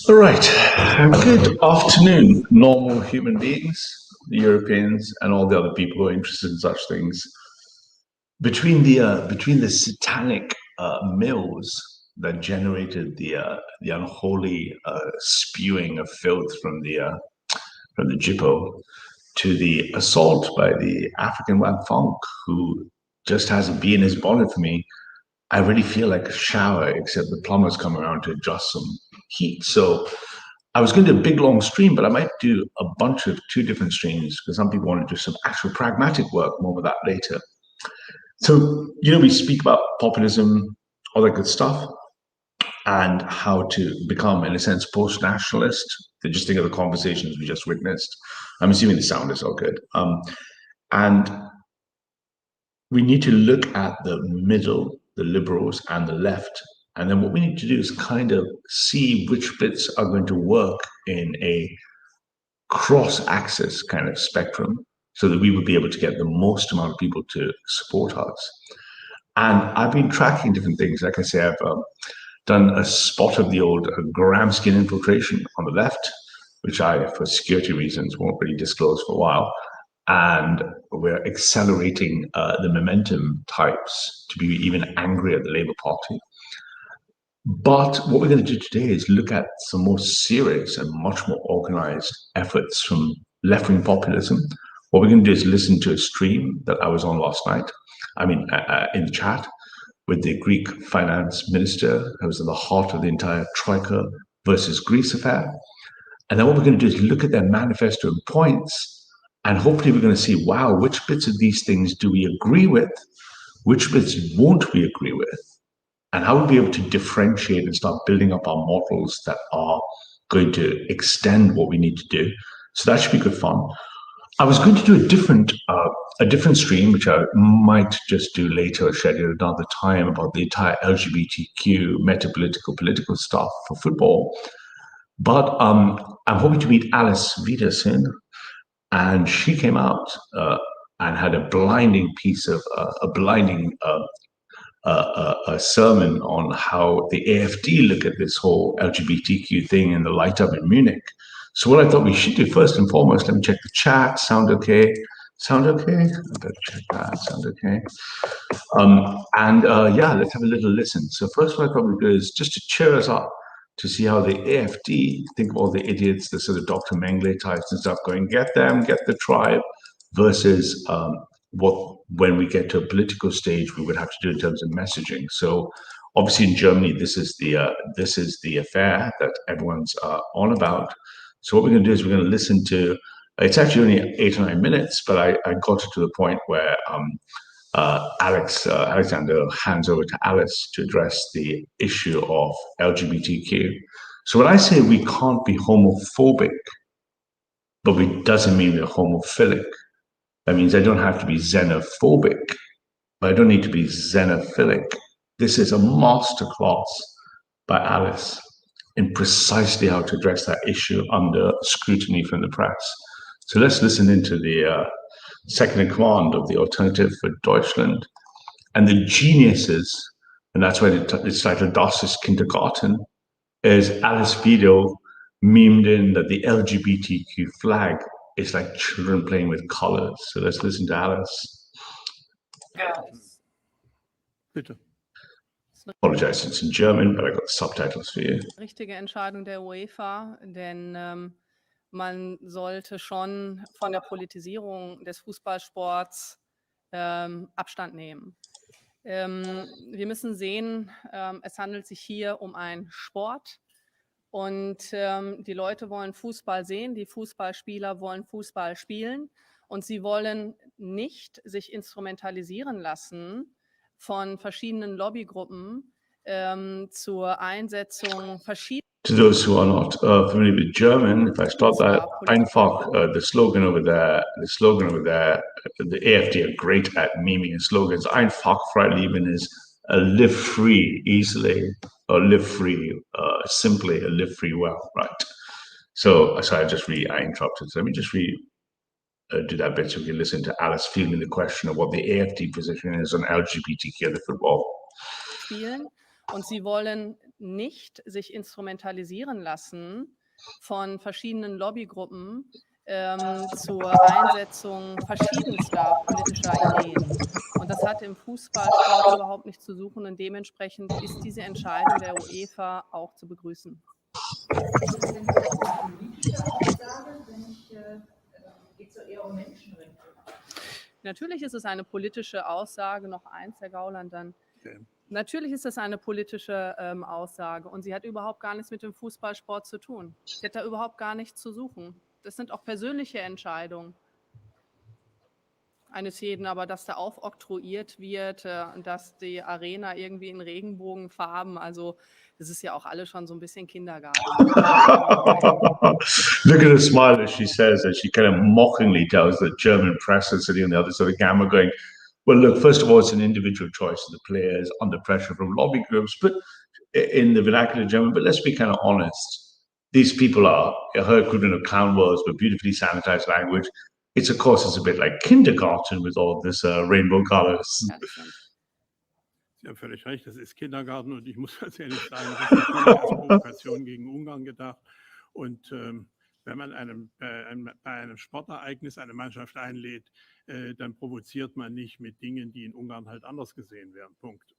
All right. Good afternoon, normal human beings, the Europeans, and all the other people who are interested in such things. Between the satanic mills that generated the unholy spewing of filth from the Jippo, to the assault by the African Wang Funk, who just has a bee in his bonnet for me, I really feel like a shower, except the plumber's come around to adjust some heat. So I was going to do a big long stream, but I might do a bunch of two different streams because some people want to do some actual pragmatic work. More of that later. So, we speak about populism, all that good stuff, and how to become, in a sense, post nationalist. Just think of the conversations we just witnessed. I'm assuming the sound is all good. And we need to look at the middle, the liberals, and the left. And then what we need to do is kind of see which bits are going to work in a cross axis kind of spectrum so that we would be able to get the most amount of people to support us. And I've been tracking different things. Like I say, I've done a spot of the old Gramscian infiltration on the left, which I, for security reasons, won't really disclose for a while. And we're accelerating the momentum types to be even angry at the Labour Party. But what we're going to do today is look at some more serious and much more organized efforts from left-wing populism. What we're going to do is listen to a stream that I was on last night, in the chat, with the Greek finance minister, who was at the heart of the entire Troika versus Greece affair. And then what we're going to do is look at their manifesto and points, and hopefully we're going to see, wow, which bits of these things do we agree with? Which bits won't we agree with? And how we'll be able to differentiate and start building up our models that are going to extend what we need to do. So that should be good fun. I was going to do a different stream, which I might just do later or schedule another time, about the entire LGBTQ metapolitical political stuff for football. But I'm hoping to meet Alice Vida soon, and she came out and had a blinding piece of a sermon on how the AFD look at this whole LGBTQ thing in the light up in Munich. So what I thought we should do first and foremost, let me check the chat. Sound okay? Sound okay? I better check that. Sound okay? Yeah, let's have a little listen. So first, what I thought we'd do is just to cheer us up to see how the AFD think of all the idiots, the sort of Dr. Mengele types and stuff, going get them, get the tribe, versus what when we get to a political stage we would have to do in terms of messaging. So obviously in Germany, this is the affair that everyone's on about. So what we're going to do is we're going to listen to. It's actually only 8 or 9 minutes, but I got it to the point where Alexander hands over to Alice to address the issue of LGBTQ. So when I say we can't be homophobic, but it doesn't mean we're homophilic. That means I don't have to be xenophobic, but I don't need to be xenophilic. This is a masterclass by Alice in precisely how to address that issue under scrutiny from the press. So let's listen into the second in command of the Alternative for Deutschland and the geniuses, and that's why it's titled Das ist Kindergarten, is Alice Video memed in that the LGBTQ flag is like children playing with colors. So let's listen to Alice. Yes. Bitte. Apologize, it's in German, but I got subtitles for you. Richtige Entscheidung der UEFA, denn man sollte schon von der Politisierung des Fußballsports Abstand nehmen. Wir müssen sehen, es handelt sich hier um einen Sport und die Leute wollen Fußball sehen, die Fußballspieler wollen Fußball spielen und sie wollen nicht sich instrumentalisieren lassen von verschiedenen Lobbygruppen zur Einsetzung verschiedener. To those who are not familiar with German, if I start that, einfach, the slogan over there, the AfD are great at memeing slogans. Einfach frei leben is live free easily, or live free simply, or live free well, right? So I interrupted. So let me just do that bit so we can listen to Alice fielding the question of what the AfD position is on LGBTQ and the football. Spielen. Und sie wollen nicht sich instrumentalisieren lassen von verschiedenen Lobbygruppen zur Einsetzung verschiedenster politischer Ideen. Und das hat im Fußballsport überhaupt nichts zu suchen und dementsprechend ist diese Entscheidung der UEFA auch zu begrüßen. Ist das denn eine politische Aussage, geht es eher um Menschenrechte? Natürlich ist es eine politische Aussage, noch eins, Herr Gauland, dann. Okay. Natürlich ist das eine politische Aussage und sie hat überhaupt gar nichts mit dem Fußballsport zu tun. Sie hat da überhaupt gar nichts zu suchen. Das sind auch persönliche Entscheidungen eines jeden, aber dass da aufoktroyiert wird, dass die Arena irgendwie in Regenbogenfarben, also das ist ja auch alles schon so ein bisschen Kindergarten. Look at the smile that she says, as she kind of mockingly tells the German press that's sitting on the other side of the camera going, well, look, first of all, it's an individual choice of the players under pressure from lobby groups, but in the vernacular German, but let's be kind of honest. These people are, her equivalent of clown words, but beautifully sanitized language. It's, of course, it's a bit like kindergarten with all this rainbow colors. Sie haben völlig recht, das ist Kindergarten und ich muss ganz ehrlich sagen, das ist natürlich als Provokation gegen Ungarn gedacht. Und wenn man bei einem Sportereignis eine Mannschaft einlädt, dann provoziert man nicht mit Dingen, die in Ungarn halt anders gesehen werden. Punkt.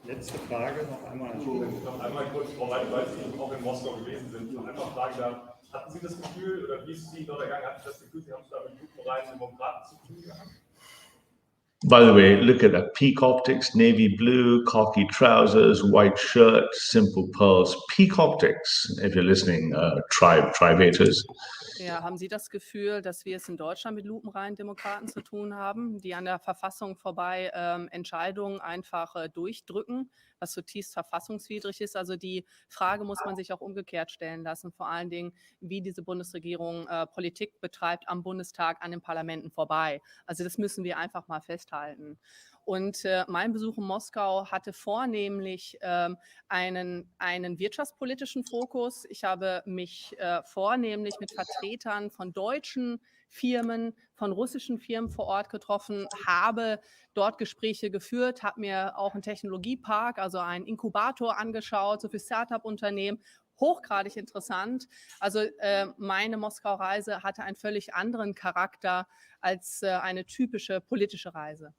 Letzte Frage noch einmal. Noch einmal kurz, Frau Weidel, weil Sie auch in Moskau gewesen sind, noch einmal fragen darf, hatten Sie das Gefühl, oder wie ist es Ihnen dort ergangen, hatten Sie das Gefühl, Sie haben es da mit lupenreinen Demokraten zu tun gehabt? By the way, look at that peak optics, navy blue, khaki trousers, white shirt, simple pearls, peak optics, if you're listening, tribaters. Ja, haben Sie das Gefühl, dass wir es in Deutschland mit lupenreinen Demokraten zu tun haben, die an der Verfassung vorbei Entscheidungen einfach durchdrücken, was zutiefst verfassungswidrig ist? Also die Frage muss man sich auch umgekehrt stellen lassen, vor allen Dingen, wie diese Bundesregierung Politik betreibt am Bundestag, an den Parlamenten vorbei. Also das müssen wir einfach mal festhalten. Und mein Besuch in Moskau hatte vornehmlich einen wirtschaftspolitischen Fokus. Ich habe mich vornehmlich mit Vertretern von deutschen Firmen, von russischen Firmen vor Ort getroffen, habe dort Gespräche geführt, habe mir auch einen Technologiepark, also einen Inkubator angeschaut, so für Start-up-Unternehmen. Hochgradig interessant. Also meine Moskau-Reise hatte einen völlig anderen Charakter als eine typische politische Reise.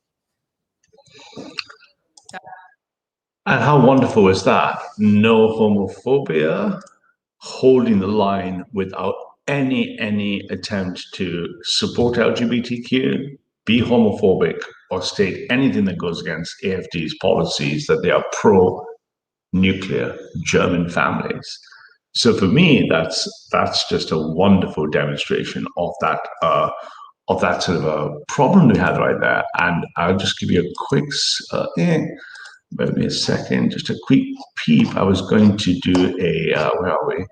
And how wonderful is that? No homophobia, holding the line without any attempt to support LGBTQ, be homophobic, or state anything that goes against AFD's policies, that they are pro-nuclear German families. So for me, that's just a wonderful demonstration of that sort of a problem we had right there. And I'll just give you a quick, wait me a second, just a quick peep. I was going to do where are we?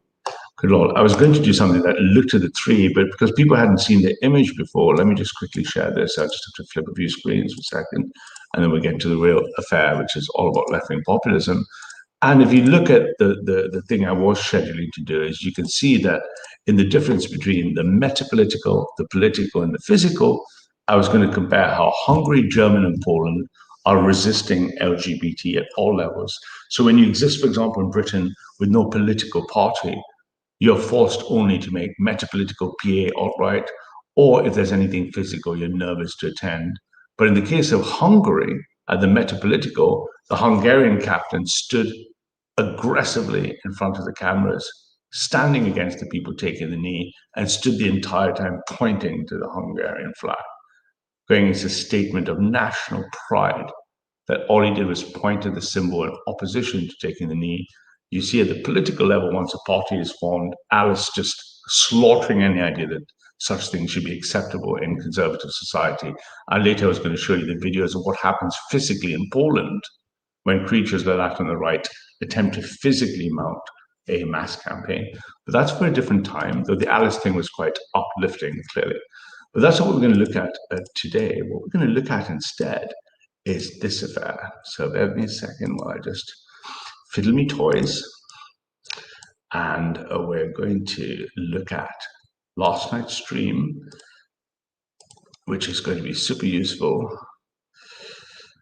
Good Lord. I was going to do something that looked at the tree, but because people hadn't seen the image before, let me just quickly share this. I just have to flip a few screens for a second, and then we get to the real affair, which is all about left-wing populism. And if you look at the thing I was scheduling to do, is you can see that in the difference between the metapolitical, the political, and the physical, I was going to compare how Hungary, Germany, and Poland are resisting LGBT at all levels. So when you exist, for example, in Britain with no political party, you're forced only to make metapolitical PA alt-right, or if there's anything physical, you're nervous to attend. But in the case of Hungary, at the metapolitical, the Hungarian captain stood aggressively in front of the cameras, standing against the people taking the knee, and stood the entire time pointing to the Hungarian flag, going as a statement of national pride that all he did was point to the symbol in opposition to taking the knee. You see at the political level, once a party is formed, Alice just slaughtering any idea that such things should be acceptable in conservative society. And later I was going to show you the videos of what happens physically in Poland when creatures like that on the right attempt to physically mount a mass campaign. But that's for a different time, though the Alice thing was quite uplifting, clearly. But that's not what we're going to look at today. What we're going to look at instead is this affair. So bear with me a second while I just fiddle me toys. And we're going to look at last night's stream, which is going to be super useful.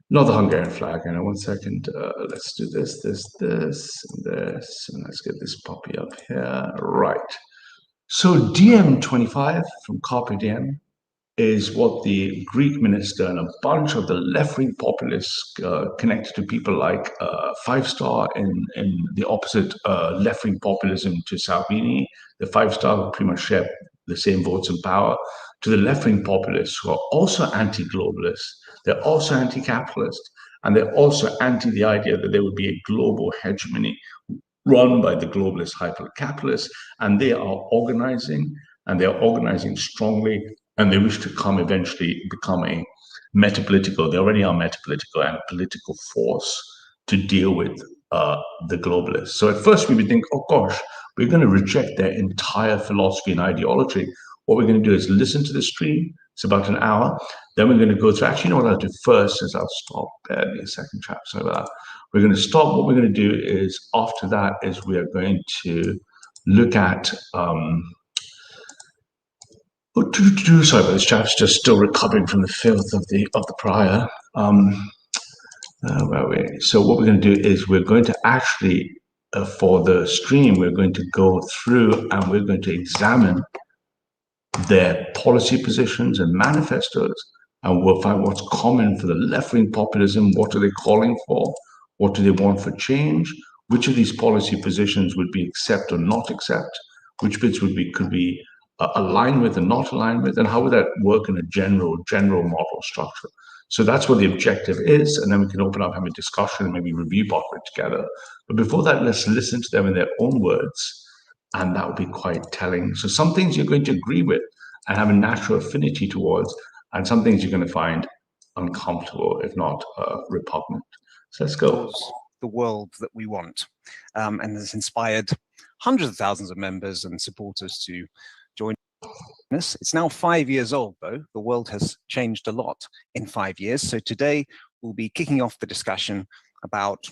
not the Hungarian flag. Hang on 1 second. Let's do this, and let's get this puppy up here. Right. So DM25 from Carpe Diem is what the Greek minister and a bunch of the left-wing populists connected to people like Five Star in the opposite left-wing populism to Salvini. The Five Star pretty much share the same votes in power, to the left-wing populists who are also anti-globalist. They're also anti-capitalist, and they're also anti the idea that there would be a global hegemony run by the globalist hyper-capitalists, and they are organizing, and they are organizing strongly, and they wish to eventually become a metapolitical, they already are metapolitical and political force to deal with the globalists. So at first we would think, oh gosh, we're going to reject their entire philosophy and ideology. What we're going to do is listen to the stream. It's about an hour. Then we're going to go through, actually, you know what I'll do first is I'll stop, barely a second, chap, sorry about that. We're going to stop. What we're going to do is after that is we are going to look at, sorry about this, chap's just still recovering from the filth of the prior. Where are we? So what we're going to do is we're going to actually, for the stream, we're going to go through and we're going to examine their policy positions and manifestos, and we'll find what's common for the left-wing populism. What are they calling for? What do they want for change? Which of these policy positions would be accept or not accept? Which bits could be aligned with and not aligned with? And how would that work in a general model structure? So that's what the objective is. And then we can open up, have a discussion, and maybe review part of it together. But before that, let's listen to them in their own words. And that would be quite telling. So some things you're going to agree with and have a natural affinity towards, and some things you're going to find uncomfortable, if not repugnant. So let's go. The world that we want, and has inspired hundreds of thousands of members and supporters to join us. It's now 5 years old, though. The world has changed a lot in 5 years. So today we'll be kicking off the discussion about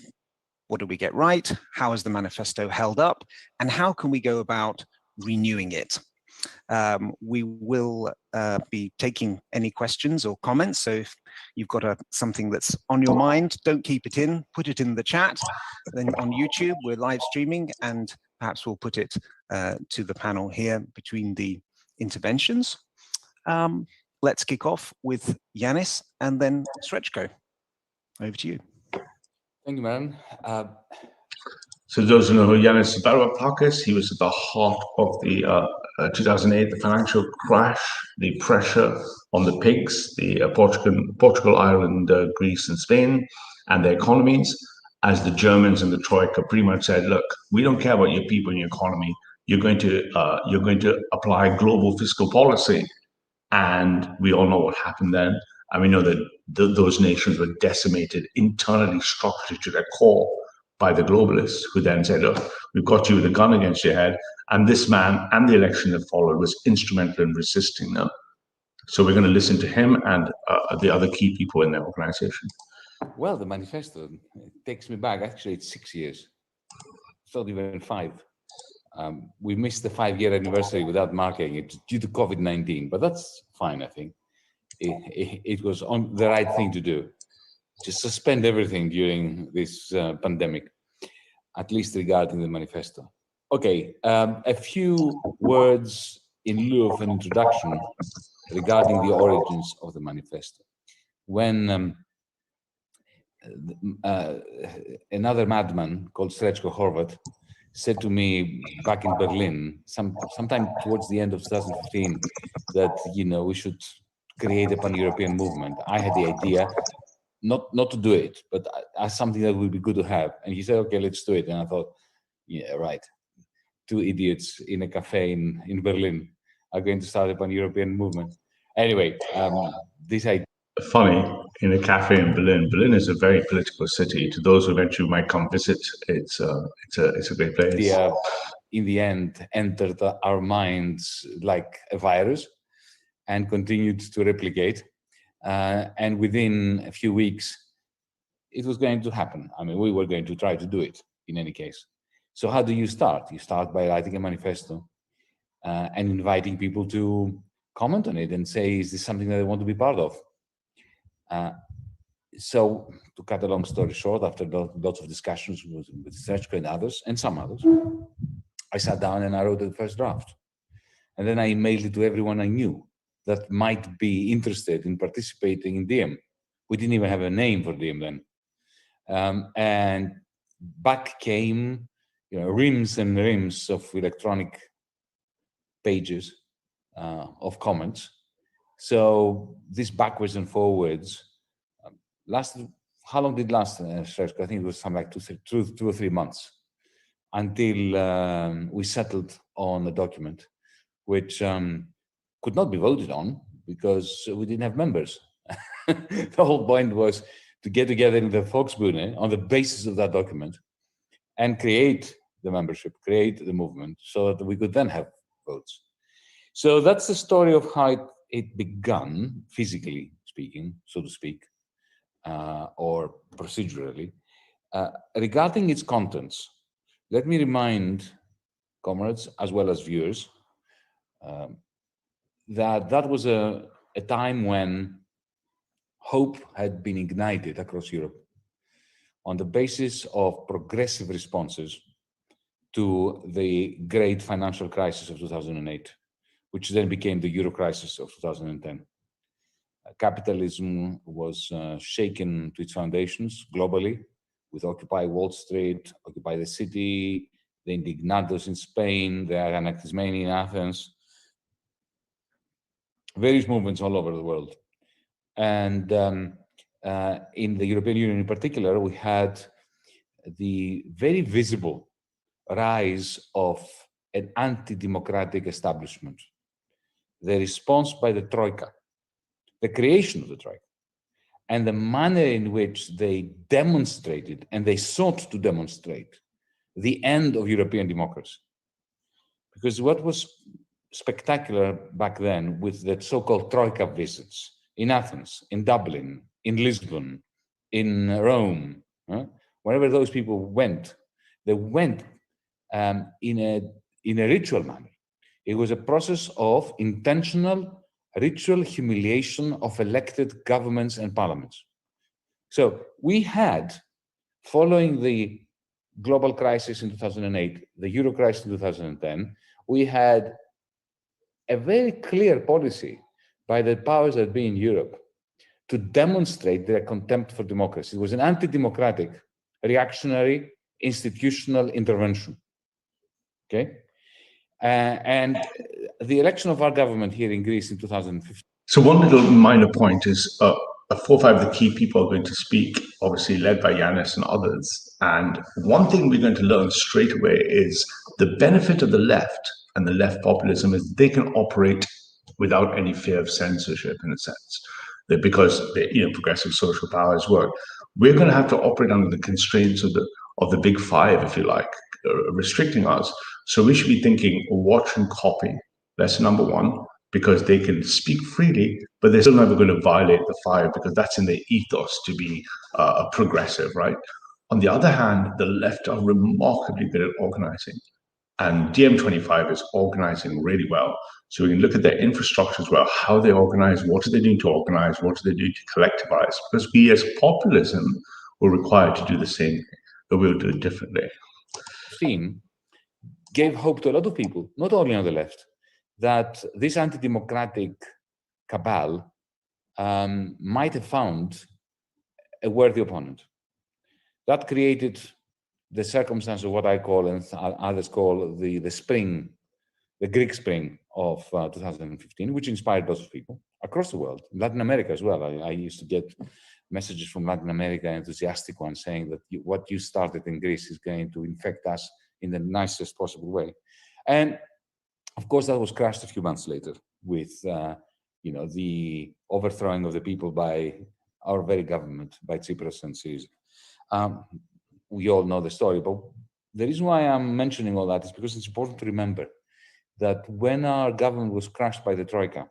what did we get right, how has the manifesto held up, and how can we go about renewing it? We will be taking any questions or comments. So if you've got something that's on your mind, don't keep it in, put it in the chat. Then on YouTube, we're live streaming, and perhaps we'll put it to the panel here between the interventions. Let's kick off with Yanis and then Srečko. Over to you. Thank you, Maran. So those who know who Yanis Varoufakis, he was at the heart of the 2008, the financial crash, the pressure on the pigs, the Portugal, Ireland, Greece, and Spain, and their economies, as the Germans and the Troika pretty much said, look, we don't care about your people and your economy. You're going to apply global fiscal policy. And we all know what happened then. And we know that those nations were decimated, internally structured to their core by the globalists, who then said, look, we've got you with a gun against your head. And this man and the election that followed was instrumental in resisting them. So we're going to listen to him and the other key people in their organization. Well, the manifesto takes me back. Actually, it's 6 years. It's not even 5. We missed the 5-year anniversary without marking it due to COVID-19, but that's fine, I think. It was on the right thing to do. Just suspend everything during this pandemic, at least regarding the manifesto. Okay, a few words in lieu of an introduction regarding the origins of the manifesto. When another madman called Srečko Horvat said to me back in Berlin, sometime towards the end of 2015, that we should create a pan-European movement. I had the idea, not to do it, but as something that would be good to have. And he said, okay, let's do it. And I thought, yeah, right. 2 idiots in a cafe in Berlin are going to start a pan-European movement. Anyway, this idea. Funny, in a cafe in Berlin. Berlin is a very political city. To those who eventually might come visit, it's a great place. In the end, entered our minds like a virus and continued to replicate. And within a few weeks, it was going to happen. I mean, we were going to try to do it in any case. So how do you start? You start by writing a manifesto and inviting people to comment on it and say, is this something that they want to be part of? So to cut a long story short, after lots of discussions with Sergio and others, and some others, I sat down and I wrote the first draft. And then I emailed it to everyone I knew that might be interested in participating in Diem. We didn't even have a name for Diem then. And back came, reams and reams of electronic pages of comments. So this backwards and forwards lasted. How long did it last, Sergio? I think it was something like two or 3 months until we settled on a document which could not be voted on because we didn't have members. The whole point was to get together in the Volksbühne on the basis of that document and create the membership, create the movement, so that we could then have votes. So that's the story of how it began, physically speaking, so to speak, or procedurally. Regarding its contents, let me remind comrades as well as viewers that was a time when hope had been ignited across Europe on the basis of progressive responses to the great financial crisis of 2008, which then became the Euro crisis of 2010. Capitalism was shaken to its foundations globally, with Occupy Wall Street, Occupy the City, the Indignados in Spain, the Anarchismani in Athens, various movements all over the world. And in the European Union in particular, we had the very visible rise of an anti-democratic establishment, the response by the Troika, the creation of the Troika, and the manner in which they demonstrated and they sought to demonstrate the end of European democracy. Because what was spectacular back then with the so-called Troika visits in Athens, in Dublin, in Lisbon, in Rome, wherever those people went, they went in a ritual manner. It was a process of intentional ritual humiliation of elected governments and parliaments. So we had, following the global crisis in 2008, the Euro crisis in 2010, we had a very clear policy by the powers that be in Europe to demonstrate their contempt for democracy. It was an anti-democratic, reactionary, institutional intervention. Okay? And the election of our government here in Greece in 2015. So one little minor point is 4 or 5 of the key people are going to speak, obviously led by Yanis and others. And one thing we're going to learn straight away is the benefit of the left and the left populism is they can operate without any fear of censorship, in a sense, that because progressive social powers work. We're going to have to operate under the constraints of the big five, if you like, restricting us. So we should be thinking, watch and copy. That's number one, because they can speak freely, but they're still never going to violate the five because that's in their ethos to be progressive, right? On the other hand, the left are remarkably good at organizing. And Diem25 is organizing really well. So we can look at their infrastructure as well, how they organize, what are they doing to organize, what do they do to collectivize? Because we as populism were required to do the same thing, but we'll do it differently. Gave hope to a lot of people, not only on the left, that this anti-democratic cabal might have found a worthy opponent. That created the circumstance of what I call and others call the spring, the Greek spring of 2015, which inspired lots of people across the world, Latin America as well. I used to get messages from Latin America, enthusiastic ones, saying that what you started in Greece is going to infect us in the nicest possible way. And of course, that was crushed a few months later with the overthrowing of the people by our very government, by Tsipras and Syriza. We all know the story, but the reason why I'm mentioning all that is because it's important to remember that when our government was crushed by the Troika,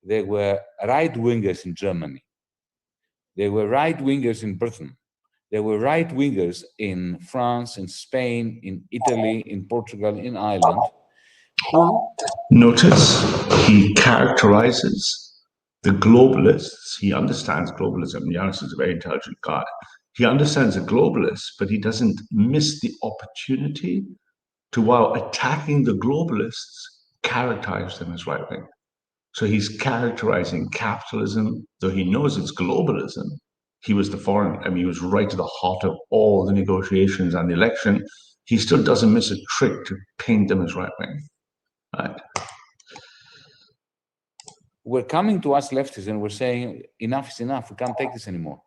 there were right-wingers in Germany, there were right-wingers in Britain, there were right-wingers in France, in Spain, in Italy, in Portugal, in Ireland. Notice he characterizes The globalists, he understands globalism. Yanis is a very intelligent guy. He understands the globalists, but he doesn't miss the opportunity to, while attacking the globalists, characterize them as right wing. So he's characterizing capitalism, though he knows it's globalism. He was he was right to the heart of all the negotiations and the election. He still doesn't miss a trick to paint them as right wing. Right? We're coming to us leftists and we're saying, enough is enough. We can't take this anymore.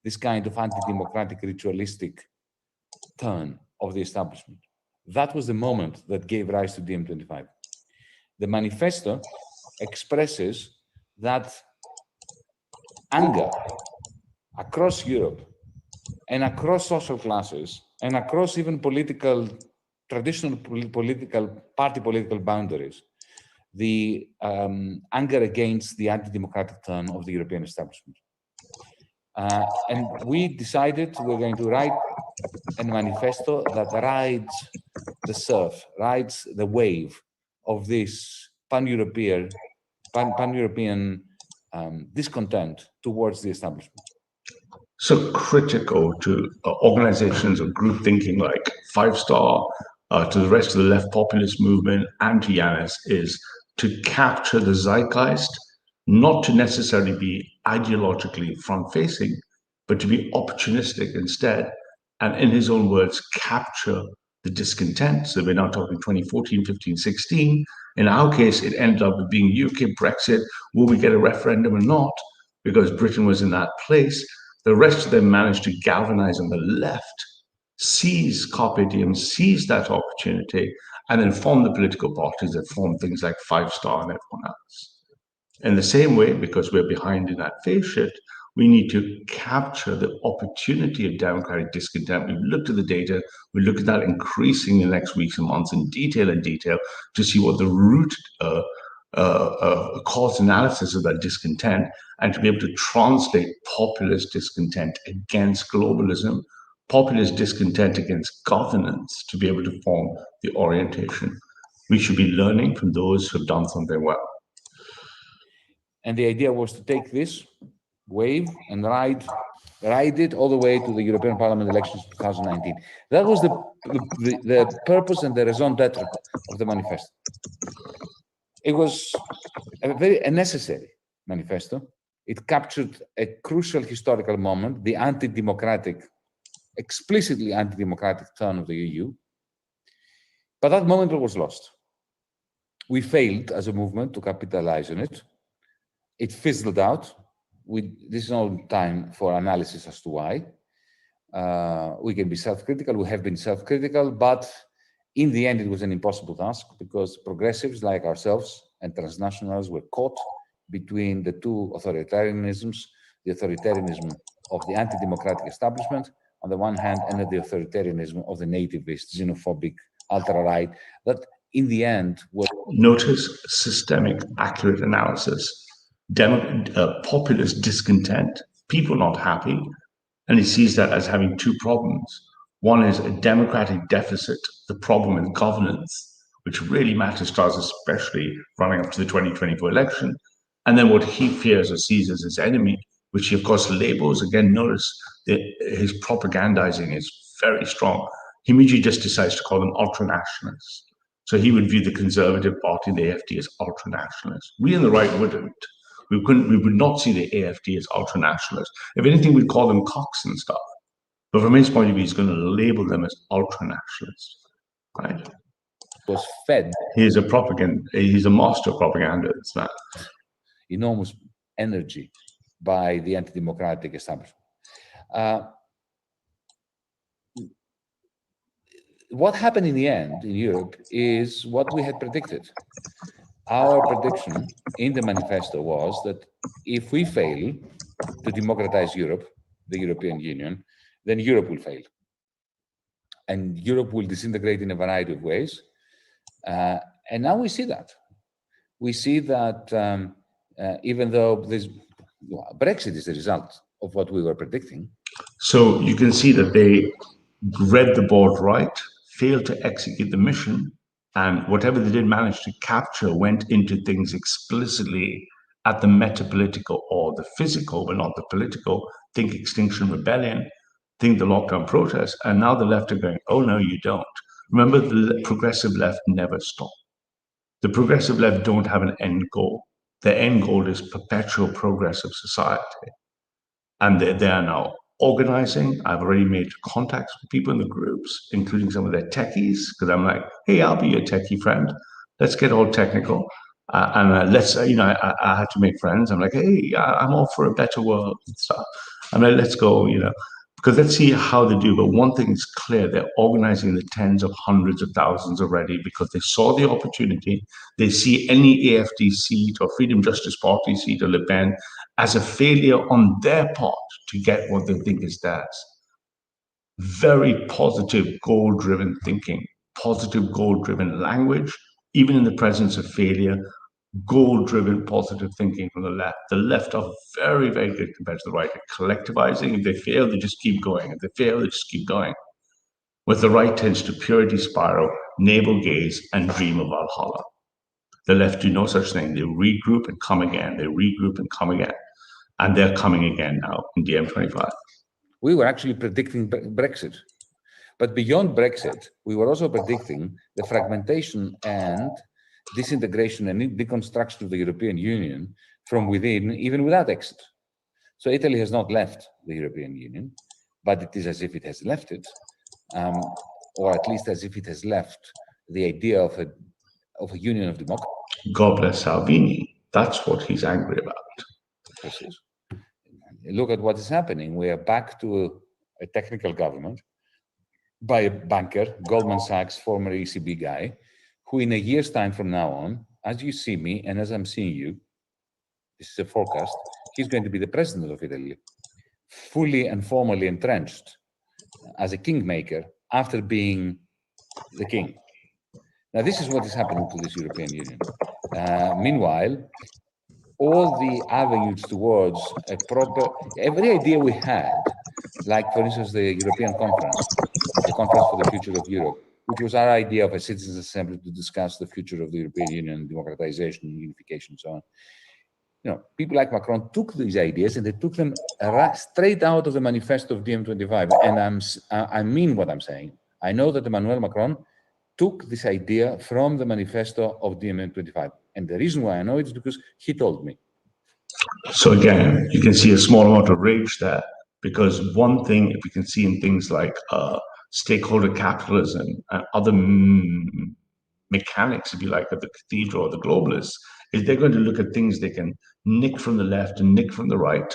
This kind of anti-democratic, ritualistic turn of the establishment. That was the moment that gave rise to Diem25. The manifesto expresses that anger across Europe and across social classes and across even traditional political boundaries, the anger against the anti-democratic turn of the European establishment. And we decided we're going to write a manifesto that rides the surf, rides the wave of this pan-European discontent towards the establishment. So critical to organizations of group thinking like Five Star, to the rest of the left populist movement, and to Yanis, is to capture the zeitgeist, not to necessarily be ideologically front-facing, but to be opportunistic instead. And in his own words, capture the discontent. So we're now talking 2014, 15, 16. In our case, it ended up being UK Brexit. Will we get a referendum or not? Because Britain was in that place. The rest of them managed to galvanize on the left, seize Carpe Diem, seize that opportunity, and then form the political parties that form things like Five Star and everyone else. In the same way, because we're behind in that phase shift, we need to capture the opportunity of democratic discontent. We've looked at the data. We look at that increasing in the next weeks and months in detail to see what the root cause analysis of that discontent, and to be able to translate populist discontent against globalism, populist discontent against governance, to be able to form the orientation. We should be learning from those who have done something well. And the idea was to take this wave and ride it all the way to the European Parliament elections 2019. That was the purpose and the raison d'etre of the manifesto. It was a necessary manifesto. It captured a crucial historical moment, the explicitly anti-democratic turn of the EU. But that moment was lost. We failed as a movement to capitalize on it. It fizzled out. This is no time for analysis as to why. We can be self-critical. We have been self-critical, but in the end, it was an impossible task because progressives like ourselves and transnationals were caught between the two authoritarianisms, the authoritarianism of the anti-democratic establishment on the one hand, and the authoritarianism of the nativist, xenophobic, ultra-right, that in the end was... Notice systemic, accurate analysis. Populist discontent, people not happy, and he sees that as having two problems. One is a democratic deficit, the problem in governance, which really matters to us, especially running up to the 2024 election, and then what he fears or sees as his enemy, which he of course labels. Again, notice that his propagandizing is very strong. He immediately just decides to call them ultra-nationalists. So he would view the Conservative Party and the AfD as ultra-nationalists. We in the right wouldn't. We would not see the AfD as ultra-nationalists. If anything, we'd call them cocks and stuff. But from his point of view, he's going to label them as ultra-nationalists, right? Was fed. He's a master of propaganda. It's that. Enormous energy by the anti-democratic establishment. What happened in the end in Europe is what we had predicted. Our prediction in the manifesto was that if we fail to democratize Europe, the European Union, then Europe will fail. And Europe will disintegrate in a variety of ways. And now we see that. We see that even though Brexit is the result of what we were predicting. So you can see that they read the board right, failed to execute the mission, and whatever they did manage to capture went into things explicitly at the metapolitical or the physical, but not the political. Think Extinction Rebellion, think the lockdown protests, and now the left are going, oh no, you don't. Remember, the progressive left never stop. The progressive left don't have an end goal. Their end goal is perpetual progress of society. And they are now organizing. I've already made contacts with people in the groups, including some of their techies, because I'm like, hey, I'll be your techie friend. Let's get all technical. Let's, I had to make friends. I'm like, hey, I'm all for a better world and stuff. I'm like, let's go, because let's see how they do. But one thing is clear, they're organizing the tens of hundreds of thousands already because they saw the opportunity. They see any AFD seat or Freedom Justice Party seat or Le Pen as a failure on their part to get what they think is theirs. Very positive, goal-driven thinking, positive, goal-driven language, even in the presence of failure, goal-driven, positive thinking from the left. The left are very, very good compared to the right at collectivizing. If they fail, they just keep going. If they fail, they just keep going. With the right tends to purity spiral, navel gaze, and dream of Valhalla. The left do no such thing. They regroup and come again. They regroup and come again. And they're coming again now in DM25. We were actually predicting Brexit. But beyond Brexit, we were also predicting the fragmentation and disintegration and deconstruction of the European Union from within, even without exit. So Italy has not left the European Union, but it is as if it has left it, or at least as if it has left the idea of a union of democracy. God bless Salvini. That's what he's angry about. Look at what is happening. We are back to a technical government by a banker, Goldman Sachs, former ECB guy, who in a year's time from now on, as you see me and as I'm seeing you, this is a forecast, he's going to be the president of Italy, fully and formally entrenched as a kingmaker after being the king. Now, this is what is happening to this European Union. Meanwhile, all the avenues towards a proper, every idea we had, like, for instance, the European Conference, the Conference for the Future of Europe, which was our idea of a citizens' assembly to discuss the future of the European Union, democratization, unification, and so on. You know, people like Macron took these ideas and they took them straight out of the manifesto of DM25. And I mean what I'm saying. I know that Emmanuel Macron took this idea from the manifesto of DM25. And the reason why I know it is because he told me. So again, you can see a small amount of rage there, because one thing, if you can see in things like stakeholder capitalism and other mechanics, if you like, of the cathedral or the globalists, is they're going to look at things they can nick from the left and nick from the right,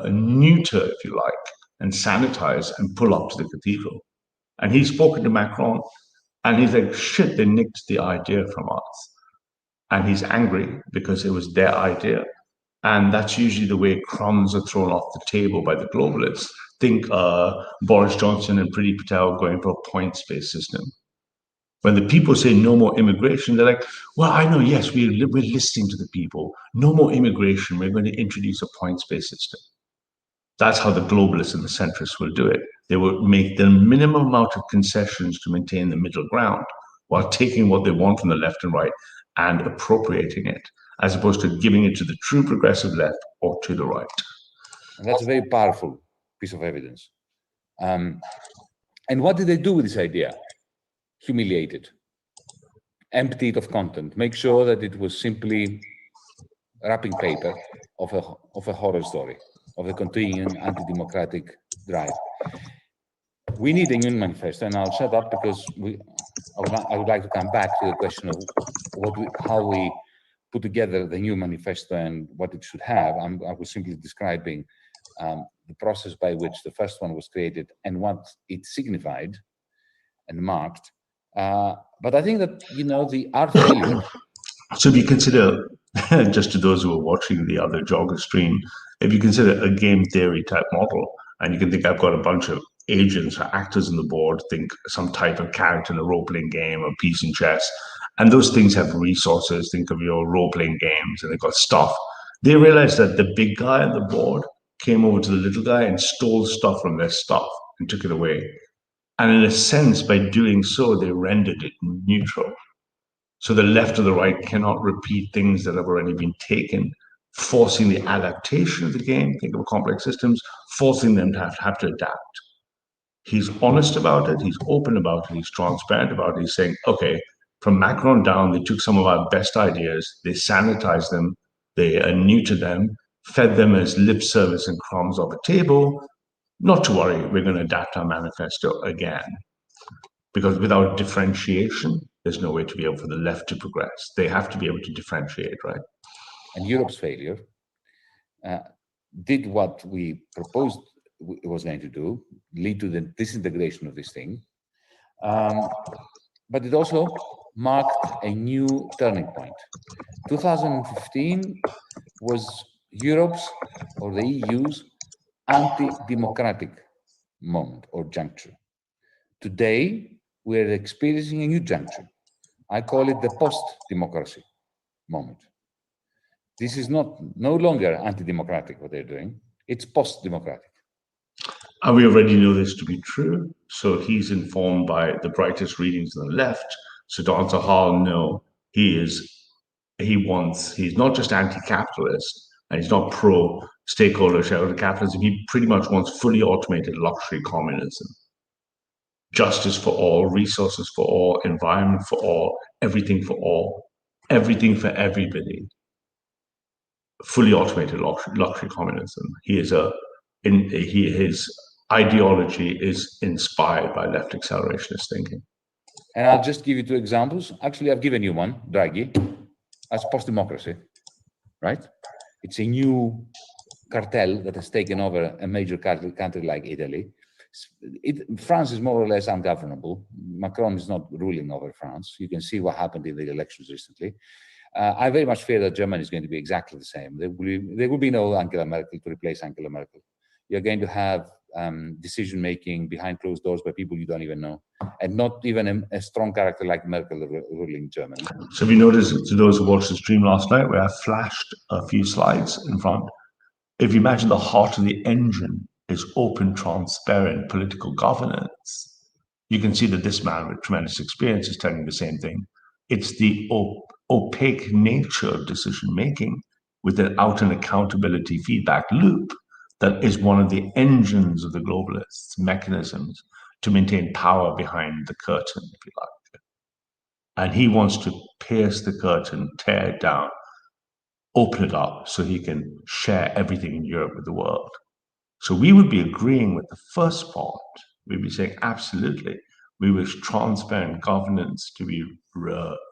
neuter, if you like, and sanitize and pull up to the cathedral. And he's spoken to Macron, and he's like, shit, they nicked the idea from us. And he's angry because it was their idea. And that's usually the way crumbs are thrown off the table by the globalists. Think Boris Johnson and Priti Patel going for a points-based system. When the people say no more immigration, they're like, well, I know, yes, we're listening to the people. No more immigration. We're going to introduce a points-based system. That's how the globalists and the centrists will do it. They will make the minimum amount of concessions to maintain the middle ground while taking what they want from the left and right and appropriating it, as opposed to giving it to the true progressive left or to the right. And that's a very powerful piece of evidence. And what did they do with this idea? Humiliate it, empty it of content, make sure that it was simply wrapping paper of a horror story, of a continuing anti-democratic drive. We need a new manifesto, and I'll shut up because I would like to come back to the question of how we put together the new manifesto and what it should have. I was simply describing the process by which the first one was created and what it signified and marked. But I think that, the art failure. So if you consider, just to those who are watching the other jogger stream, if you consider a game theory type model, and you can think I've got a bunch of agents or actors on the board, think some type of character in a role-playing game or piece in chess, and those things have resources. Think of your role-playing games, and they've got stuff. They realized that the big guy on the board came over to the little guy and stole stuff from their stuff and took it away. And in a sense, by doing so, they rendered it neutral. So the left or the right cannot repeat things that have already been taken, forcing the adaptation of the game, think of complex systems, forcing them to have to adapt. He's honest about it, he's open about it, he's transparent about it. He's saying, okay, from Macron down, they took some of our best ideas, they sanitized them, they neutered them, fed them as lip service and crumbs off a table. Not to worry, we're going to adapt our manifesto again. Because without differentiation, there's no way to be able for the left to progress. They have to be able to differentiate, right? And Europe's failure did what we proposed it was going to do, lead to the disintegration of this thing. But it also marked a new turning point. 2015 was Europe's or the EU's anti-democratic moment or juncture. Today, we're experiencing a new juncture. I call it the post-democracy moment. This is no longer anti-democratic what they're doing, it's post-democratic. And we already know this to be true. So he's informed by the brightest readings on the left. So to answer Hall, no, he's not just anti-capitalist and he's not pro-stakeholder shareholder capitalism. He pretty much wants fully automated luxury communism. Justice for all, resources for all, environment for all, everything for all, everything for everybody. Fully automated luxury communism. His ideology is inspired by left accelerationist thinking. And I'll just give you two examples. Actually, I've given you one, Draghi. That's post-democracy, right? It's a new cartel that has taken over a major country like Italy. France is more or less ungovernable. Macron is not ruling over France. You can see what happened in the elections recently. I very much fear that Germany is going to be exactly the same. There will be no Angela Merkel to replace Angela Merkel. You're going to have decision-making behind closed doors by people you don't even know, and not even a strong character like Merkel ruling Germany. So if you notice, to those who watched the stream last night, where I flashed a few slides in front, if you imagine the heart of the engine is open, transparent political governance, you can see that this man with tremendous experience is telling the same thing. It's the opaque nature of decision-making without an accountability feedback loop that is one of the engines of the globalists' mechanisms to maintain power behind the curtain, if you like. And he wants to pierce the curtain, tear it down, open it up so he can share everything in Europe with the world. So we would be agreeing with the first part. We'd be saying, absolutely, we wish transparent governance to be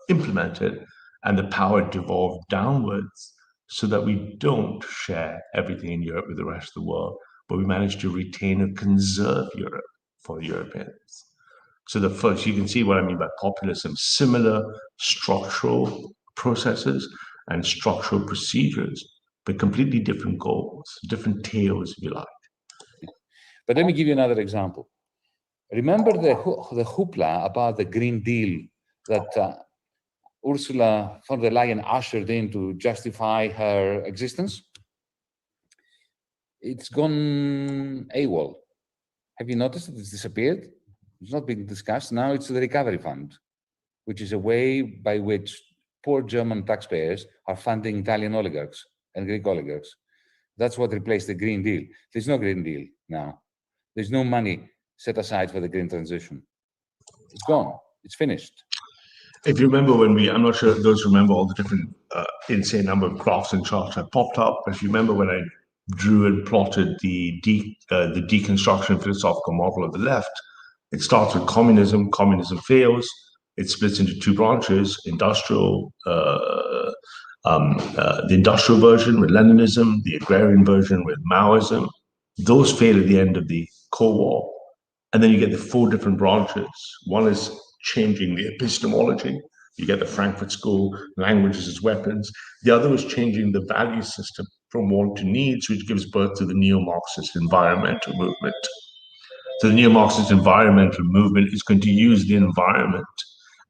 implemented and the power devolve downwards so that we don't share everything in Europe with the rest of the world, but we manage to retain and conserve Europe for the Europeans. So the first, you can see what I mean by populism, similar structural processes and structural procedures, but completely different goals, different tails, if you like. But let me give you another example. Remember the hoopla about the Green Deal that Ursula von der Leyen ushered in to justify her existence? It's gone AWOL. Have you noticed that it's disappeared? It's not being discussed. Now it's the Recovery Fund, which is a way by which poor German taxpayers are funding Italian oligarchs and Greek oligarchs. That's what replaced the Green Deal. There's no Green Deal now. There's no money set aside for the green transition. It's gone. It's finished. If you remember when I'm not sure those remember all the different insane number of graphs and charts that popped up, but if you remember when I drew and plotted the deconstruction philosophical model of the left, it starts with communism. Communism fails. It splits into two branches: industrial, the industrial version with Leninism, the agrarian version with Maoism. Those fail at the end of the Cold War. And then you get the four different branches. One is changing the epistemology. You get the Frankfurt School, languages as weapons. The other is changing the value system from want to needs, which gives birth to the neo-Marxist environmental movement. So the neo-Marxist environmental movement is going to use the environment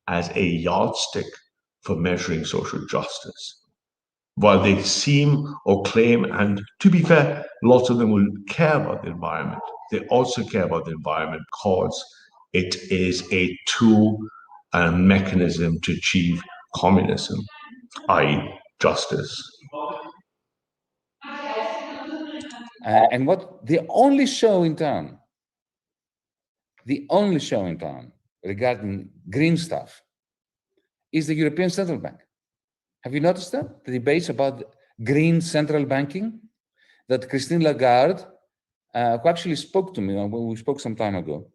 as a yardstick for measuring social justice. While they seem or claim, and to be fair, lots of them will care about the environment, they also care about the environment because it is a tool and a mechanism to achieve communism, i.e. justice. And what the only show in town regarding green stuff is the European Central Bank. Have you noticed that? The debates about green central banking that Christine Lagarde, who actually spoke to me, we spoke some time ago,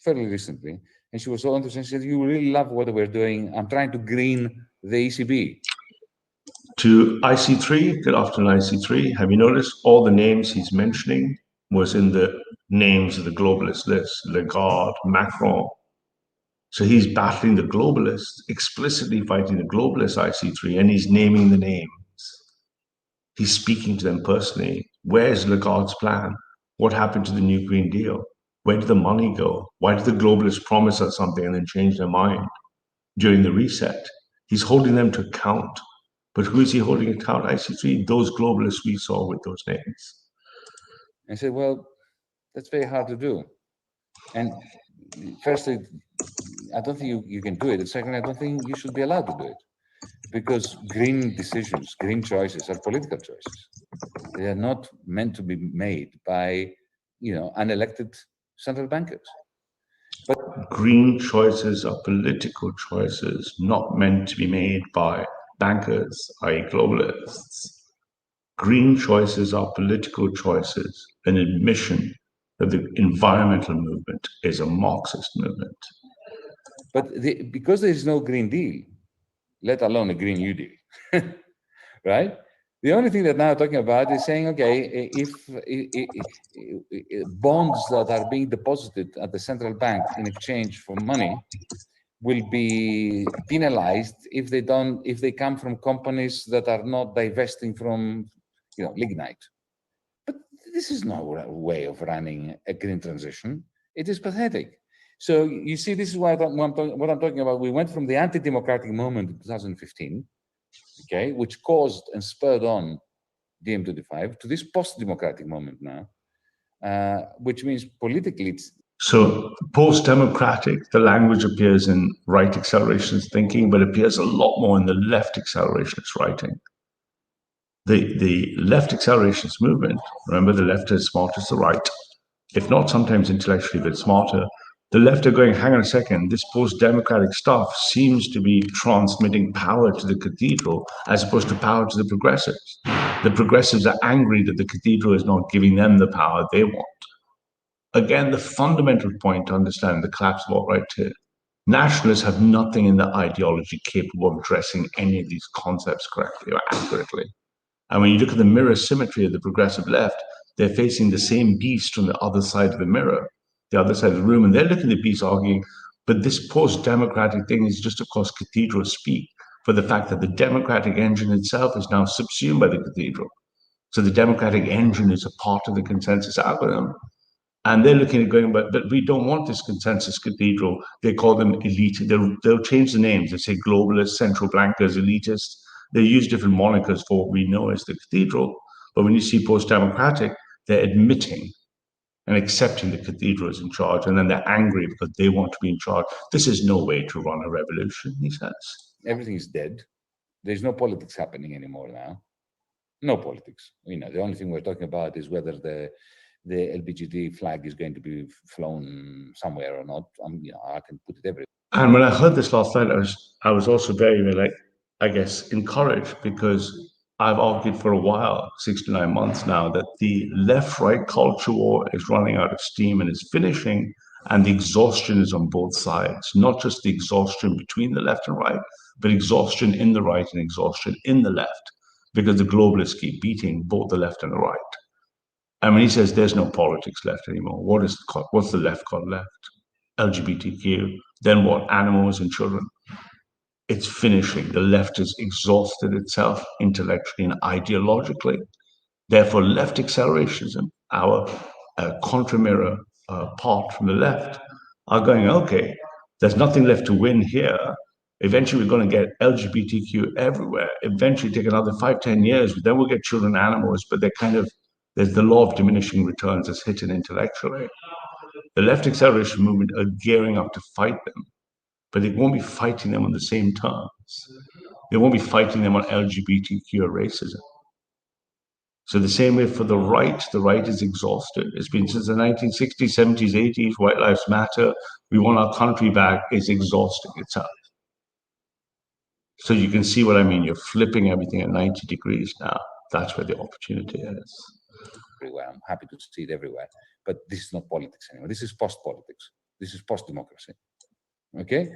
fairly recently, and she was so interested. She said, "You really love what we're doing. I'm trying to green the ECB." To IC3, good afternoon, IC3. Have you noticed all the names he's mentioning was in the names of the globalist list? Lagarde, Macron. So he's battling the globalists, explicitly fighting the globalist IC3, and he's naming the names. He's speaking to them personally. Where's Lagarde's plan? What happened to the new Green Deal? Where did the money go? Why did the globalists promise us something and then change their mind during the reset? He's holding them to account. But who is he holding account? IC3, those globalists we saw with those names. I said, well, that's very hard to do. And firstly, I don't think you can do it. And secondly, I don't think you should be allowed to do it. Because green decisions, green choices are political choices. They are not meant to be made by, unelected central bankers. But green choices are political choices, not meant to be made by bankers, i.e. globalists. Green choices are political choices, an admission that the environmental movement is a Marxist movement. But because there is no Green Deal, let alone a Green New Deal, right? The only thing that now I'm talking about is saying, okay, if bonds that are being deposited at the central bank in exchange for money will be penalized if they come from companies that are not divesting from, lignite. But this is no way of running a green transition. It is pathetic. So you see, this is what I'm talking about. We went from the anti-democratic moment in 2015, okay, which caused and spurred on DM25, to this post-democratic moment now, which means politically it's... So post-democratic, the language appears in right accelerationist thinking, but appears a lot more in the left accelerationist writing. The left accelerationist movement, remember the left is smart as the right, if not sometimes intellectually a bit smarter, the left are going, hang on a second, this post-democratic stuff seems to be transmitting power to the cathedral as opposed to power to the progressives. The progressives are angry that the cathedral is not giving them the power they want. Again, the fundamental point to understand the collapse of alt-right here, nationalists have nothing in their ideology capable of addressing any of these concepts correctly or accurately. And when you look at the mirror symmetry of the progressive left, they're facing the same beast from the other side of the mirror, the other side of the room, and they're looking at the beast arguing, but this post-democratic thing is just, of course, cathedral speak for the fact that the democratic engine itself is now subsumed by the cathedral. So the democratic engine is a part of the consensus algorithm. And they're looking at going, but we don't want this consensus cathedral. They call them elite. They'll change the names. They say globalist, central bankers, elitist. They use different monikers for what we know as the cathedral. But when you see post-democratic, they're admitting and accepting the cathedral is in charge. And then they're angry because they want to be in charge. This is no way to run a revolution, he says. Everything is dead. There's no politics happening anymore now. No politics. The only thing we're talking about is whether the LBGT flag is going to be flown somewhere or not. I can put it everywhere. And when I heard this last night, I was also very, I guess, encouraged, because I've argued for a while, 6 to 9 months now, that the left-right culture war is running out of steam and is finishing, and the exhaustion is on both sides, not just the exhaustion between the left and right, but exhaustion in the right and exhaustion in the left, because the globalists keep beating both the left and the right. And when he says there's no politics left anymore, what's the left got left? LGBTQ, then what? Animals and children. It's finishing. The left has exhausted itself intellectually and ideologically. Therefore, left accelerationism, our contra-mirror part from the left, are going, okay, there's nothing left to win here. Eventually, we're going to get LGBTQ everywhere. Eventually, take another 5-10 years, but then we'll get children and animals, but there's the law of diminishing returns that's hidden intellectually. The left acceleration movement are gearing up to fight them, but they won't be fighting them on the same terms. They won't be fighting them on LGBTQ or racism. So the same way for the right is exhausted. It's been since the 1960s, 70s, 80s, White Lives Matter. We want our country back. It's exhausting itself. So you can see what I mean. You're flipping everything at 90 degrees now. That's where the opportunity is. Everywhere. I'm happy to see it everywhere. But this is not politics anymore. This is post-politics. This is post-democracy. Okay?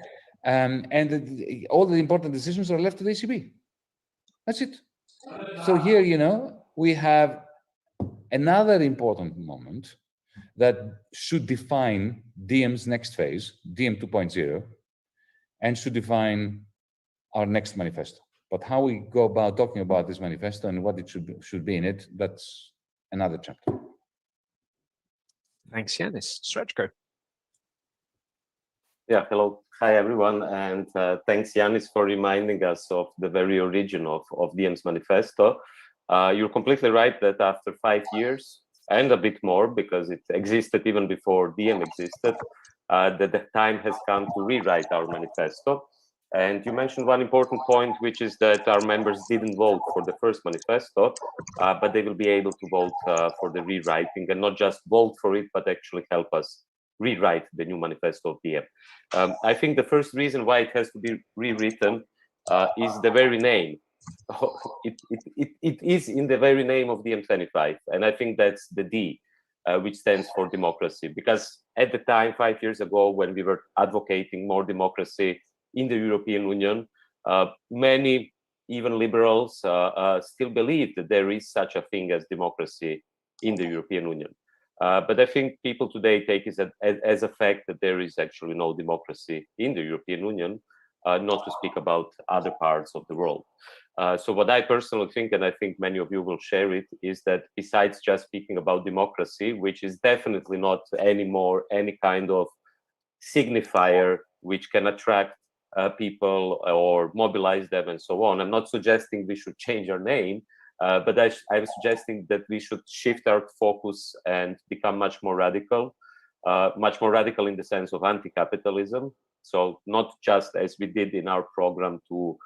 All the important decisions are left to the ECB. That's it. So here, you know, we have another important moment that should define Diem's next phase, Diem 2.0, and should define our next manifesto. But how we go about talking about this manifesto and what it should be in it, that's another chapter. Thanks, Yanis. Srečko. Yeah, hello. Hi, everyone. And thanks, Yanis, for reminding us of the very origin of Diem's manifesto. You're completely right that after 5 years, and a bit more, because it existed even before Diem existed, that the time has come to rewrite our manifesto. And you mentioned one important point, which is that our members didn't vote for the first manifesto, but they will be able to vote for the rewriting, and not just vote for it, but actually help us rewrite the new manifesto of Diem. I think the first reason why it has to be rewritten is the very name. It is in the very name of Diem25, and I think that's the D, which stands for democracy. Because at the time, 5 years ago, when we were advocating more democracy in the European Union, many, even liberals, still believe that there is such a thing as democracy in the European Union. But I think people today take it as a fact that there is actually no democracy in the European Union, not to speak about other parts of the world. So what I personally think, and I think many of you will share it, is that besides just speaking about democracy, which is definitely not anymore any kind of signifier which can attract people or mobilize them and so on. I'm not suggesting we should change our name, but I'm suggesting that we should shift our focus and become much more radical in the sense of anti-capitalism. So not just as we did in our program to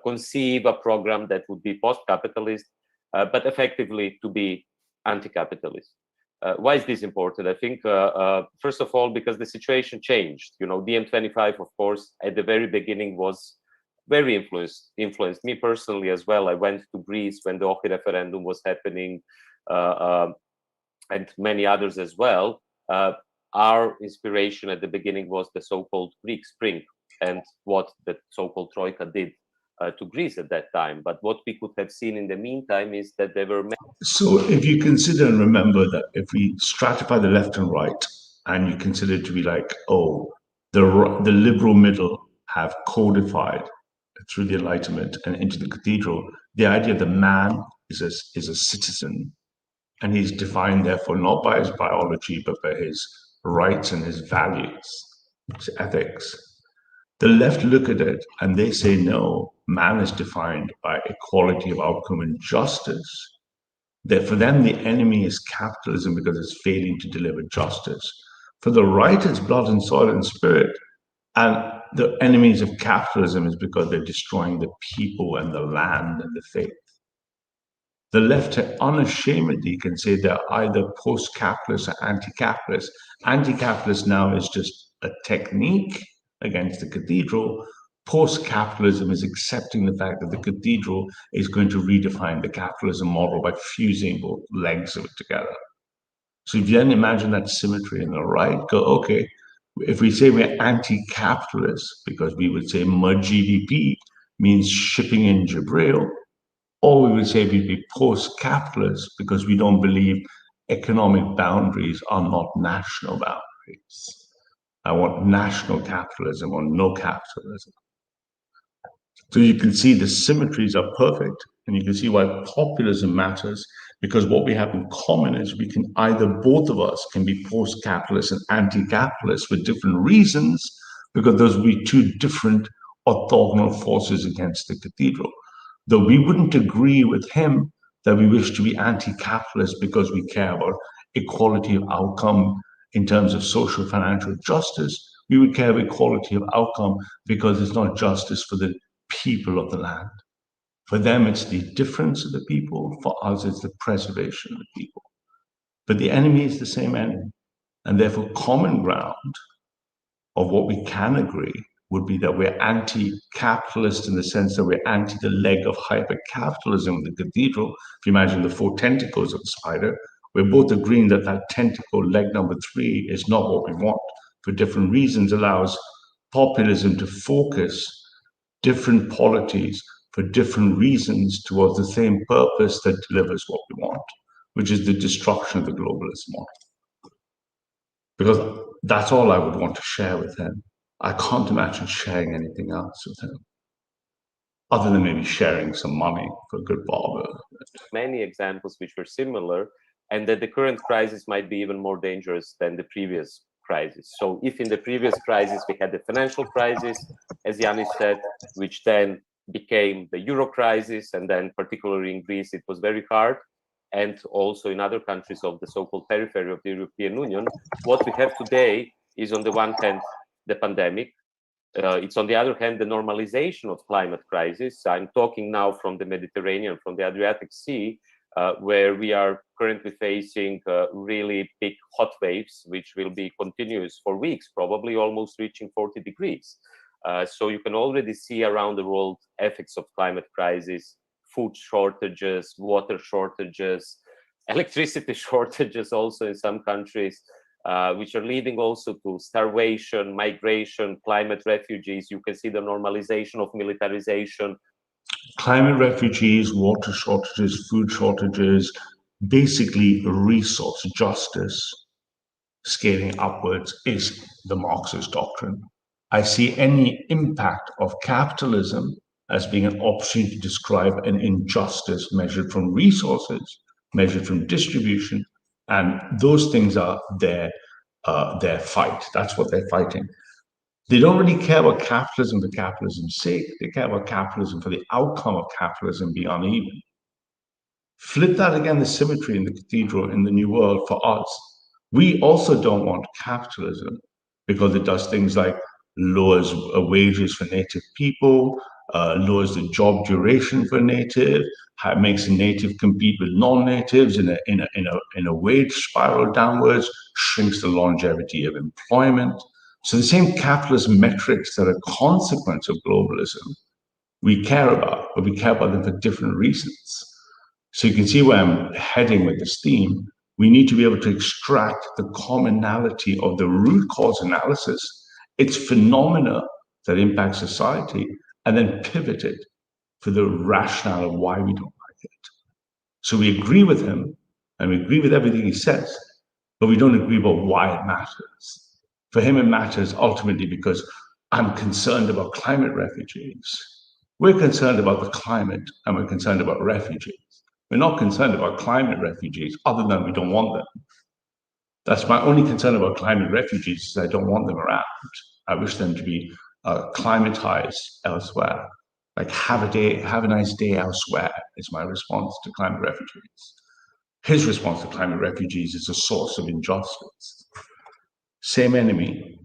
conceive a program that would be post-capitalist, but effectively to be anti-capitalist. Why is this important? I think, first of all, because the situation changed. You know, Diem25, of course, at the very beginning was very influenced me personally as well. I went to Greece when the Ohrid referendum was happening, and many others as well. Our inspiration at the beginning was the so-called Greek Spring and what the so-called Troika did to Greece at that time. But what we could have seen in the meantime is that there were many. So if you consider and remember that if we stratify the left and right, and you consider it to be like, oh, the liberal middle have codified through the Enlightenment and into the cathedral, the idea that man is a citizen, and he's defined therefore not by his biology, but by his rights and his values, his ethics. The left look at it and they say, no, man is defined by equality of outcome and justice. That for them, the enemy is capitalism because it's failing to deliver justice. For the right, it's blood and soil and spirit. And the enemies of capitalism is because they're destroying the people and the land and the faith. The left unashamedly can say they're either post-capitalist or anti-capitalist. Anti-capitalist now is just a technique against the cathedral. Post-capitalism is accepting the fact that the cathedral is going to redefine the capitalism model by fusing both legs of it together. So if you then imagine that symmetry in the right, go, okay, if we say we're anti-capitalist, because we would say mud GDP means shipping in Jibril, or we would say we'd be post-capitalist because we don't believe economic boundaries are not national boundaries. I want national capitalism or no capitalism. So you can see the symmetries are perfect, and you can see why populism matters, because what we have in common is we can either, both of us can be post-capitalist and anti-capitalist for different reasons, because those will be two different orthogonal forces against the cathedral. Though we wouldn't agree with him that we wish to be anti-capitalist because we care about equality of outcome in terms of social financial justice, we would care about equality of outcome because it's not justice for the people of the land. For them, it's the difference of the people. For us, it's the preservation of the people. But the enemy is the same enemy. And therefore, common ground of what we can agree would be that we're anti-capitalist in the sense that we're anti the leg of hyper-capitalism, the cathedral. If you imagine the 4 tentacles of the spider, we're both agreeing that that tentacle, leg number 3, is not what we want. For different reasons, allows populism to focus different polities for different reasons towards the same purpose that delivers what we want, which is the destruction of the globalist model. Because that's all I would want to share with him. I can't imagine sharing anything else with him, other than maybe sharing some money for a good barber. Many examples which were similar, and that the current crisis might be even more dangerous than the previous crisis. So if in the previous crisis we had the financial crisis, as Yanis said, which then became the Euro crisis, and then particularly in Greece, it was very hard, and also in other countries of the so-called periphery of the European Union, what we have today is, on the one hand, the pandemic. It's on the other hand, the normalization of climate crisis. I'm talking now from the Mediterranean, from the Adriatic Sea, where we are currently facing really big hot waves, which will be continuous for weeks, probably almost reaching 40 degrees. So you can already see around the world effects of climate crisis, food shortages, water shortages, electricity shortages also in some countries, which are leading also to starvation, migration, climate refugees. You can see the normalization of militarization. Climate refugees, water shortages, food shortages, basically resource justice scaling upwards is the Marxist doctrine. I see any impact of capitalism as being an opportunity to describe an injustice measured from resources, measured from distribution, and those things are their fight. That's what they're fighting. They don't really care about capitalism for capitalism's sake. They care about capitalism for the outcome of capitalism being uneven. Flip that again, the symmetry in the cathedral in the New World for us. We also don't want capitalism because it does things like lowers wages for native people, lowers the job duration for native, makes a native compete with non-natives in a wage spiral downwards, shrinks the longevity of employment. So the same capitalist metrics that are a consequence of globalism we care about, but we care about them for different reasons. So you can see where I'm heading with this theme. We need to be able to extract the commonality of the root cause analysis, its phenomena that impact society, and then pivot it for the rationale of why we don't like it. So we agree with him, and we agree with everything he says, but we don't agree about why it matters. For him, it matters ultimately because I'm concerned about climate refugees. We're concerned about the climate, and we're concerned about refugees. We're not concerned about climate refugees, other than we don't want them. That's my only concern about climate refugees, is I don't want them around. I wish them to be climatized elsewhere. Like, have a nice day elsewhere is my response to climate refugees. His response to climate refugees is a source of injustice. Same enemy,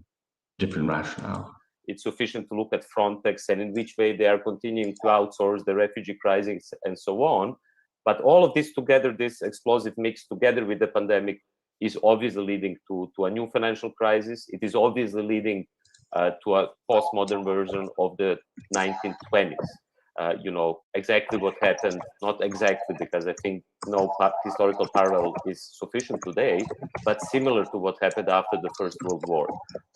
different rationale. It's sufficient to look at Frontex and in which way they are continuing to outsource the refugee crisis and so on. But all of this together, this explosive mix together with the pandemic, is obviously leading to a new financial crisis. It is obviously leading to a postmodern version of the 1920s. Exactly what happened, not exactly, because I think no historical parallel is sufficient today, but similar to what happened after the First World War.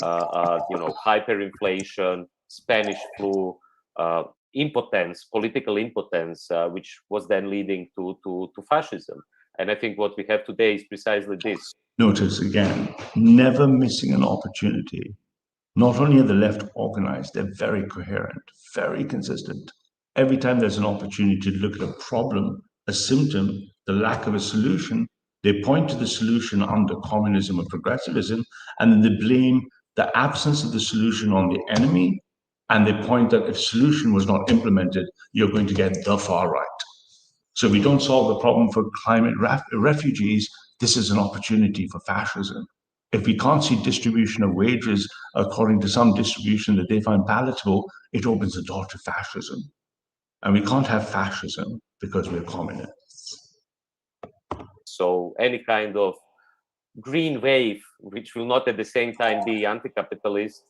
Hyperinflation, Spanish flu, impotence, political impotence, which was then leading to fascism. And I think what we have today is precisely this. Notice again, never missing an opportunity. Not only are the left organized, they're very coherent, very consistent. Every time there's an opportunity to look at a problem, a symptom, the lack of a solution, they point to the solution under communism or progressivism, and then they blame the absence of the solution on the enemy, and they point that if solution was not implemented, you're going to get the far right. So if we don't solve the problem for climate refugees, this is an opportunity for fascism. If we can't see distribution of wages according to some distribution that they find palatable, it opens the door to fascism. And we can't have fascism because we're communists. So any kind of green wave, which will not at the same time be anti-capitalist,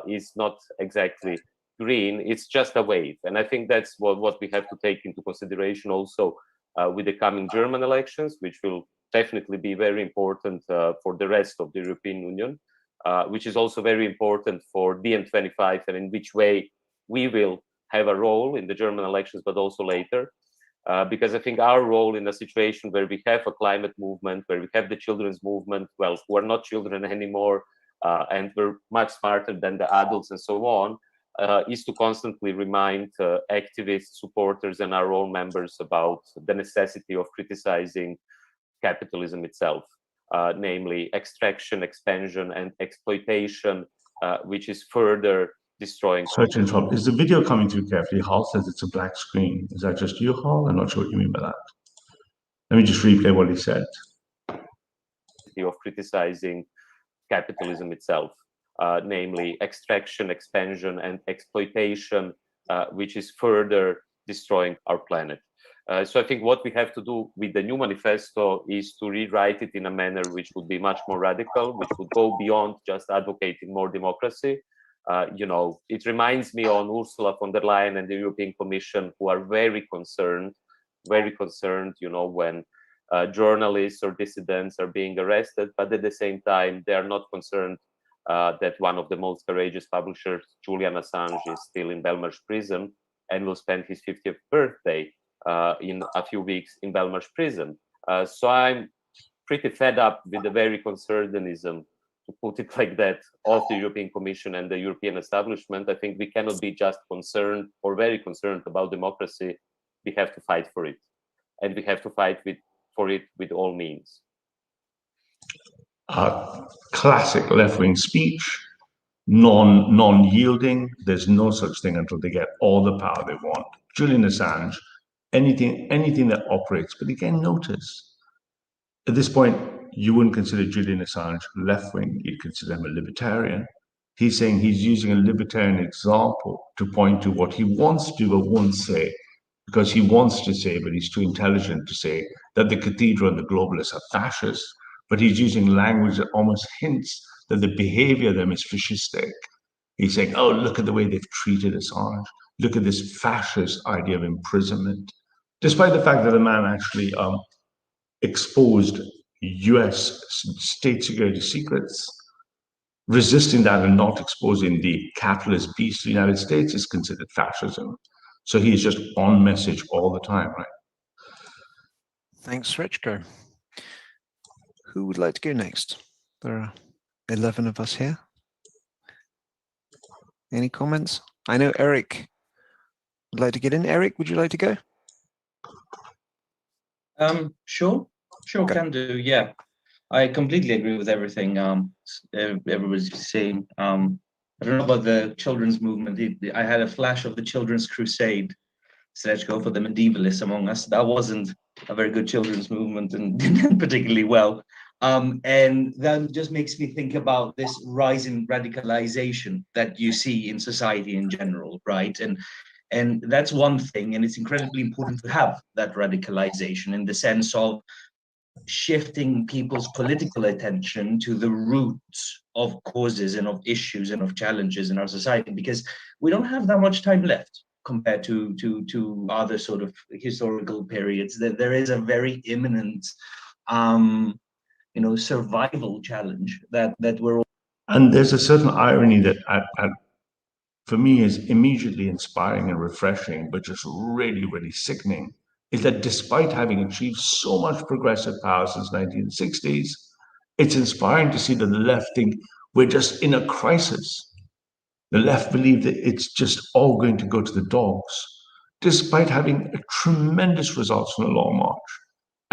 is not exactly green. It's just a wave. And I think that's what we have to take into consideration also with the coming German elections, which will definitely be very important for the rest of the European Union, which is also very important for Diem25 and in which way we will have a role in the German elections, but also later. Because I think our role in a situation where we have a climate movement, where we have the children's movement, well, who are not children anymore, and we're much smarter than the adults and so on, is to constantly remind activists, supporters, and our own members about the necessity of criticizing capitalism itself, namely extraction, expansion, and exploitation, which is further destroying. Sorry to interrupt. Is the video coming through carefully? Hal says it's a black screen. Is that just you, Hal? I'm not sure what you mean by that. Let me just replay what he said. Of criticizing capitalism itself, namely extraction, expansion, and exploitation, which is further destroying our planet. So I think what we have to do with the new manifesto is to rewrite it in a manner which would be much more radical, which would go beyond just advocating more democracy. It reminds me on Ursula von der Leyen and the European Commission, who are very concerned, when journalists or dissidents are being arrested, but at the same time, they are not concerned that one of the most courageous publishers, Julian Assange, is still in Belmarsh prison and will spend his 50th birthday in a few weeks in Belmarsh prison. So I'm pretty fed up with the very conservatism, to put it like that, of the European Commission and the European establishment. I think we cannot be just concerned or very concerned about democracy. We have to fight for it, and we have to fight for it with all means. Classic left-wing speech, non-yielding. There's no such thing until they get all the power they want. Julian Assange, anything that operates. But again, notice, at this point, you wouldn't consider Julian Assange left-wing. You'd consider him a libertarian. He's saying he's using a libertarian example to point to what he wants to do but won't say, because he wants to say, but he's too intelligent to say, that the cathedral and the globalists are fascists, but he's using language that almost hints that the behavior of them is fascistic. He's saying, oh, look at the way they've treated Assange. Look at this fascist idea of imprisonment. Despite the fact that the man actually exposed US state security secrets, resisting that and not exposing the capitalist beast of the United States is considered fascism. So he's just on message all the time, right? Thanks, Rechko. Who would like to go next? There are 11 of us here. Any comments? I know Eric would like to get in. Eric, would you like to go? Sure, Okay. can do. Yeah, I completely agree with everything everybody's saying. I don't know about the children's movement. I had a flash of the Children's Crusade, Srečko, for the medievalists among us. That wasn't a very good children's movement and didn't particularly well. And that just makes me think about this rise in radicalization that you see in society in general, right? And that's one thing, and it's incredibly important to have that radicalization in the sense of shifting people's political attention to the roots of causes and of issues and of challenges in our society, because we don't have that much time left compared to other sort of historical periods. There is a very imminent survival challenge that we're all. And there's a certain irony that for me is immediately inspiring and refreshing, but just really, really sickening, is that despite having achieved so much progressive power since the 1960s, it's inspiring to see that the left think we're just in a crisis. The left believe that it's just all going to go to the dogs, despite having tremendous results from the Long March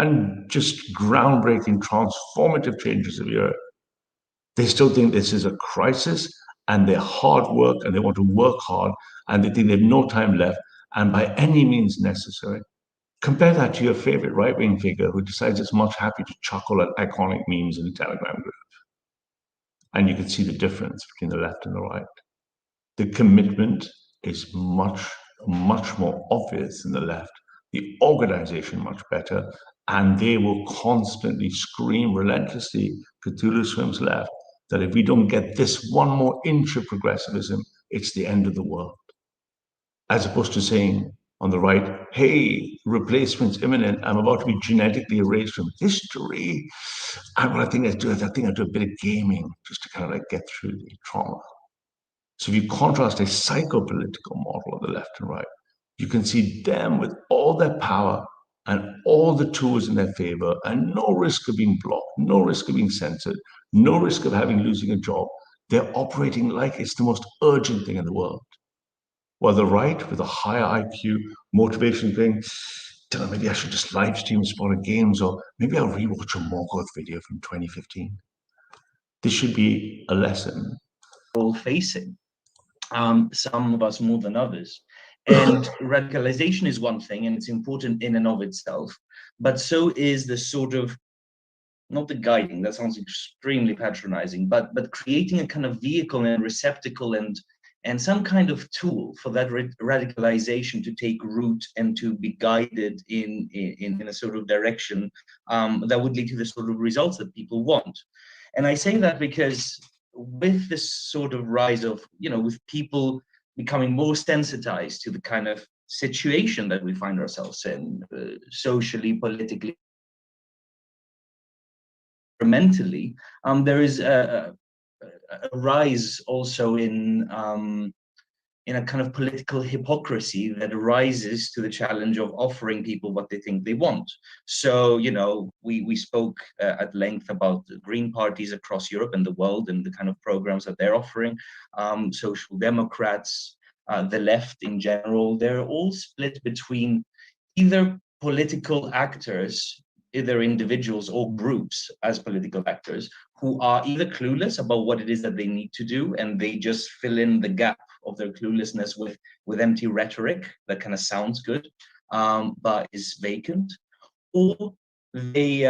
and just groundbreaking, transformative changes of the earth. They still think this is a crisis, and they're hard work, and they want to work hard, and they think they have no time left, and by any means necessary. Compare that to your favorite right-wing figure who decides it's much happy to chuckle at iconic memes in the Telegram group. and you can see the difference between the left and the right. The commitment is much more obvious in the left, the organization much better, and they will constantly scream relentlessly, Cthulhu swims left, that if we don't get this one more inch of progressivism, it's the end of the world. As opposed to saying on the right, hey, replacement's imminent, I'm about to be genetically erased from history. And what I think I do is I do a bit of gaming just to kind of like get through the trauma. So if you contrast a psychopolitical model of the left and right, you can see them with all their power and all the tools in their favor and no risk of being blocked, no risk of being censored, no risk of losing a job. They're operating like it's the most urgent thing in the world. While the right, with a higher IQ, motivation thing, maybe I should just live stream smaller games, or maybe I'll rewatch a Morgoth video from 2015. This should be a lesson. All facing. Some of us more than others. And radicalization is one thing, and it's important in and of itself, but so is the sort of, not the guiding, that sounds extremely patronizing, but creating a kind of vehicle and receptacle and some kind of tool for that radicalization to take root and to be guided in a sort of direction that would lead to the sort of results that people want. And I say that because with this sort of rise of, with people becoming more sensitized to the kind of situation that we find ourselves in, socially, politically, mentally, there is a rise also in a kind of political hypocrisy that arises to the challenge of offering people what they think they want. So, we spoke at length about the Green parties across Europe and the world and the kind of programs that they're offering. Social Democrats, the left in general, they're all split between either political actors, either individuals or groups as political actors, who are either clueless about what it is that they need to do, and they just fill in the gap of their cluelessness with empty rhetoric that kind of sounds good, but is vacant, or they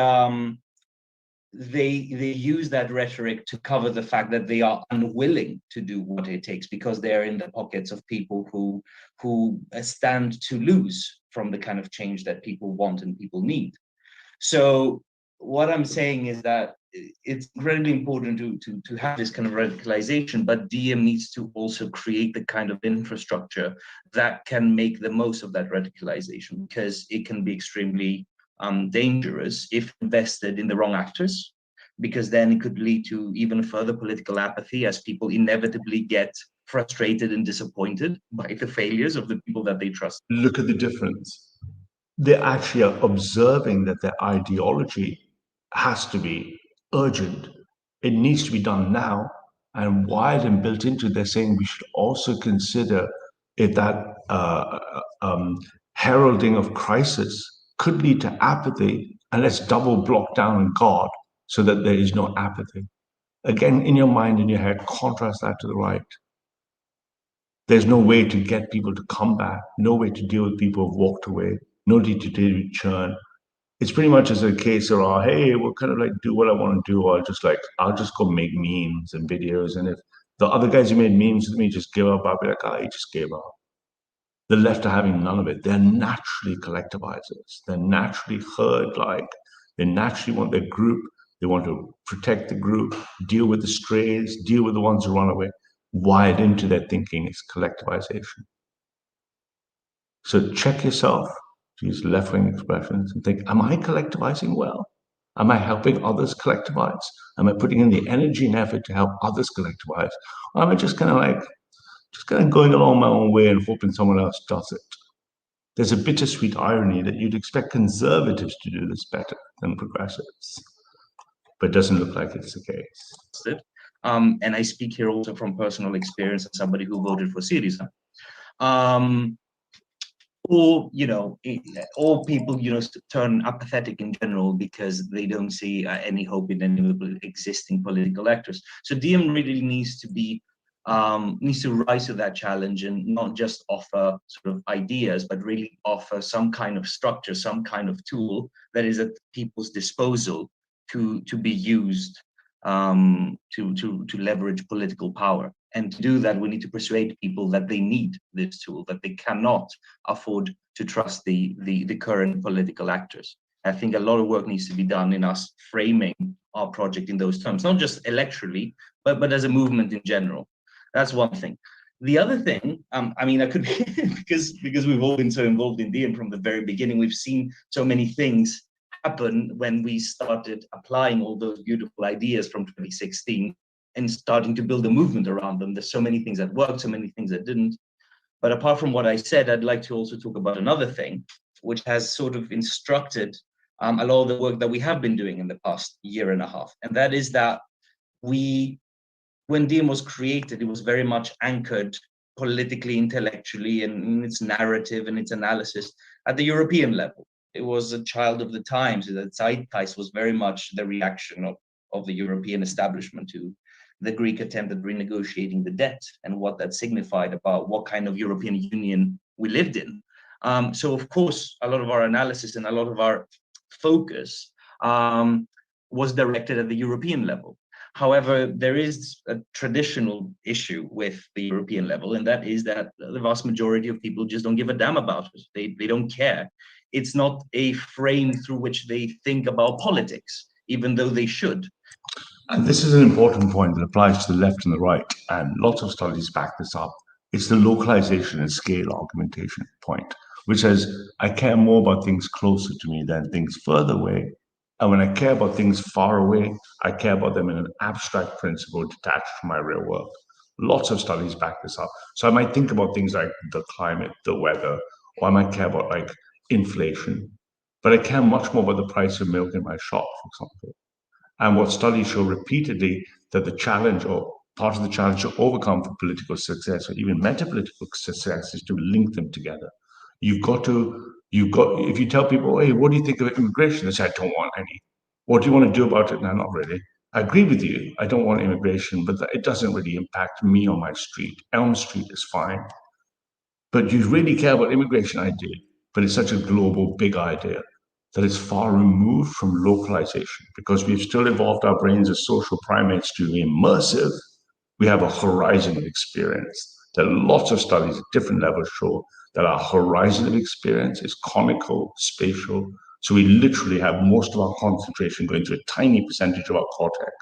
use that rhetoric to cover the fact that they are unwilling to do what it takes because they're in the pockets of people who stand to lose from the kind of change that people want and people need. So what I'm saying is that it's incredibly important to have this kind of radicalization, but Diem needs to also create the kind of infrastructure that can make the most of that radicalization, because it can be extremely dangerous if invested in the wrong actors, because then it could lead to even further political apathy as people inevitably get frustrated and disappointed by the failures of the people that they trust. Look at the difference. They actually are observing that their ideology has to be urgent. It needs to be done now. And while and built into, they're saying we should also consider if that heralding of crisis could lead to apathy, and let's double block down on God so that there is no apathy. Again, in your mind, in your head, contrast that to the right. There's no way to get people to come back, no way to deal with people who've walked away, no need to deal with churn. It's pretty much as a case of, hey, we'll kind of like do what I want to do, or I'll just go make memes and videos. And if the other guys who made memes with me just give up, I'll be like, he just gave up. The left are having none of it. They're naturally collectivizers. They're naturally herd-like. They naturally want their group. They want to protect the group, deal with the strays, deal with the ones who run away. Wired into their thinking is collectivization. So check yourself, to use left-wing expressions, and think, am I collectivizing well? Am I helping others collectivize? Am I putting in the energy and effort to help others collectivize? Or am I just kind of going along my own way and hoping someone else does it? There's a bittersweet irony that you'd expect conservatives to do this better than progressives, but it doesn't look like it's the case. And I speak here also from personal experience as somebody who voted for Syriza. Or people turn apathetic in general because they don't see any hope in any of the existing political actors. So Diem really needs to rise to that challenge and not just offer sort of ideas, but really offer some kind of structure, some kind of tool that is at people's disposal to be used to leverage political power. And to do that, we need to persuade people that they need this tool, that they cannot afford to trust the current political actors. I think a lot of work needs to be done in us framing our project in those terms, not just electorally, but as a movement in general. That's one thing. The other thing, I mean, I could be because we've all been so involved in Diem from the very beginning. We've seen so many things happen when we started applying all those beautiful ideas from 2016 and starting to build a movement around them. There's so many things that worked, so many things that didn't. But apart from what I said, I'd like to also talk about another thing, which has sort of instructed a lot of the work that we have been doing in the past year and a half. And that is that when Diem was created, it was very much anchored politically, intellectually, and in its narrative and its analysis at the European level. It was a child of the times. The zeitgeist was very much the reaction of the European establishment to the Greek attempt at renegotiating the debt and what that signified about what kind of European Union we lived in. So of course, a lot of our analysis and a lot of our focus was directed at the European level. However, there is a traditional issue with the European level, and that is that the vast majority of people just don't give a damn about it. They don't care. It's not a frame through which they think about politics, even though they should. And this is an important point that applies to the left and the right, and lots of studies back this up. It's the localization and scale argumentation point, which says I care more about things closer to me than things further away. And when I care about things far away, I care about them in an abstract principle detached from my real world. Lots of studies back this up. So I might think about things like the climate, the weather, or I might care about like inflation, but I care much more about the price of milk in my shop, for example. And what studies show repeatedly that the challenge or part of the challenge to overcome for political success or even metapolitical success is to link them together. If you tell people, hey, what do you think of immigration? They say, I don't want any. What do you want to do about it? No, not really. I agree with you. I don't want immigration, but it doesn't really impact me on my street. Elm Street is fine. But you really care about immigration, I do. But it's such a global, big idea that it's far removed from localization because we've still evolved our brains as social primates to be immersive. We have a horizon of experience. There are lots of studies at different levels show that our horizon of experience is conical, spatial. So we literally have most of our concentration going to a tiny percentage of our cortex.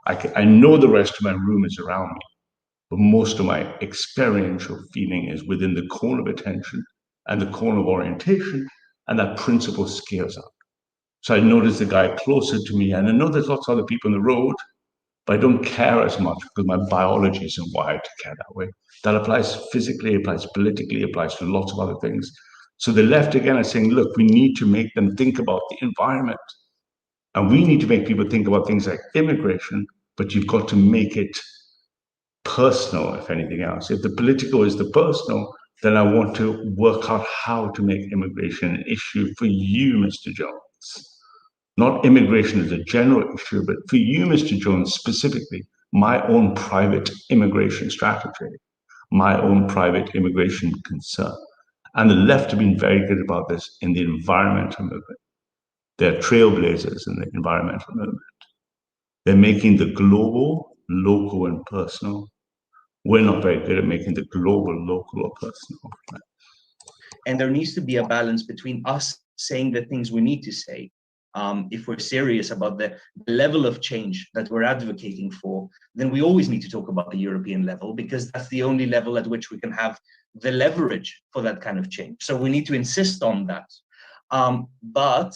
I know the rest of my room is around me, but most of my experiential feeling is within the cone of attention and the cone of orientation, and that principle scales up. So I notice the guy closer to me, and I know there's lots of other people on the road, but I don't care as much because my biology isn't wired to care that way. That applies physically, applies politically, applies to lots of other things. So the left again is saying, look, we need to make them think about the environment. And we need to make people think about things like immigration, but you've got to make it personal, if anything else. If the political is the personal, then I want to work out how to make immigration an issue for you, Mr. Jones. Not immigration as a general issue, but for you, Mr. Jones, specifically, my own private immigration strategy, my own private immigration concern. And the left have been very good about this in the environmental movement. They're trailblazers in the environmental movement. They're making the global, local, and personal. We're not very good at making the global, local, or personal. And there needs to be a balance between us saying the things we need to say. If we're serious about the level of change that we're advocating for, then we always need to talk about the European level because that's the only level at which we can have the leverage for that kind of change. So we need to insist on that. But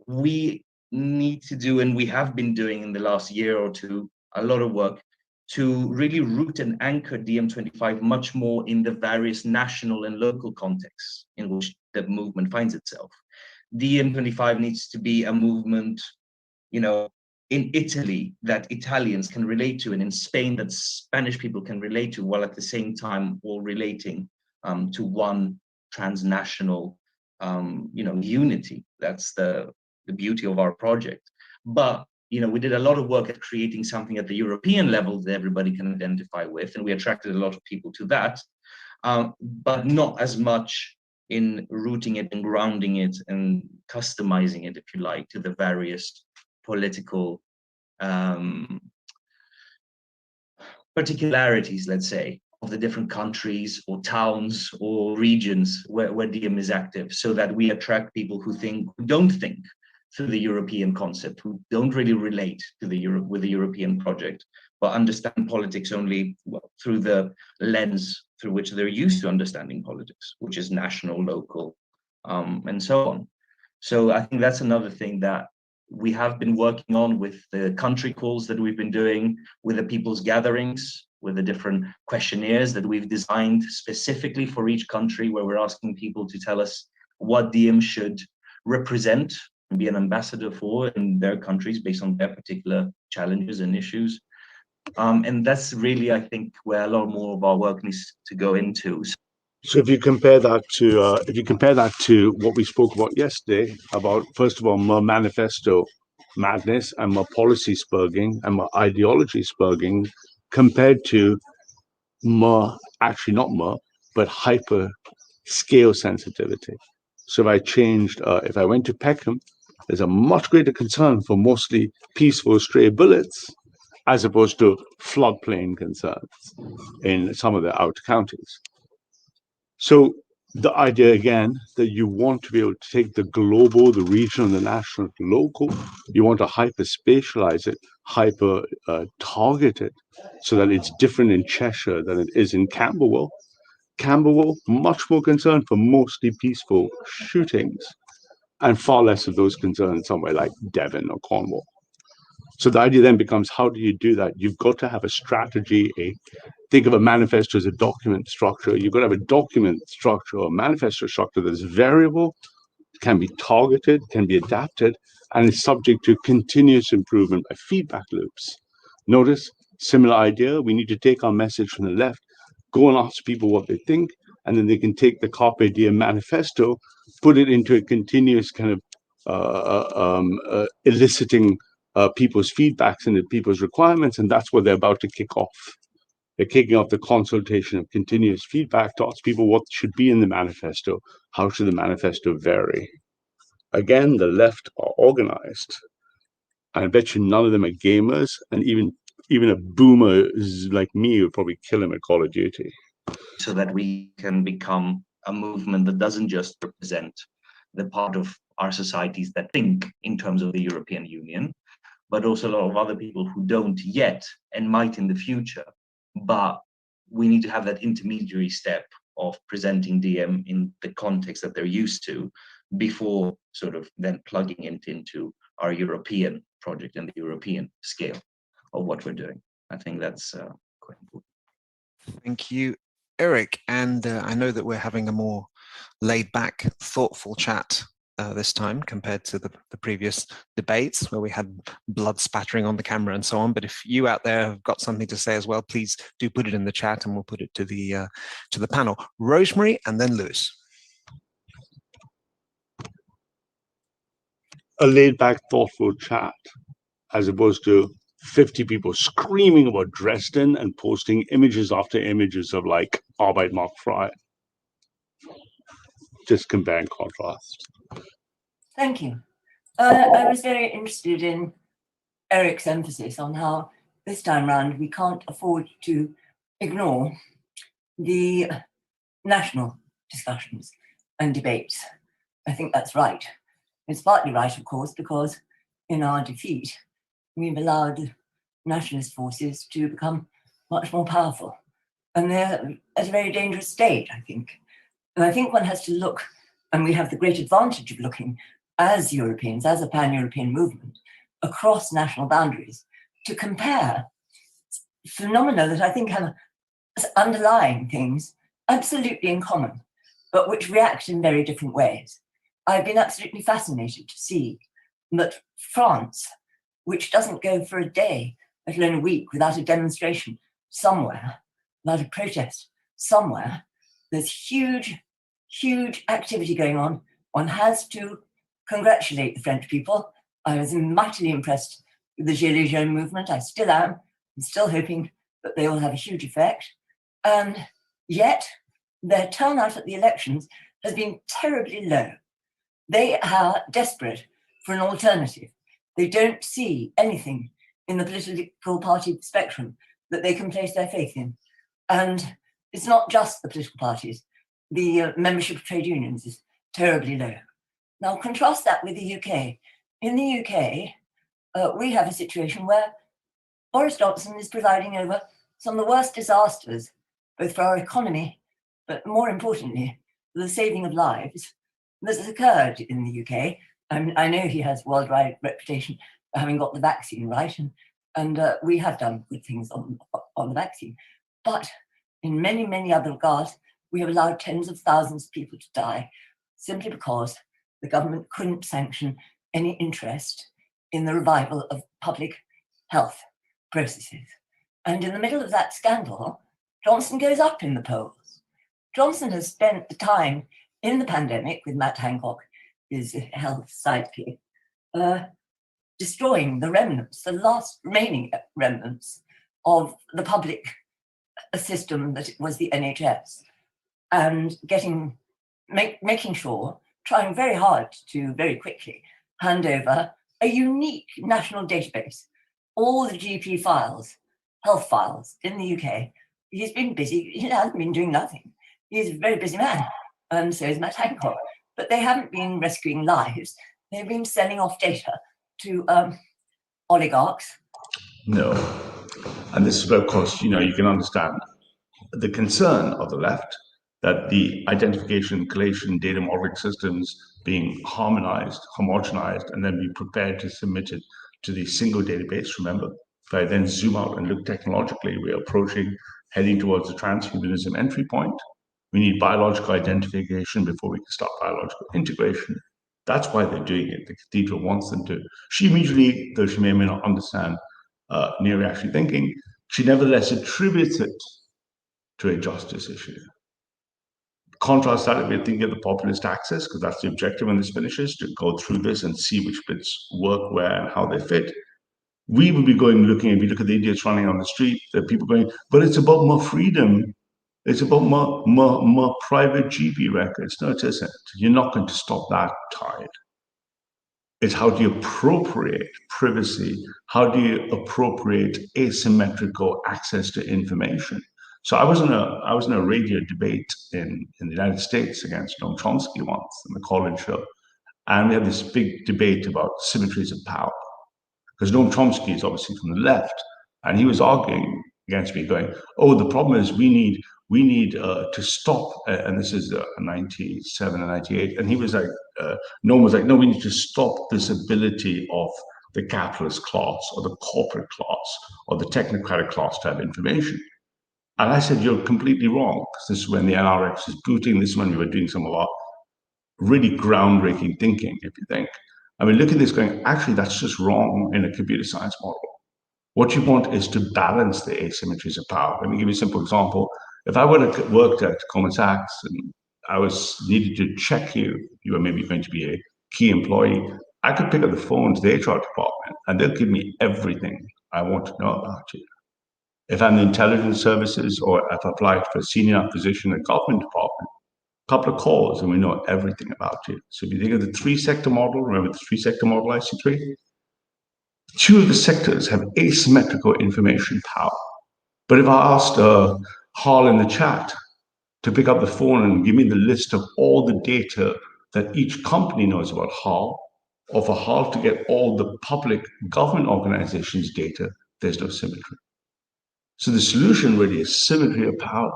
we need to do, and we have been doing in the last year or two, a lot of work to really root and anchor Diem25 much more in the various national and local contexts in which the movement finds itself. Diem25 needs to be a movement, you know, in Italy that Italians can relate to, and in Spain that Spanish people can relate to, while at the same time all relating to one transnational, unity. That's the beauty of our project. But we did a lot of work at creating something at the European level that everybody can identify with, and we attracted a lot of people to that, but not as much in rooting it and grounding it and customizing it, if you like, to the various political particularities, let's say, of the different countries or towns or regions where Diem is active, so that we attract people who don't think through the European concept, who don't really relate to with the European project, but understand politics only through the lens through which they're used to understanding politics, which is national, local, and so on. So I think that's another thing that we have been working on with the country calls that we've been doing, with the people's gatherings, with the different questionnaires that we've designed specifically for each country, where we're asking people to tell us what Diem should represent and be an ambassador for in their countries based on their particular challenges and issues. And that's really, I think, where a lot more of our work needs to go into. So if you compare that to what we spoke about yesterday, about first of all more manifesto madness and more policy spurging and more ideology spurging, compared to more, actually not more, but hyper scale sensitivity. So if I went to Peckham, there's a much greater concern for mostly peaceful stray bullets as opposed to floodplain concerns in some of the outer counties. So the idea again that you want to be able to take the global, the regional, the national, the local, you want to hyper spatialize it, hyper target it, so that it's different in Cheshire than it is in Camberwell. Camberwell, much more concerned for mostly peaceful shootings, and far less of those concerned somewhere like Devon or Cornwall. So the idea then becomes, how do you do that? You've got to have a strategy. Think of a manifesto as a document structure. You've got to have a document structure or manifesto structure that is variable, can be targeted, can be adapted, and is subject to continuous improvement by feedback loops. Notice, similar idea, we need to take our message from the left, go and ask people what they think, and then they can take the Carpe Diem manifesto, put it into a continuous kind of eliciting people's feedbacks and people's requirements, and that's what they're about to kick off. They're kicking off the consultation of continuous feedback to ask people what should be in the manifesto, how should the manifesto vary. Again, the left are organized. I bet you none of them are gamers, and even a boomer like me would probably kill him at Call of Duty. So that we can become a movement that doesn't just represent the part of our societies that think in terms of the European Union, but also a lot of other people who don't yet and might in the future. But we need to have that intermediary step of presenting Diem in the context that they're used to before sort of then plugging it into our European project and the European scale of what we're doing. I think that's quite important. Thank you, Eric. And I know that we're having a more laid back, thoughtful chat this time compared to the previous debates where we had blood spattering on the camera and so on. But if you out there have got something to say as well, please do put it in the chat and we'll put it to the panel. Rosemary and then Lewis. A laid back, thoughtful chat, as opposed to 50 people screaming about Dresden and posting images after images of like Arbeit macht frei. Just compare and contrast. Thank you. I was very interested in Eric's emphasis on how this time round we can't afford to ignore the national discussions and debates. I think that's right. It's partly right, of course, because in our defeat, we've allowed nationalist forces to become much more powerful. And they're at a very dangerous state, I think. And I think one has to look, and we have the great advantage of looking as Europeans, as a pan-European movement, across national boundaries, to compare phenomena that I think have underlying things absolutely in common, but which react in very different ways. I've been absolutely fascinated to see that France, which doesn't go for a day, let alone a week, without a demonstration somewhere, without a protest somewhere, there's huge, huge activity going on. One has to congratulate the French people. I was mightily impressed with the Gilets jaunes movement. I still am. I'm still hoping that they will have a huge effect. And yet, their turnout at the elections has been terribly low. They are desperate for an alternative. They don't see anything in the political party spectrum that they can place their faith in. And it's not just the political parties. The membership of trade unions is terribly low. Now contrast that with the UK. In the UK, we have a situation where Boris Johnson is presiding over some of the worst disasters, both for our economy, but more importantly, for the saving of lives that has occurred in the UK. I know he has worldwide reputation for having got the vaccine right, and we have done good things on the vaccine. But in many, many other regards, we have allowed tens of thousands of people to die simply because the government couldn't sanction any interest in the revival of public health processes. And in the middle of that scandal, Johnson goes up in the polls. Johnson has spent the time in the pandemic with Matt Hancock, his health sidekick, destroying the remnants, the last remaining remnants of the public system that was the NHS, and making sure, trying very hard to very quickly hand over a unique national database, all the GP files, health files in the UK. He's been busy, he hasn't been doing nothing. He's a very busy man, and so is Matt Hancock. But they haven't been rescuing lives, they've been selling off data to oligarchs. No. And this is where, of course, you can understand the concern of the left that the identification, collation, data modeling systems being harmonized, homogenized, and then be prepared to submit it to the single database. Remember, if I then zoom out and look technologically, we're heading towards the transhumanism entry point. We need biological identification before we can start biological integration. That's why they're doing it. The cathedral wants them to. She immediately, though she may or may not understand near-reaction thinking, she nevertheless attributes it to a justice issue. Contrast that with thinking of the populist access, because that's the objective when this finishes, to go through this and see which bits work where and how they fit. We would be looking at the idiots running on the street, there are people going, but it's about more freedom. It's about more private GP records. No, it isn't. You're not going to stop that tide. It's how do you appropriate privacy? How do you appropriate asymmetrical access to information? So I was in a radio debate in the United States against Noam Chomsky once on the call-in show, and we had this big debate about symmetries of power, because Noam Chomsky is obviously from the left, and he was arguing against me, going, "Oh, the problem is we need to stop," and this is 97 and 98, and he was like, Noam was like, "No, we need to stop this ability of the capitalist class or the corporate class or the technocratic class to have information." And I said, "You're completely wrong, because this is when the NRX is booting. This is when we were doing some of our really groundbreaking thinking, if you think. I mean, look at this going, actually, that's just wrong in a computer science model. What you want is to balance the asymmetries of power." Let me give you a simple example. If I worked at Goldman Sachs and I was needed to check you were maybe going to be a key employee, I could pick up the phone to the HR department and they'll give me everything I want to know about you. If I'm the intelligence services or if I applied for a senior position in the government department, a couple of calls and we know everything about you. So if you think of the three-sector model, remember the three-sector model, IC3? Two of the sectors have asymmetrical information power. But if I asked Hal in the chat to pick up the phone and give me the list of all the data that each company knows about Hal, or for Hal to get all the public government organizations' data, there's no symmetry. So the solution really is symmetry of power,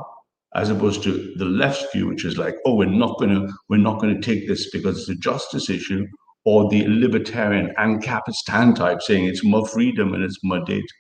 as opposed to the left's view, which is like, "Oh, we're not going to take this because it's a justice issue," or the libertarian and Capistan type saying it's more freedom and it's more data.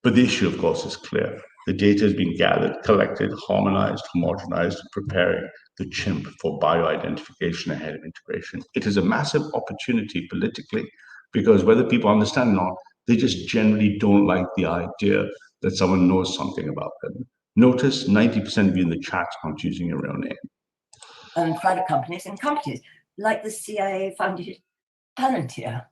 But the issue, of course, is clear. The data has been gathered, collected, harmonized, homogenized, preparing the chimp for bioidentification ahead of integration. It is a massive opportunity politically, because whether people understand or not, they just generally don't like the idea that someone knows something about them. Notice 90% of you in the chat aren't using your real name. And private companies and companies like the CIA-funded Palantir,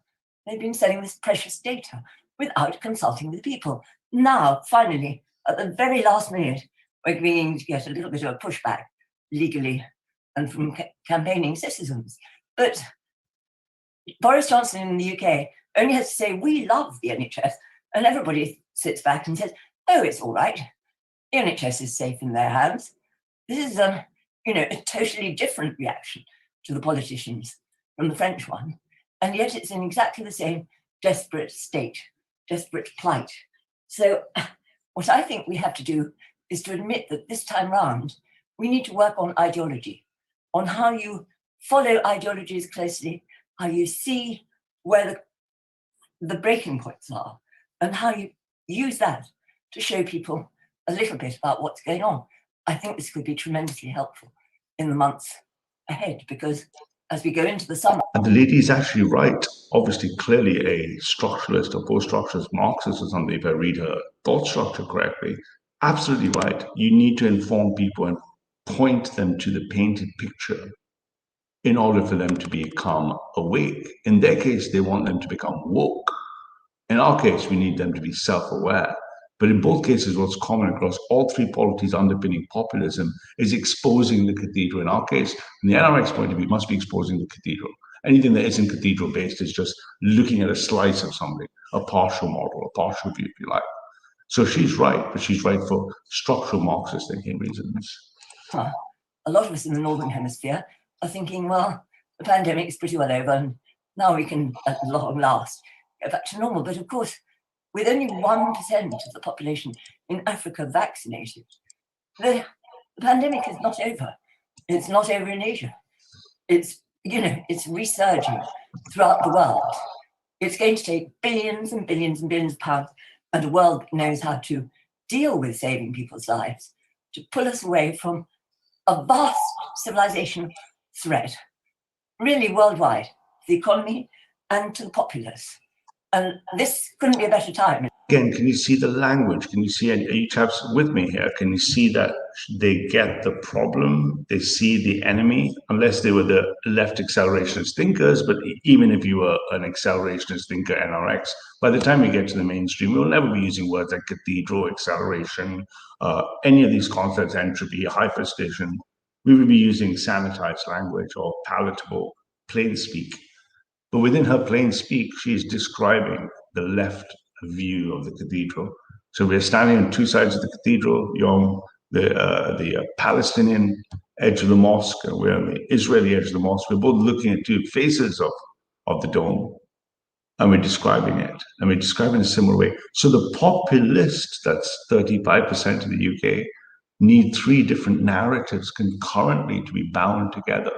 they've been selling this precious data without consulting with people. Now, finally, at the very last minute, we're beginning to get a little bit of a pushback legally and from campaigning citizens. But Boris Johnson in the UK only has to say, we love the NHS, and everybody sits back and says, oh, it's all right. The NHS is safe in their hands. This is a totally different reaction to the politicians from the French one. And yet it's in exactly the same desperate state, desperate plight. So what I think we have to do is to admit that this time round, we need to work on ideology, on how you follow ideologies closely, how you see where the breaking points are, and how you use that to show people a little bit about what's going on. I think this could be tremendously helpful in the months ahead, because as we go into the summer. And the lady is actually right. Obviously, clearly a structuralist or post-structuralist Marxist or something, if I read her thought structure correctly. Absolutely right. You need to inform people and point them to the painted picture in order for them to become awake. In their case, they want them to become woke. In our case, we need them to be self-aware. But in both cases, what's common across all three policies underpinning populism is exposing the cathedral. In our case, from the NRX point of view, it must be exposing the cathedral. Anything that isn't cathedral-based is just looking at a slice of something, a partial model, a partial view, if you like. So she's right, but she's right for structural Marxist thinking reasons. A lot of us in the Northern Hemisphere are thinking, well, the pandemic is pretty well over, and now we can, at long last, go back to normal. But of course, with only 1% of the population in Africa vaccinated, the pandemic is not over. It's not over in Asia. It's resurging throughout the world. It's going to take billions and billions and billions of pounds and a world that knows how to deal with saving people's lives to pull us away from a vast civilization threat, really worldwide, to the economy and to the populace. And this couldn't be a better time. Again, can you see the language? Can you see, are you chaps with me here? Can you see that they get the problem? They see the enemy, unless they were the left accelerationist thinkers. But even if you were an accelerationist thinker, NRX, by the time we get to the mainstream, we'll never be using words like cathedral, acceleration, any of these concepts, entropy, hyperstation. We would be using sanitized language or palatable, plain speak. But within her plain speak, she is describing the left view of the cathedral. So we're standing on two sides of the cathedral. You're on the Palestinian edge of the mosque, and we're on the Israeli edge of the mosque. We're both looking at two faces of the dome, and we're describing it. And we're describing it a similar way. So the populists, that's 35% of the UK, need three different narratives concurrently to be bound together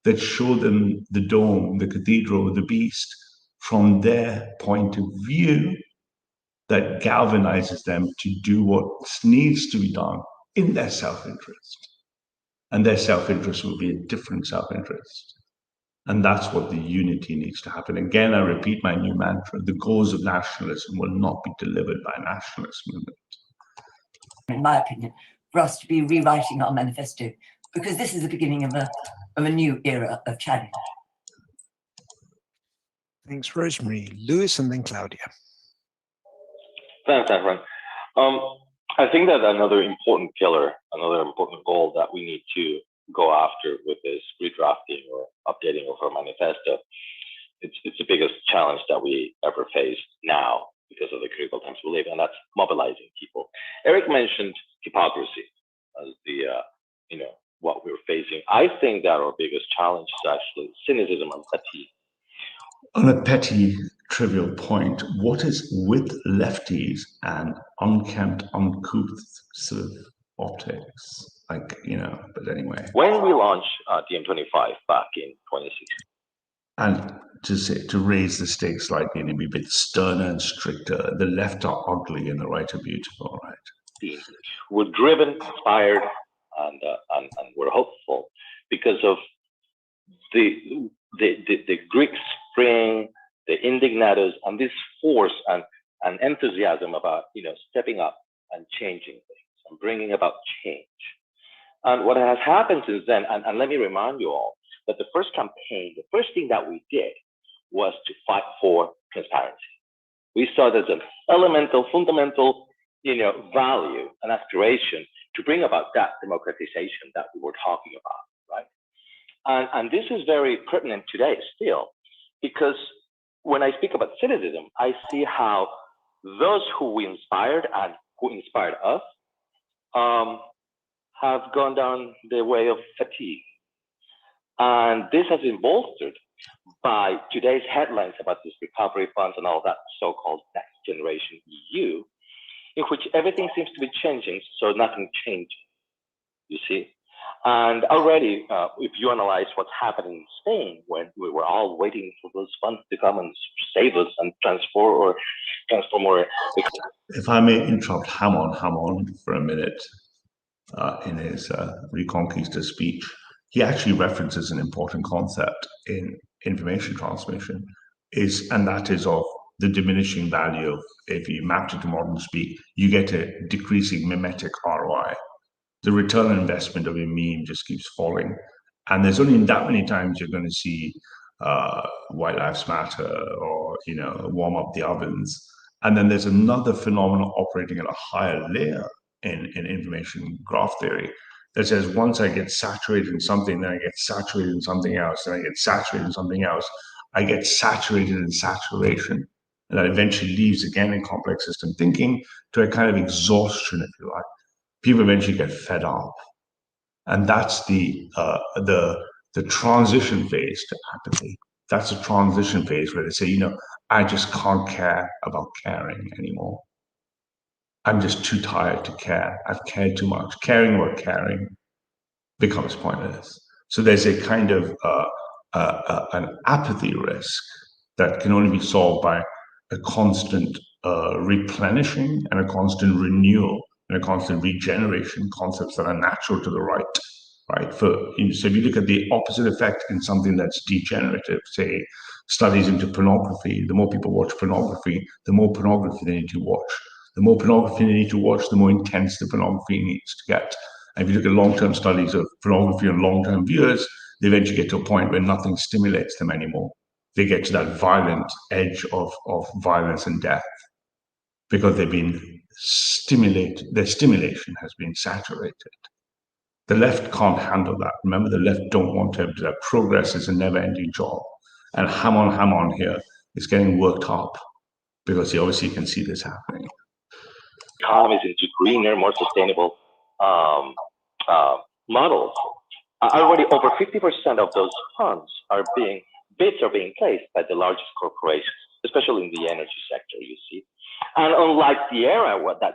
that show them the dome, the cathedral, the beast from their point of view, that galvanizes them to do what needs to be done in their self-interest. And their self-interest will be a different self-interest. And that's what the unity needs to happen. Again, I repeat my new mantra: the goals of nationalism will not be delivered by a nationalist movement. In my opinion, for us to be rewriting our manifesto, because this is the beginning of a new era of challenge. Thanks, Rosemary. Lewis and then Claudia. Thanks, Efren. I think that another important pillar, another important goal that we need to go after with this redrafting or updating of our manifesto, it's the biggest challenge that we ever faced now because of the critical times we live in, and that's mobilizing people. Eric mentioned hypocrisy as the, what we're facing. I think that our biggest challenge is actually cynicism and fatigue. On a petty, trivial point, what is with lefties and unkempt, uncouth sort of optics? Like, but anyway. When we launched Diem25 back in 2016. And to raise the stakes slightly and be a bit sterner and stricter, the left are ugly and the right are beautiful, right? We're driven, inspired, and we're hopeful because of the Greek Spring, the indignados, and this force and enthusiasm about stepping up and changing things and bringing about change. And what has happened since then, and let me remind you all that the first campaign, the first thing that we did was to fight for transparency. We saw that as an elemental, fundamental, value and aspiration to bring about that democratization that we were talking about, right? And this is very pertinent today still, because when I speak about cynicism, I see how those who we inspired and who inspired us have gone down the way of fatigue. And this has been bolstered by today's headlines about this recovery funds and all that so-called next generation EU, in which everything seems to be changing, so nothing changed, you see. And already, if you analyze what's happening in Spain, when we were all waiting for those funds to come and save us and transform or... If I may interrupt Hamon for a minute in his Reconquista speech, he actually references an important concept in information transmission, and that is of the diminishing value of, if you mapped it to modern speak, you get a decreasing mimetic ROI. The return on investment of a meme just keeps falling. And there's only that many times you're going to see White Lives Matter or, warm up the ovens. And then there's another phenomenon operating at a higher layer in information graph theory that says once I get saturated in something, then I get saturated in something else, then I get saturated in something else, I get saturated in saturation. And that eventually leads again in complex system thinking to a kind of exhaustion, if you like. People eventually get fed up. And that's the transition phase to apathy. That's a transition phase where they say, I just can't care about caring anymore. I'm just too tired to care. I've cared too much. Caring about caring becomes pointless. So there's a kind of an apathy risk that can only be solved by a constant replenishing and a constant renewal and a constant regeneration, concepts that are natural to the right? So if you look at the opposite effect in something that's degenerative, say studies into pornography, the more people watch pornography, the more pornography they need to watch. The more pornography they need to watch, the more intense the pornography needs to get. And if you look at long-term studies of pornography on long-term viewers, they eventually get to a point where nothing stimulates them anymore. They get to that violent edge of violence and death because they've been stimulated, their stimulation has been saturated. The left can't handle that. Remember, the left don't want to do that. Progress is a never-ending job. And Hamon here is getting worked up because he obviously can see this happening. Economies into greener, more sustainable models. Already over 50% of those funds bids are being placed by the largest corporations, especially in the energy sector, you see. And unlike the era that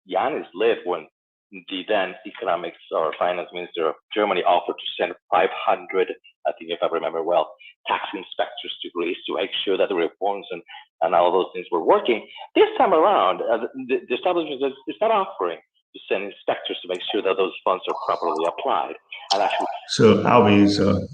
Yanis lived when the then economics or finance minister of Germany offered to send 500, I think if I remember well, tax inspectors to Greece to make sure that the reforms and all those things were working. This time around, the establishment is not offering to send inspectors to make sure that those funds are properly applied. And actually, so Albi is a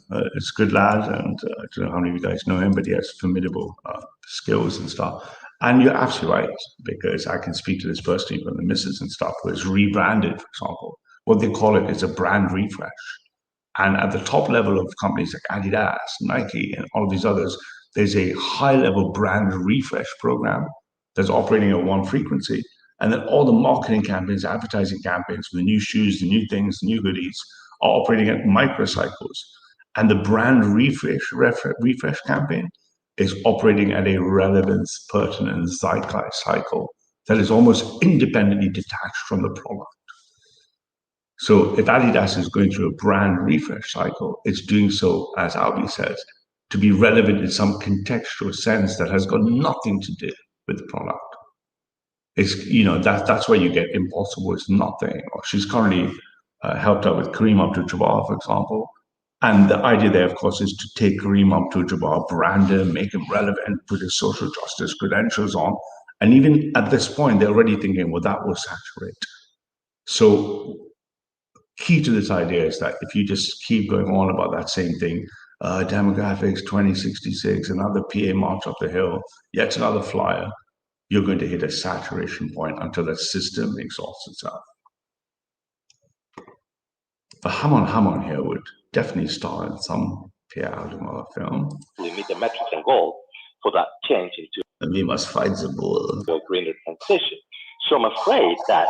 good lad, and I don't know how many of you guys know him, but he has formidable skills and stuff. And you're absolutely right, because I can speak to this personally from the missus and stuff, who is rebranded, for example. What they call it is a brand refresh. And at the top level of companies like Adidas, Nike, and all of these others, there's a high-level brand refresh program that's operating at one frequency. And then all the marketing campaigns, advertising campaigns for the new shoes, the new things, the new goodies are operating at microcycles. And the brand refresh campaign is operating at a relevance, pertinence, zeitgeist cycle that is almost independently detached from the product. So if Adidas is going through a brand refresh cycle, it's doing so, as Albi says, to be relevant in some contextual sense that has got nothing to do with the product. It's, that's where you get Impossible is nothing. Or she's currently helped out with Kareem Abdul-Jabbar, for example. And the idea there, of course, is to take Kareem Abdul-Jabbar, brand him, make him relevant, put his social justice credentials on. And even at this point, they're already thinking, well, that will saturate. So key to this idea is that if you just keep going on about that same thing, demographics 2066, another PA march up the hill, yet another flyer, you're going to hit a saturation point until that system exhausts itself. But Hamon here would definitely star in some Pierre Aldermiller film. We meet the metrics and goals for that change into And we must fight the bull. a greener transition. So I'm afraid that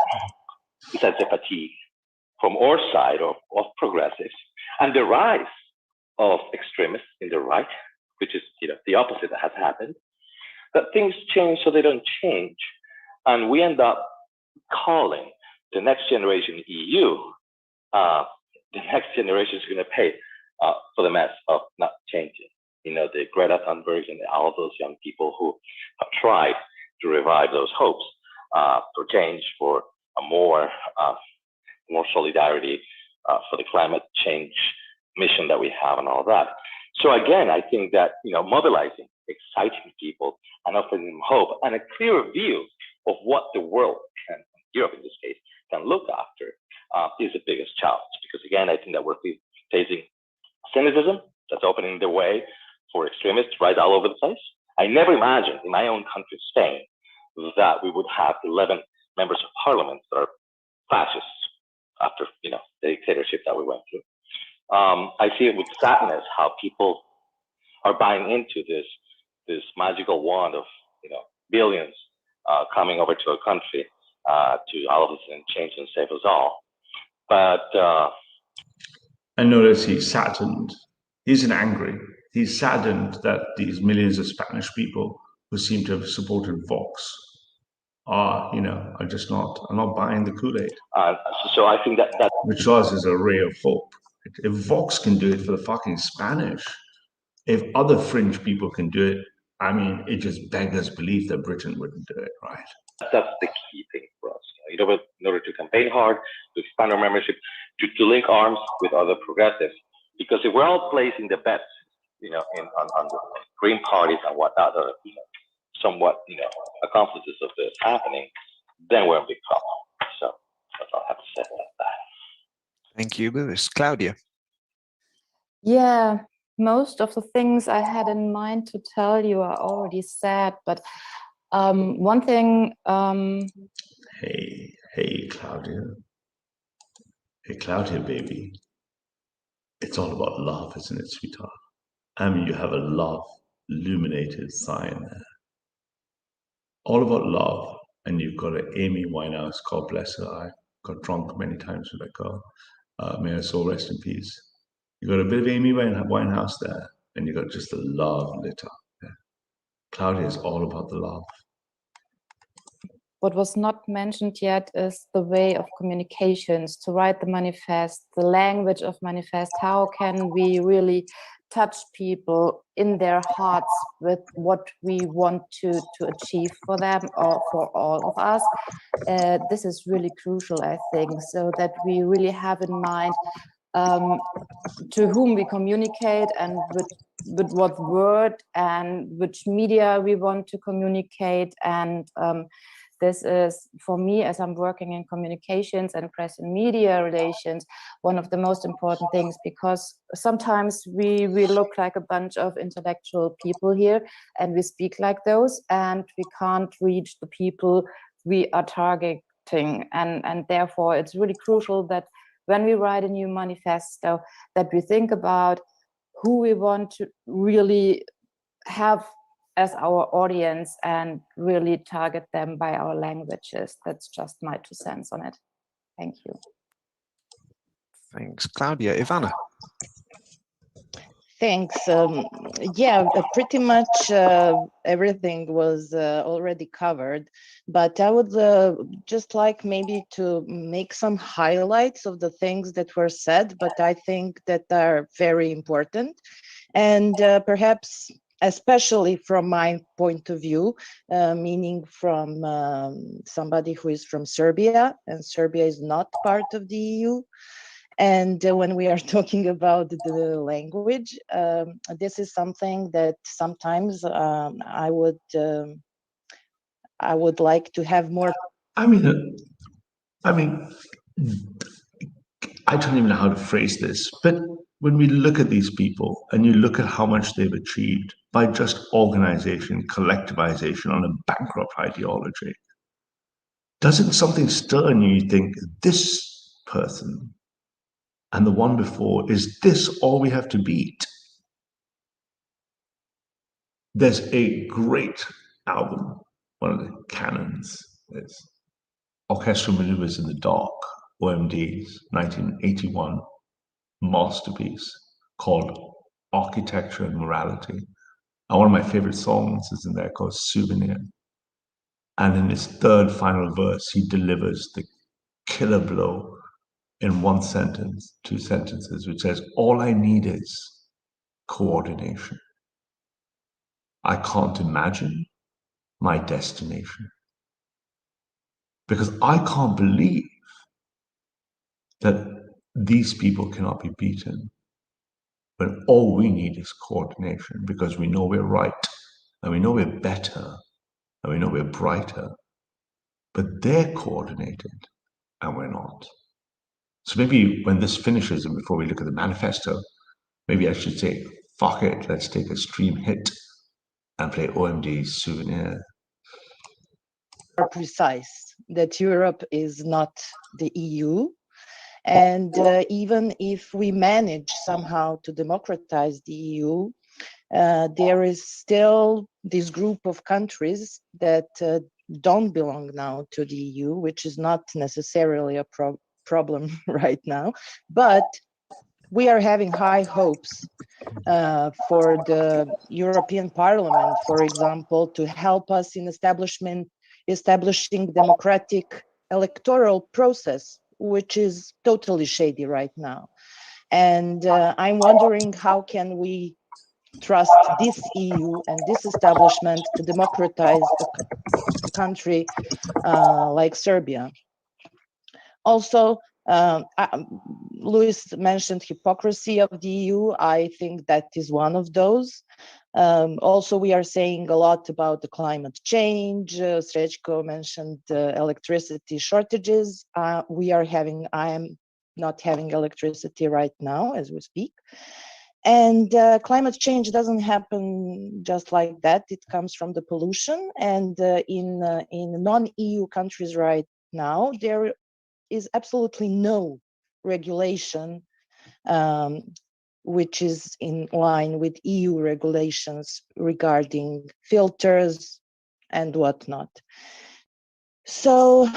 besides the fatigue from our side of progressives and the rise of extremists in the right, which is the opposite that has happened. That things change so they don't change, and we end up calling the next generation EU. The next generation is going to pay for the mess of not changing. The Greta Thunberg and all those young people who have tried to revive those hopes for change, for a more solidarity, for the climate change mission that we have and all that. So again, I think that, mobilizing, exciting people and offering them hope and a clearer view of what the world, and Europe in this case, can look after is the biggest challenge. Because again, I think that we're facing cynicism that's opening the way for extremists right all over the place. I never imagined in my own country, Spain, that we would have 11 members of parliament that are fascists after the dictatorship that we went through. I see it with sadness how people are buying into this magical wand of billions coming over to a country to all of a sudden change and save us all. But I notice he's saddened. He isn't angry. He's saddened that these millions of Spanish people who seem to have supported Vox are just not buying the Kool-Aid. So I think that which shows is a ray of hope. If Vox can do it for the fucking Spanish, if other fringe people can do it, I mean, it just beggars belief that Britain wouldn't do it, right? That's the key thing for us. In order to campaign hard, to expand our membership, to link arms with other progressives. Because if we're all placing the bets, on the Green parties and whatnot, somewhat, accomplices of this happening, then we're in big trouble. So that's all I have to say about that. Thank you, Lewis. Claudia. Yeah, most of the things I had in mind to tell you are already said, but one thing. Hey, Claudia. Hey, Claudia, baby. It's all about love, isn't it, sweetheart? I mean, you have a love illuminated sign there. All about love. And you've got an Amy Winehouse, God bless her. I got drunk many times with that girl. May her soul rest in peace. You got a bit of Amy Winehouse there, and you got just the love lit up. Yeah. Claudia is all about the love. What was not mentioned yet is the way of communications, to write the manifest, the language of manifest. How can we really touch people in their hearts with what we want to achieve for them or for all of us? This is really crucial, I think, so that we really have in mind to whom we communicate and with what word and which media we want to communicate. And this is, for me, as I'm working in communications and press and media relations, one of the most important things, because sometimes we look like a bunch of intellectual people here and we speak like those, and we can't reach the people we are targeting. And therefore, it's really crucial that when we write a new manifesto, that we think about who we want to really have as our audience and really target them by our languages. That's just my 2 cents on it. Thank you. Thanks, Claudia. Ivana. Thanks. Yeah, pretty much everything was already covered, but I would just like maybe to make some highlights of the things that were said, but I think that are very important. And perhaps, especially from my point of view, meaning from somebody who is from Serbia, and Serbia is not part of the EU. And when we are talking about the language, this is something that sometimes I would like to have more. I mean, I don't even know how to phrase this, but when we look at these people and you look at how much they've achieved by just organization, collectivization on a bankrupt ideology, doesn't something stir in you? You think, this person and the one before, is this all we have to beat? There's a great album, one of the canons, it's Orchestral Maneuvers in the Dark, OMD's 1981 masterpiece called Architecture and Morality, And one of my favorite songs is in there called Souvenir. And in his third final verse, he delivers the killer blow in one sentence, two sentences, which says, all I need is coordination. I can't imagine my destination. Because I can't believe that these people cannot be beaten when all we need is coordination, because we know we're right, and we know we're better, and we know we're brighter, but they're coordinated and we're not. So maybe when this finishes and before we look at the manifesto, maybe I should say, fuck it, let's take a stream hit and play OMD's Souvenir. Are precise that Europe is not the EU. And even if we manage somehow to democratize the EU, there is still this group of countries that don't belong now to the EU, which is not necessarily a problem right now. But we are having high hopes for the European Parliament, for example, to help us in establishing democratic electoral process, which is totally shady right now. And I'm wondering, how can we trust this EU and this establishment to democratize a country like Serbia? Also, Luis mentioned hypocrisy of the EU. I think that is one of those. Also, we are saying a lot about the climate change. Srećko mentioned electricity shortages. I am not having electricity right now as we speak. And climate change doesn't happen just like that. It comes from the pollution. And in non-EU countries right now, there is absolutely no regulation which is in line with EU regulations regarding filters and whatnot. So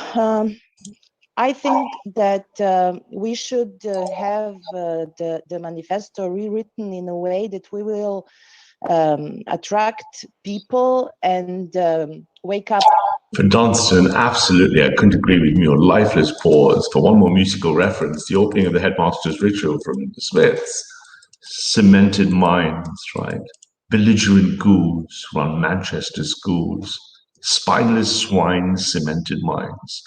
I think that we should have the manifesto rewritten in a way that we will attract people and wake up. For Dunstan, absolutely, I couldn't agree with you. Lifeless pause. For one more musical reference, the opening of the Headmaster's Ritual from the Smiths. Cemented minds, right? Belligerent ghouls run Manchester schools. Spineless swine, cemented minds.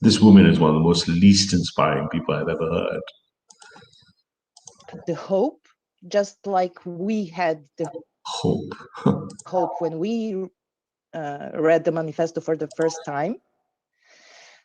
This woman is one of the most least inspiring people I've ever heard. The hope, just like we had the hope when we read the manifesto for the first time.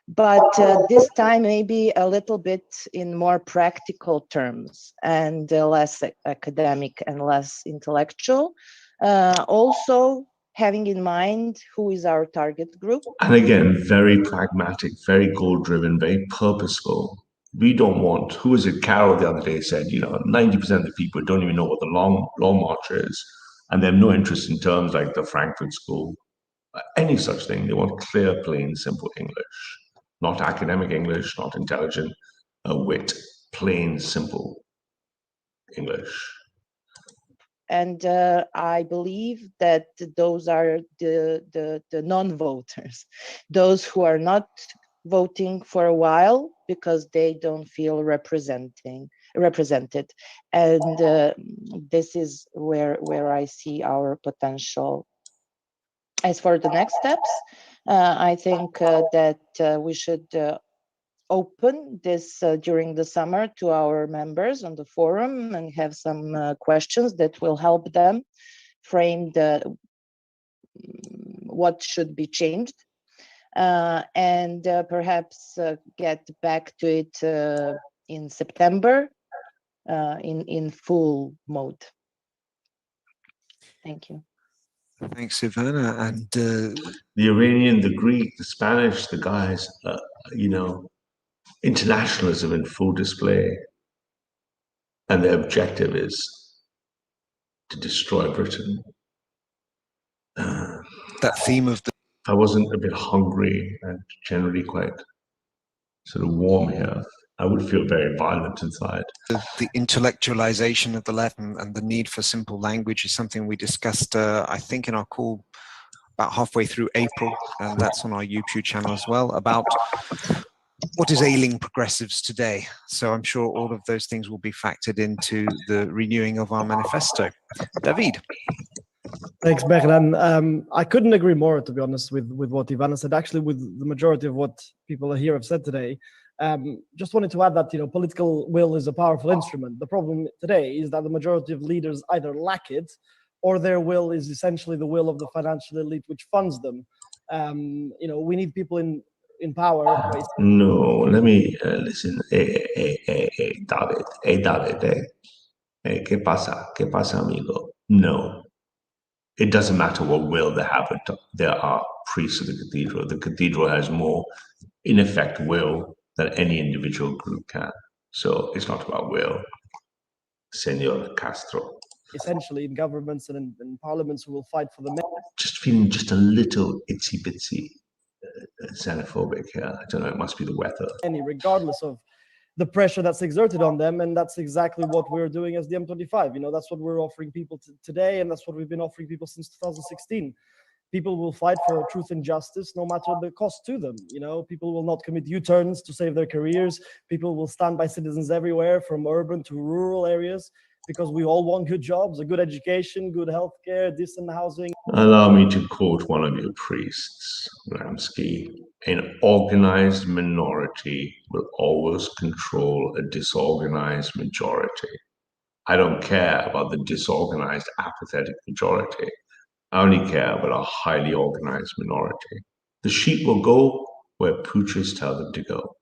But this time maybe a little bit in more practical terms and less academic and less intellectual. Also having in mind who is our target group. And again, very pragmatic, very goal-driven, very purposeful. We don't want, who was it, Carol the other day said, 90% of the people don't even know what the Long March is, and they have no interest in terms like the Frankfurt School, any such thing. They want clear, plain, simple English, not academic English, not intelligent wit, plain, simple English. And I believe that those are the non-voters, those who are not voting for a while because they don't feel represented. And this is where I see our potential. As for the next steps, I think that we should open this during the summer to our members on the forum and have some questions that will help them frame what should be changed, and perhaps get back to it in September in full mode. Thank you. Thanks, Ivana. And the Iranian, the Greek, the Spanish, the guys, internationalism in full display. And their objective is to destroy Britain. That theme of the... I wasn't a bit hungry and generally quite sort of warm here. I would feel very violent inside. The intellectualization of the left and the need for simple language is something we discussed, I think, in our call about halfway through April, and that's on our YouTube channel as well, about what is ailing progressives today. So I'm sure all of those things will be factored into the renewing of our manifesto. David. Thanks, Behran. I couldn't agree more, to be honest, with what Ivana said. Actually, with the majority of what people here have said today. Just wanted to add that, political will is a powerful instrument. The problem today is that the majority of leaders either lack it, or their will is essentially the will of the financial elite, which funds them. We need people in power. No, let me listen. David. David. ¿Qué pasa? ¿Qué pasa, amigo? No. It doesn't matter what will they have. There are priests of the cathedral. The cathedral has more, in effect, will than any individual group can. So it's not about will, Senor Castro. Essentially, in governments and in parliaments who will fight for the... Just feeling just a little itsy-bitsy xenophobic here. I don't know, it must be the weather. Regardless of the pressure that's exerted on them, and that's exactly what we're doing as Diem25. That's what we're offering people today, and that's what we've been offering people since 2016. People will fight for truth and justice, no matter the cost to them. People will not commit U-turns to save their careers. People will stand by citizens everywhere, from urban to rural areas, because we all want good jobs, a good education, good healthcare, decent housing. Allow me to quote one of your priests, Ramsky. An organized minority will always control a disorganized majority. I don't care about the disorganized, apathetic majority. I only care about a highly organized minority. The sheep will go where poochers tell them to go.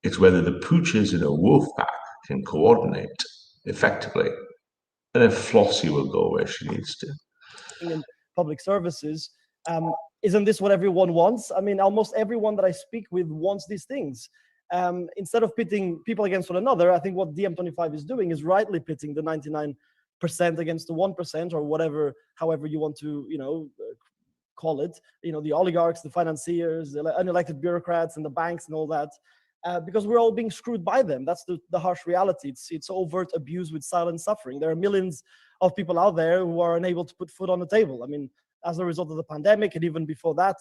It's whether the poochers in a wolf pack can coordinate effectively, and then Flossie will go where she needs to. In public services, isn't this what everyone wants? I mean, almost everyone that I speak with wants these things. Instead of pitting people against one another, I think what Diem25 is doing is rightly pitting the 99% against the 1%, or whatever, however you want to, call it. The oligarchs, the financiers, the unelected bureaucrats, and the banks, and all that. Because we're all being screwed by them. That's the harsh reality. It's overt abuse with silent suffering. There are millions of people out there who are unable to put food on the table. I mean, as a result of the pandemic, and even before that,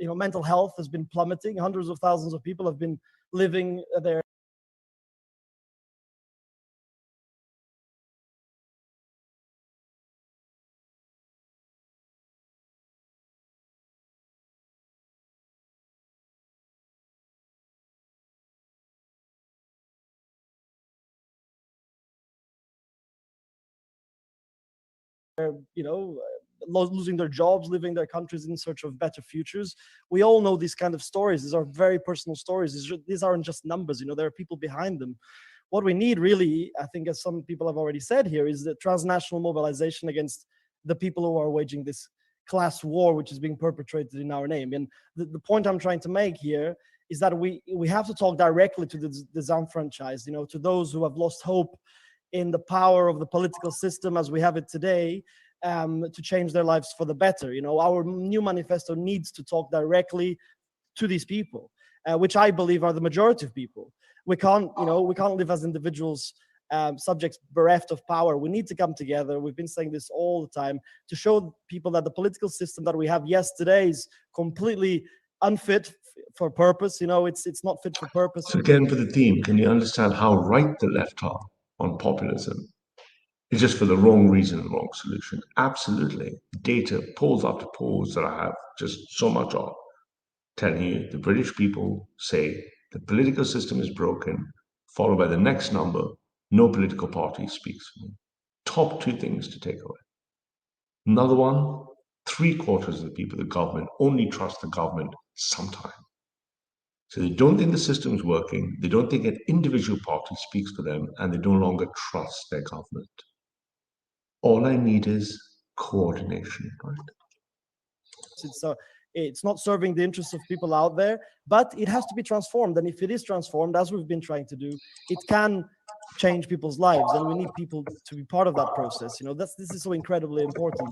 mental health has been plummeting. Hundreds of thousands of people have been living their losing their jobs, leaving their countries in search of better futures. We all know these kind of stories. These are very personal stories. These aren't just numbers. There are people behind them. What we need really, I think, as some people have already said here, is the transnational mobilization against the people who are waging this class war, which is being perpetrated in our name. And the point I'm trying to make here is that we have to talk directly to the disenfranchised, to those who have lost hope in the power of the political system as we have it today, to change their lives for the better. Our new manifesto needs to talk directly to these people, which I believe are the majority of people. We can't live as individuals, subjects bereft of power. We need to come together. We've been saying this all the time, to show people that the political system that we have today is completely unfit for purpose. It's not fit for purpose. So again, for the theme, can you understand how right the left are on populism? It's just for the wrong reason, the wrong solution. Absolutely. Data, polls after polls that I have just so much of, telling you the British people say the political system is broken, followed by the next number, no political party speaks for me. Top two things to take away. Another one, 3/4 of the people, the government, only trust the government sometimes. So they don't think the system is working, they don't think an individual party speaks for them, and they no longer trust their government. All I need is coordination, right? It's not serving the interests of people out there, but it has to be transformed. And if it is transformed, as we've been trying to do, it can change people's lives, and we need people to be part of that process. This is so incredibly important.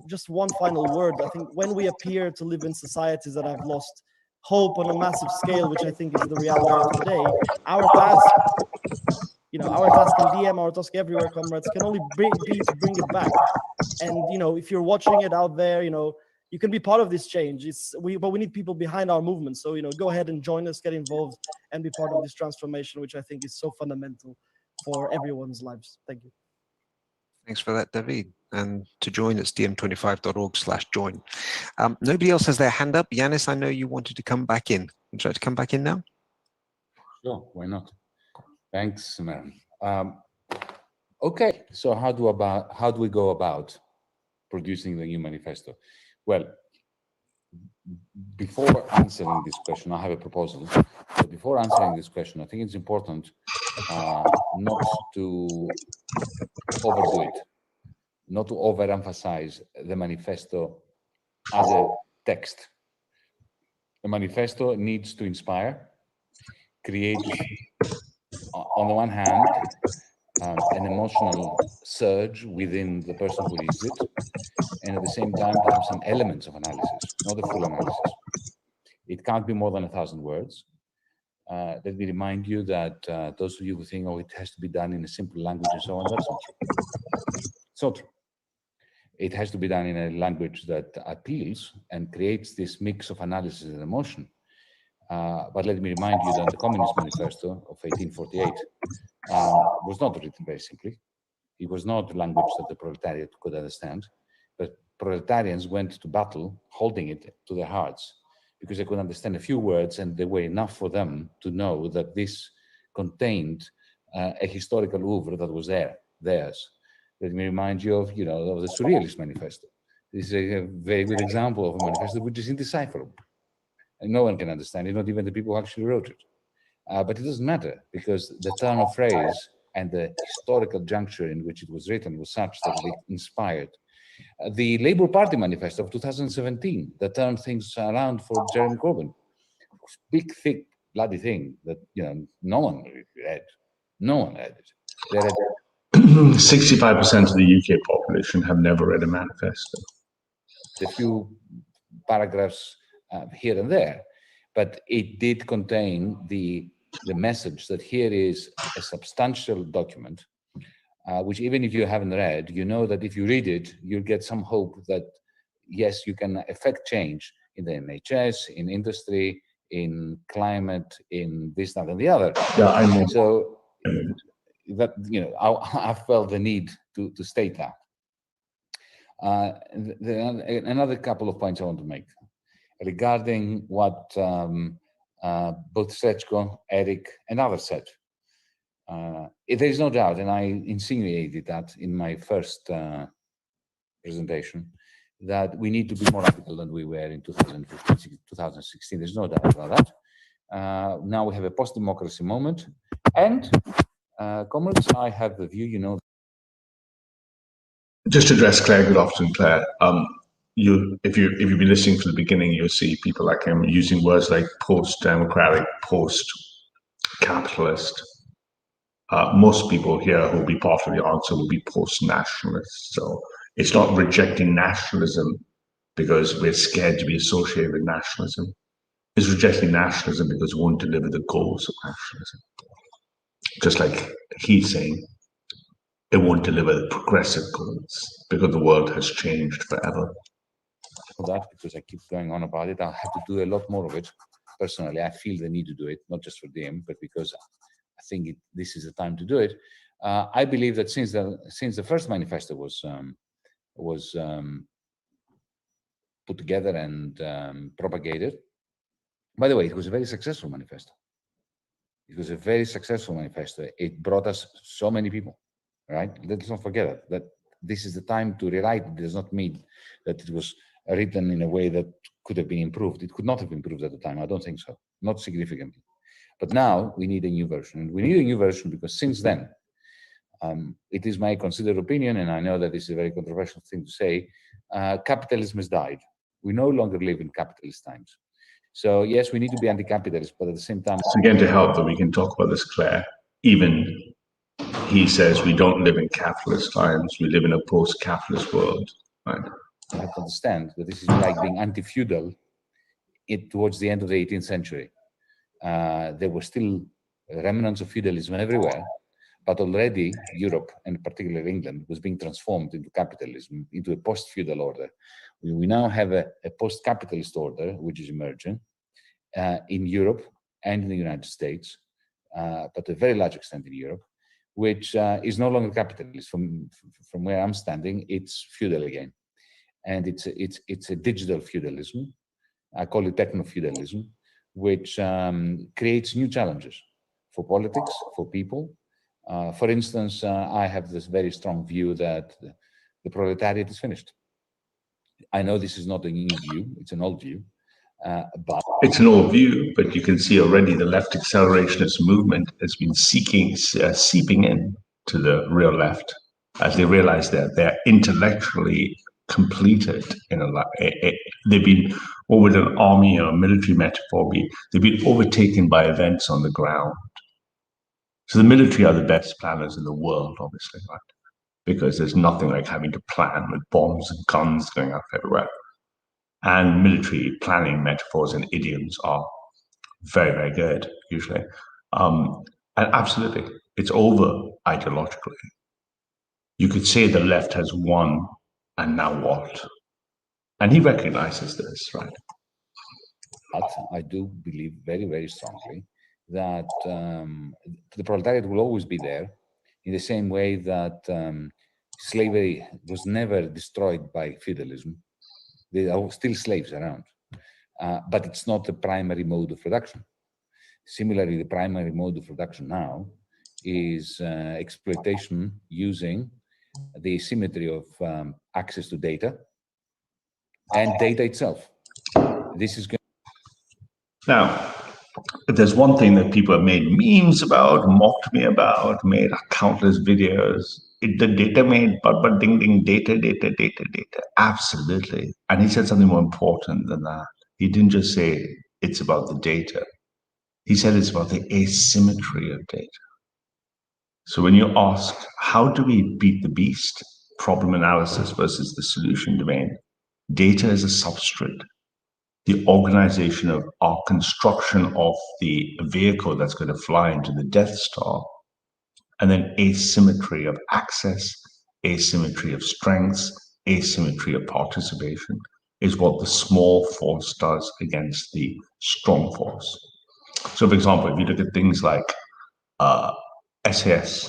Just one final word. I think when we appear to live in societies that have lost hope on a massive scale, which I think is the reality of today. Our task, our task in DM, our task everywhere, comrades, can only be to bring it back. And if you're watching it out there, you can be part of this change. But we need people behind our movement. So go ahead and join us, get involved, and be part of this transformation, which I think is so fundamental for everyone's lives. Thank you. Thanks for that, David. And to join, it's dm25.org/join. Nobody else has their hand up. Yanis, I know you wanted to come back in. Would you like to come back in now? Sure, why not? Thanks, man. Okay, so how do we go about producing the new manifesto? Well, before answering this question, I have a proposal. But before answering this question, I think it's important not to overdo it, not to overemphasize the manifesto as a text. The manifesto needs to inspire, create, on the one hand, an emotional surge within the person who reads it, and at the same time have some elements of analysis, not a full analysis. It can't be more than 1,000 words. Let me remind you that those of you who think, oh, it has to be done in a simple language and so on, that's not true. It's not true. It has to be done in a language that appeals and creates this mix of analysis and emotion. But let me remind you that the Communist Manifesto of 1848 was not written very simply. It was not a language that the proletariat could understand, but proletarians went to battle holding it to their hearts because they could understand a few words and they were enough for them to know that this contained a historical oeuvre that was theirs. Let me remind you of, of the Surrealist Manifesto. This is a very good example of a manifesto which is indecipherable. And no one can understand it, not even the people who actually wrote it. But it doesn't matter because the turn of phrase and the historical juncture in which it was written was such that it inspired. The Labour Party Manifesto of 2017 that turned things around for Jeremy Corbyn. Big, thick, bloody thing that no one read. No one read it. They read 65% of the UK population have never read a manifesto. A few paragraphs here and there, but it did contain the message that here is a substantial document, which even if you haven't read, you know that if you read it, you'll get some hope that, yes, you can affect change in the NHS, in industry, in climate, in this, that, and the other. Yeah, I know. So that, I felt the need to state that. Another couple of points I want to make regarding what both Srečko, Eric, and others said. There is no doubt, and I insinuated that in my first presentation, that we need to be more radical than we were in 2015, 2016. There's no doubt about that. Now we have a post-democracy moment, and comrades, I have the view, Just to address Claire, good afternoon, Claire. If you've been listening from the beginning, you'll see people like him using words like post-democratic, post-capitalist. Most people here who will be part of the answer will be post-nationalists. So it's not rejecting nationalism because we're scared to be associated with nationalism. It's rejecting nationalism because we won't deliver the goals of nationalism. Just like he's saying, it won't deliver the progressive goals because the world has changed forever. That because I keep going on about it, I'll have to do a lot more of it. Personally, I feel the need to do it, not just for them, but because I think this is the time to do it. I believe that since the first manifesto was put together and propagated, by the way, it was a very successful manifesto. It was a very successful manifesto. It brought us so many people, right? Let's not forget that this is the time to rewrite. It does not mean that it was written in a way that could have been improved. It could not have improved at the time. I don't think so, not significantly. But now we need a new version. And we need a new version because since then, it is my considered opinion, and I know that this is a very controversial thing to say, capitalism has died. We no longer live in capitalist times. So yes, we need to be anti-capitalist, but at the same time... So again, to help that we can talk about this, Claire, even he says we don't live in capitalist times, we live in a post-capitalist world, right? You have to understand that this is like being anti-feudal towards the end of the 18th century. There were still remnants of feudalism everywhere, but already Europe, and particularly England, was being transformed into capitalism, into a post-feudal order. We now have a post-capitalist order, which is emerging in Europe and in the United States, but to a very large extent in Europe, which is no longer capitalist. From where I'm standing, it's feudal again. And it's a digital feudalism. I call it techno-feudalism, which creates new challenges for politics, for people. For instance, I have this very strong view that the proletariat is finished. I know this is not a new view, it's an old view, but... It's an old view, but you can see already the left accelerationist movement has been seeping in to the real left as they realize that they're intellectually completed they've been, or with an army or a military metaphor, they've been overtaken by events on the ground. So the military are the best planners in the world, obviously, right? Because there's nothing like having to plan with bombs and guns going up everywhere. And military planning metaphors and idioms are very, very good, usually. And absolutely, it's over ideologically. You could say the left has won, and now what? And he recognizes this, right? But I do believe very, very strongly that the proletariat will always be there, in the same way that slavery was never destroyed by feudalism. There are still slaves around, but it's not the primary mode of production. Similarly, the primary mode of production now is exploitation using the asymmetry of access to data and data itself. This is going. Now, there's one thing that people have made memes about, mocked me about, made countless videos. The data made but ding ding data. Absolutely. And he said something more important than that. He didn't just say it's about the data. He said it's about the asymmetry of data. So when you ask, how do we beat the beast? Problem analysis versus the solution domain. Data is a substrate. The organization of our construction of the vehicle that's going to fly into the Death Star, and then asymmetry of access, asymmetry of strengths, asymmetry of participation is what the small force does against the strong force. So, for example, if you look at things like SAS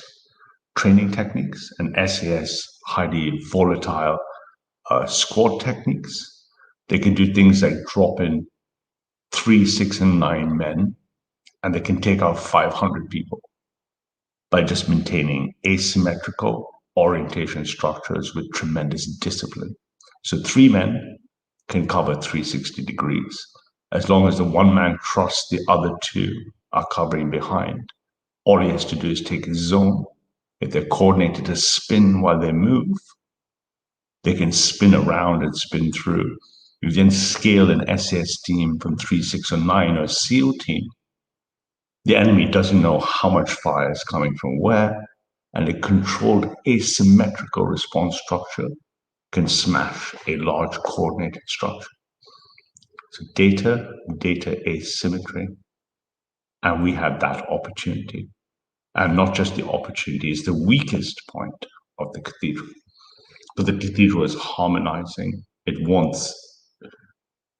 training techniques and SAS highly volatile squad techniques, they can do things like drop in 3, 6, and 9 men, and they can take out 500 people by just maintaining asymmetrical orientation structures with tremendous discipline. So 3 men can cover 360 degrees, as long as the one man trusts the other 2 are covering behind. All he has to do is take his zone. If they're coordinated to spin while they move, they can spin around and spin through. You then scale an SAS team from 3, 6, or 9, or a SEAL team. The enemy doesn't know how much fire is coming from where, and a controlled asymmetrical response structure can smash a large coordinated structure. So data asymmetry, and we have that opportunity. And not just the opportunity, is the weakest point of the cathedral. But the cathedral is harmonizing. It wants,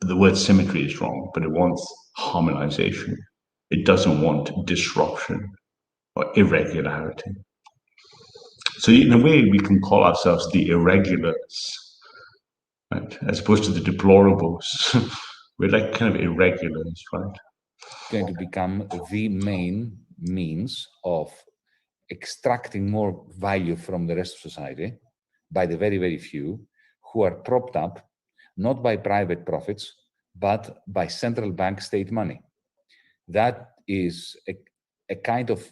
the word symmetry is wrong, but it wants harmonization. It doesn't want disruption or irregularity. So in a way, we can call ourselves the irregulars, right? As opposed to the deplorables. We're like kind of irregulars, right? Going to become the main means of extracting more value from the rest of society by the very, very few who are propped up not by private profits, but by central bank state money. That is a kind of,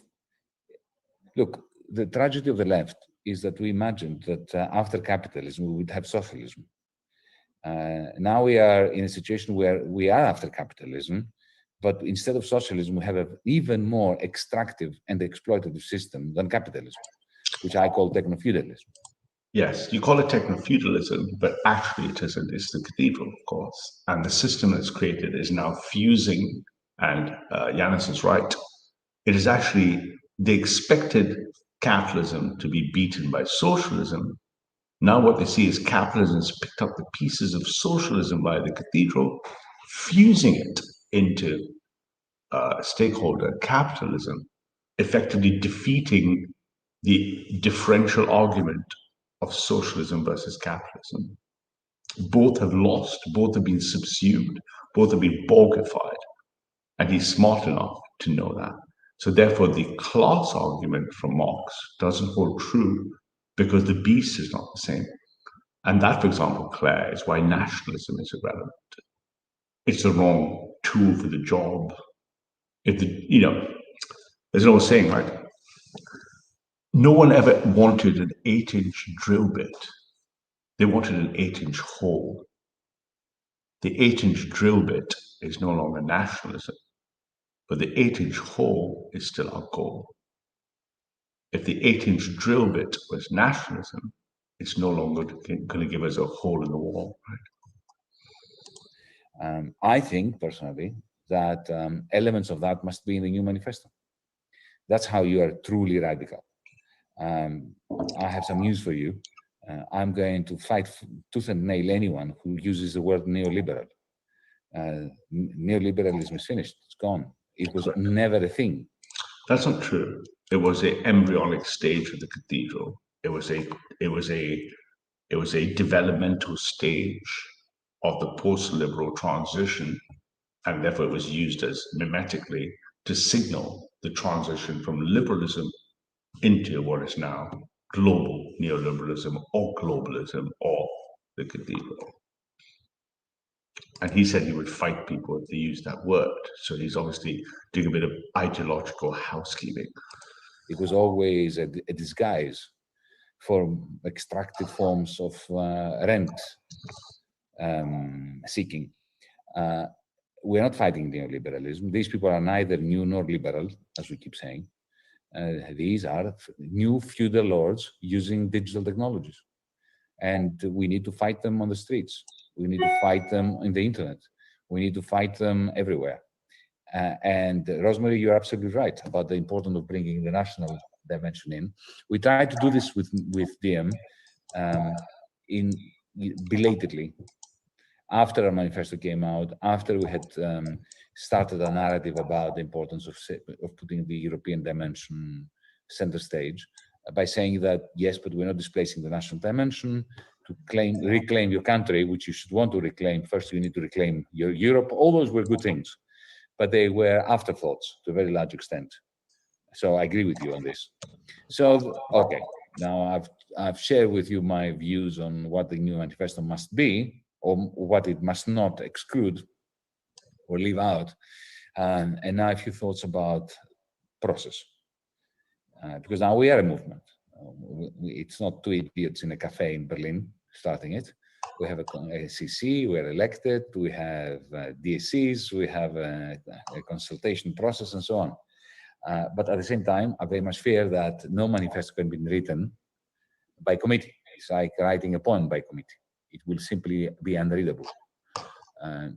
look, the tragedy of the left is that we imagined that after capitalism, we would have socialism. Now we are in a situation where we are after capitalism, but instead of socialism, we have an even more extractive and exploitative system than capitalism, which I call techno-feudalism. Yes, you call it techno-feudalism, but actually it isn't. It's the cathedral, of course. And the system that's created is now fusing, and Yanis is right. It is actually, they expected capitalism to be beaten by socialism. Now what they see is capitalism has picked up the pieces of socialism by the cathedral, fusing it into stakeholder capitalism, effectively defeating the differential argument of socialism versus capitalism. Both have lost, both have been subsumed, both have been bogified. And he's smart enough to know that. So therefore, the class argument from Marx doesn't hold true because the beast is not the same. And that, for example, Claire, is why nationalism is irrelevant. It's the wrong tool for the job. If there's an old saying, right? No one ever wanted an 8-inch drill bit. They wanted an 8-inch hole. The 8-inch drill bit is no longer nationalism, but the 8-inch hole is still our goal. If the 8-inch drill bit was nationalism, it's no longer going to give us a hole in the wall. Right? I think, personally, that elements of that must be in the new manifesto. That's how you are truly radical. I have some news for you. I'm going to fight tooth and nail anyone who uses the word neoliberal. Neoliberalism is finished. It's gone. It was never a thing. That's not true. It was an embryonic stage of the cathedral. It was a developmental stage of the post-liberal transition, and therefore it was used as mimetically to signal the transition from liberalism into what is now global neoliberalism or globalism or the cathedral. And he said he would fight people if they used that word. So he's obviously doing a bit of ideological housekeeping. It was always a disguise for extracted forms of rent seeking. We're not fighting neoliberalism. These people are neither new nor liberal, as we keep saying. These are new feudal lords using digital technologies. And we need to fight them on the streets. We need to fight them in the internet. We need to fight them everywhere. And Rosemary, you're absolutely right about the importance of bringing the national dimension in. We tried to do this with Diem belatedly. After our manifesto came out, after we had started a narrative about the importance of putting the European dimension center stage, by saying that, yes, but we're not displacing the national dimension. To reclaim your country, which you should want to reclaim, first you need to reclaim your Europe. All those were good things, but they were afterthoughts to a very large extent. So I agree with you on this. So, okay, now I've shared with you my views on what the new manifesto must be, or what it must not exclude or leave out. And now a few thoughts about process. Because now we are a movement. It's not two idiots in a cafe in Berlin starting it. We have a CC, we're elected, we have DSCs, we have a consultation process and so on. But at the same time, I very much fear that no manifesto can be written by committee. It's like writing a poem by committee. It will simply be unreadable.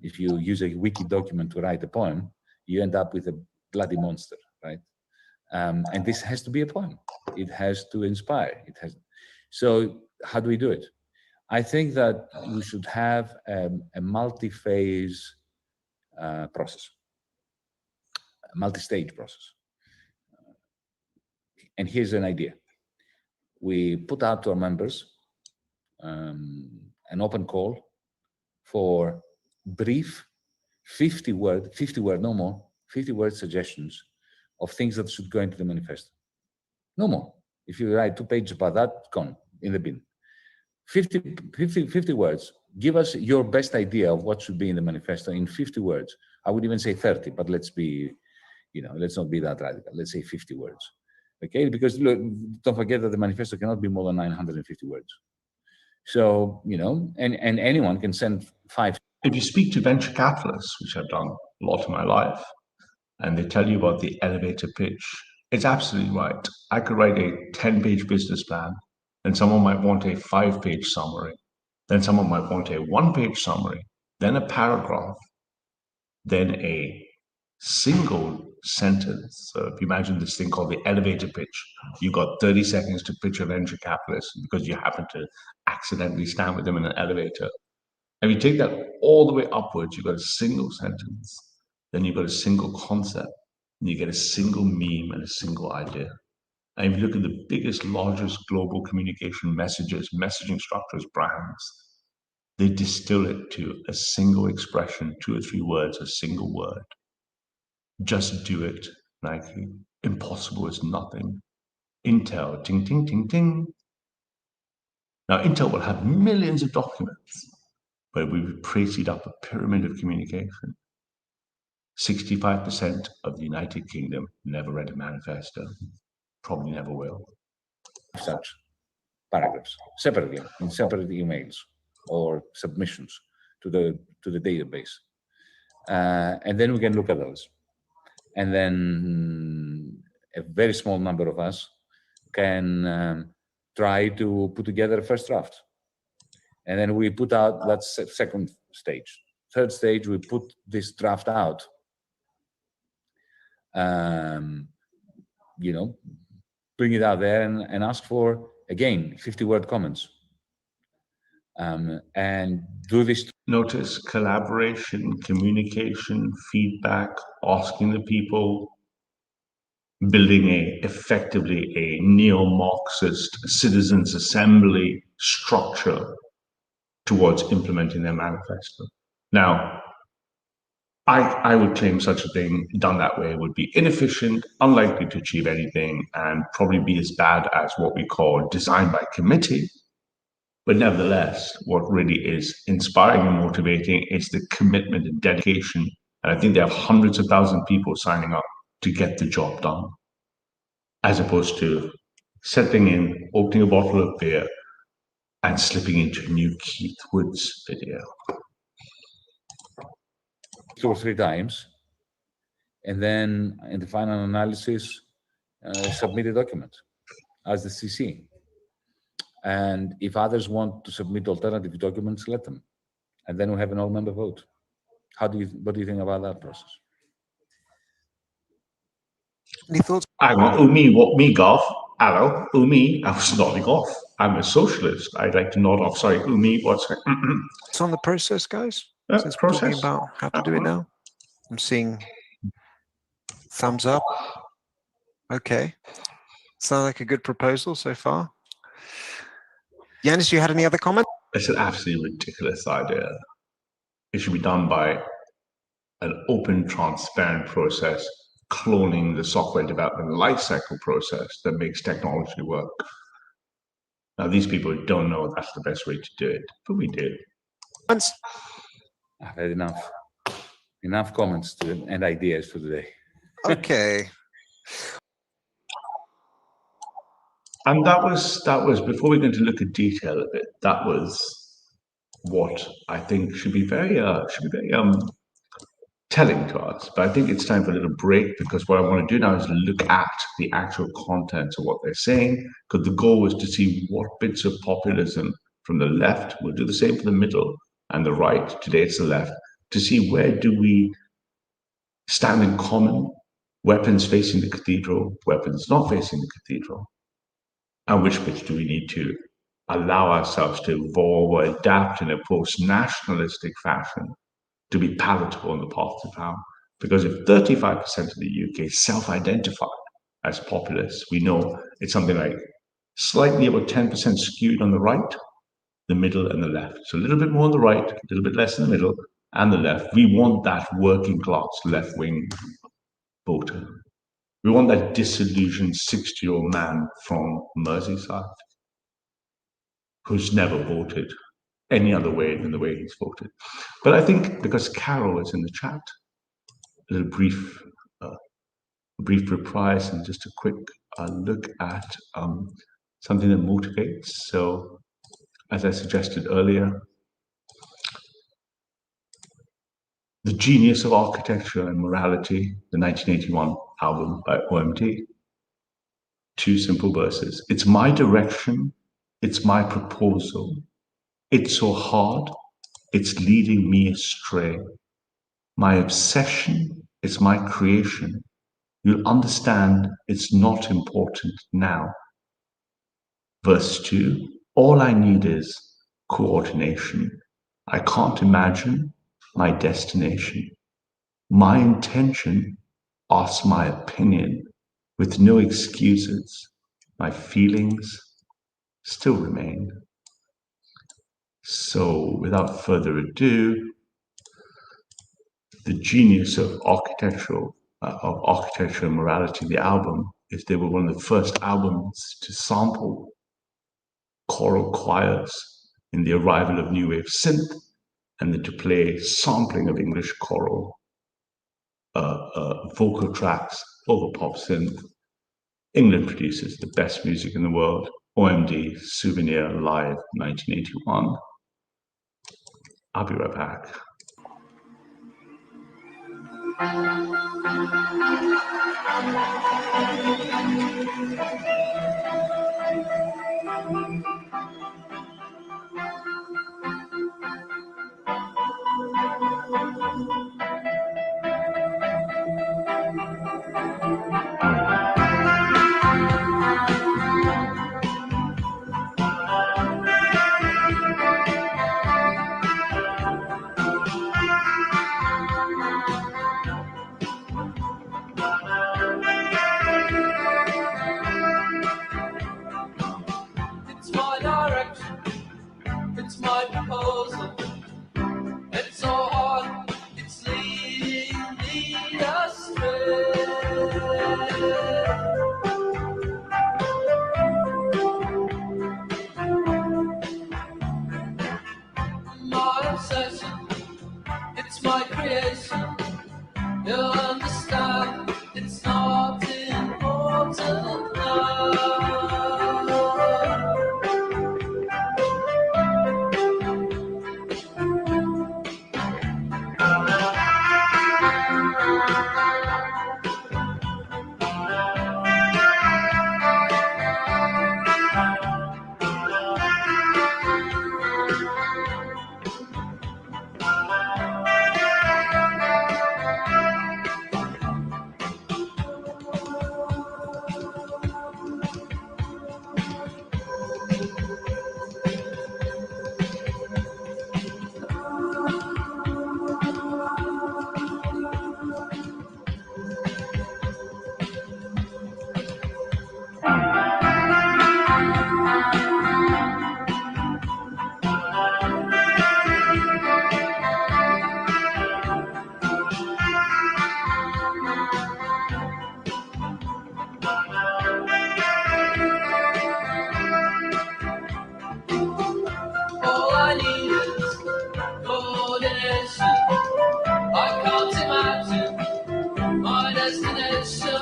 If you use a wiki document to write a poem, you end up with a bloody monster, right? And this has to be a poem. It has to inspire. So how do we do it? I think that we should have a multi-phase process, a multi-stage process. And here's an idea. We put out to our members an open call for brief 50-word, no more, 50-word suggestions of things that should go into the manifesto. No more. If you write 2 pages about that, gone in the bin. 50 words. Give us your best idea of what should be in the manifesto in 50 words. I would even say 30, but let's be, let's not be that radical. Let's say 50 words. Okay, because look, don't forget that the manifesto cannot be more than 950 words. So, and anyone can send 5. If you speak to venture capitalists, which I've done a lot in my life, and they tell you about the elevator pitch, it's absolutely right. I could write a 10-page business plan then someone might want a 5-page summary, then someone might want a 1-page summary, then a paragraph, then a single sentence. So if you imagine this thing called the elevator pitch, you've got 30 seconds to pitch a venture capitalist because you happen to accidentally stand with them in an elevator. And you take that all the way upwards, you've got a single sentence, then you've got a single concept, and you get a single meme and a single idea. And if you look at the biggest, largest global communication messaging structures, brands, they distill it to a single expression, 2 or 3 words, a single word. Just do it, Nike. Impossible is nothing. Intel, ting, ting, ting, ting. Now, Intel will have millions of documents, but we've traced up a pyramid of communication. 65% of the United Kingdom never read a manifesto, probably never will. Such paragraphs separately in separate emails or submissions to the database, and then we can look at those, and then a very small number of us can try to put together a first draft, and then we put out, that's second stage. Third stage, we put this draft out, you know, bring it out there and ask for, again, 50-word comments. And do this. Notice collaboration, communication, feedback, asking the people, building effectively a neo-Marxist citizens' assembly structure towards implementing their manifesto. Now, I would claim such a thing done that way would be inefficient, unlikely to achieve anything, and probably be as bad as what we call design by committee. But nevertheless, what really is inspiring and motivating is the commitment and dedication. And I think they have hundreds of thousands of people signing up to get the job done, as opposed to settling in, opening a bottle of beer, and slipping into a new Keith Woods video. 2 or 3 times, and then in the final analysis, submit a document as the CC. And if others want to submit alternative documents, let them. And then we have an all-member vote. What do you think about that process? Any thoughts? Hang on, me, Golf? Hello, me, I was nodding off. I'm a socialist. I'd like to nod off. Sorry, me, what's it? It's on the process, guys. Since we're talking about how to do it now. I'm seeing thumbs up. Okay. Sounds like a good proposal so far. Yanis, you had any other comment? It's an absolutely ridiculous idea. It should be done by an open, transparent process, cloning the software development lifecycle process that makes technology work. Now, these people don't know that's the best way to do it, but we do. I've had enough. Enough comments and ideas for today. Okay. And that was before we go into look at detail of it. That was what I think should be very telling to us. But I think it's time for a little break, because what I want to do now is look at the actual contents of what they're saying. Because the goal was to see what bits of populism from the left. We'll do the same for the middle and the right. Today it's the left, to see where do we stand in common. Weapons facing the cathedral, weapons not facing the cathedral. And which bits do we need to allow ourselves to evolve or adapt in a post-nationalistic fashion to be palatable on the path to power? Because if 35% of the UK self-identify as populists, we know it's something like slightly about 10% skewed on the right, the middle, and the left. So a little bit more on the right, a little bit less in the middle, and the left. We want that working class left-wing voter. We want that disillusioned 60-year-old man from Merseyside who's never voted any other way than the way he's voted. But I think because Carol is in the chat, a little brief reprise and just a quick look at something that motivates. So, as I suggested earlier, The Genius of Architecture and Morality, the 1981 album by OMT. 2 simple verses. It's my direction, it's my proposal. It's so hard, it's leading me astray. My obsession is my creation. You'll understand it's not important now. Verse 2, all I need is coordination. I can't imagine my destination. My intention asks my opinion with no excuses. My feelings still remain. So without further ado, the genius of architecture and morality, the album, is they were one of the first albums to sample choral choirs in the arrival of new wave synth, and then to play sampling of English choral vocal tracks over pop synth. England produces the best music in the world. OMD, Souvenir, Live, 1981. I'll be right back. It's my direction, it's my proposal. It's so hard, it's leading me astray. My obsession, it's my creation. You'll understand, it's not important now. All I need is coordination. I can't imagine my destination.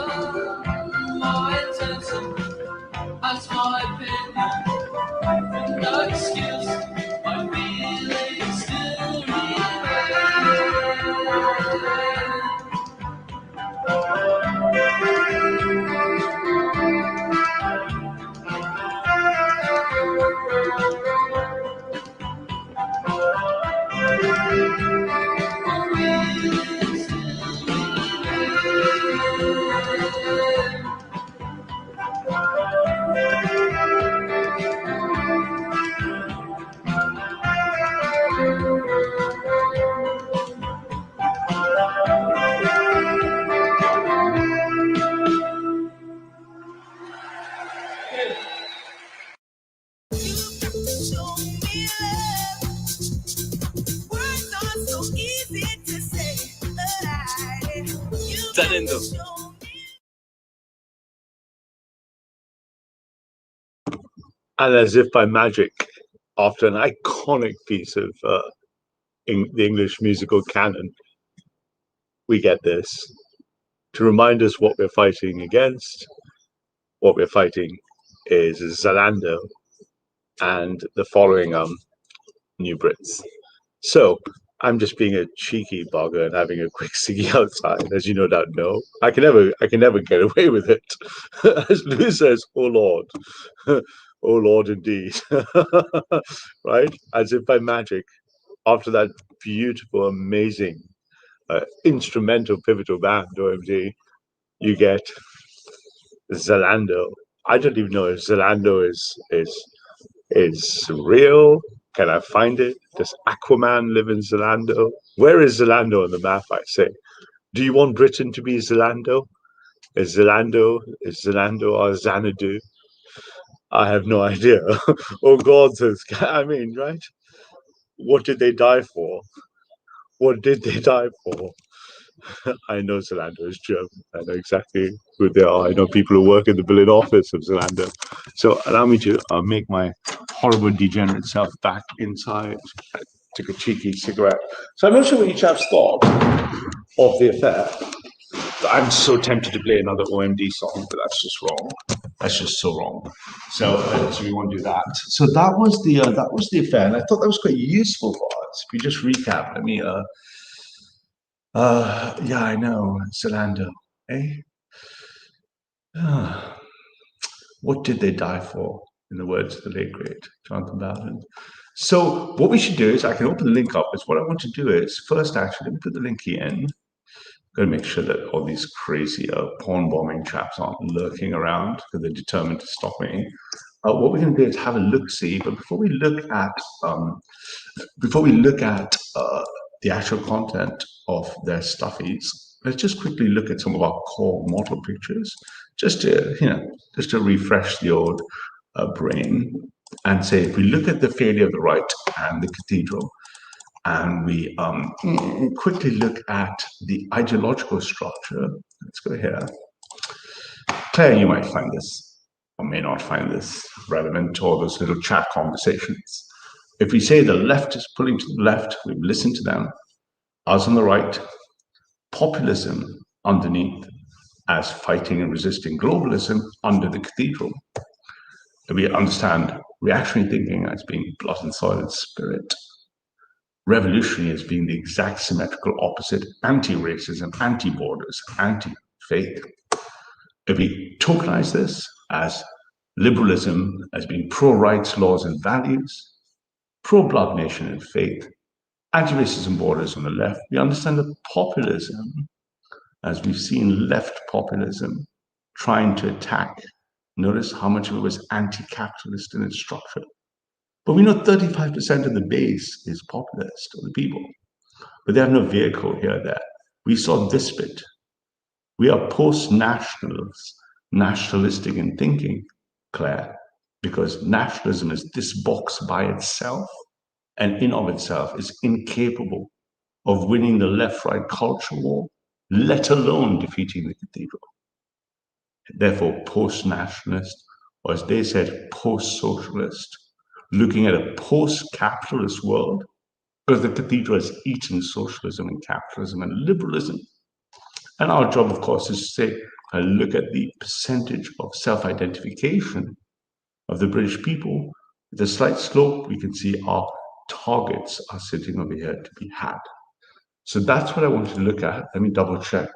My intention, that's my opinion. No excuse, my feelings still Tenendo. And as if by magic, after an iconic piece of the English musical canon, we get this to remind us what we're fighting against. What we're fighting is Zalando and the following New Brits. So I'm just being a cheeky bugger and having a quick ciggy outside, as you no doubt know. I can never get away with it. As Lou says, "Oh Lord, Oh Lord, indeed. Right? As if by magic, after that beautiful, amazing instrumental pivotal band, OMD, you get Zalando. I don't even know if Zalando is real. Can I find it? Does Aquaman live in Zalando? Where is Zalando on the map, I say? Do you want Britain to be Zalando? Is Zalando or Xanadu? I have no idea. Oh God, I mean, right? What did they die for? What did they die for? I know Zalando is German. I know exactly who they are. I know people who work in the Berlin office of Zalando. So allow me to make my horrible degenerate self back inside. I took a cheeky cigarette. So I'm not sure what you chaps thought of the affair. I'm so tempted to play another OMD song, but that's just wrong. That's just so wrong. So we won't do that. So that was the affair, and I thought that was quite useful for us. If we just recap, let me. Yeah, I know, Zalando. Eh? What did they die for? In the words of the late great Jonathan Bowden. So what we should do is I can open the link up. Is what I want to do is first actually let me put the link in. Got to make sure that all these crazy porn bombing chaps aren't lurking around because they're determined to stop me. What we're going to do is have a look-see, but before we look at the actual content of their stuffies, let's just quickly look at some of our core model pictures, just to refresh the old brain and say, if we look at the failure of the right and the cathedral, and we quickly look at the ideological structure. Let's go here. Claire, you might find this, or may not find this relevant to all those little chat conversations. If we say the left is pulling to the left, we've listened to them. Us on the right, populism underneath, as fighting and resisting globalism under the cathedral. We understand reactionary thinking as being blood and soil and spirit. Revolutionary as being the exact symmetrical opposite, anti-racism, anti-borders, anti-faith. If we tokenize this as liberalism as being pro-rights, laws, and values, pro-blood nation and faith, anti-racism borders on the left, we understand that populism, as we've seen left populism trying to attack, notice how much of it was anti-capitalist in its structure. But we know 35% of the base is populist, of the people. But they have no vehicle here or there. We saw this bit. We are post-nationalists, nationalistic in thinking, Claire, because nationalism is this box by itself and in of itself is incapable of winning the left-right culture war, let alone defeating the cathedral. Therefore, post-nationalist, or as they said, post-socialist, looking at a post-capitalist world, because the cathedral has eaten socialism and capitalism and liberalism. And our job, of course, is to say, look at the percentage of self-identification of the British people. With a slight slope, we can see our targets are sitting over here to be had. So that's what I wanted to look at. Let me double check.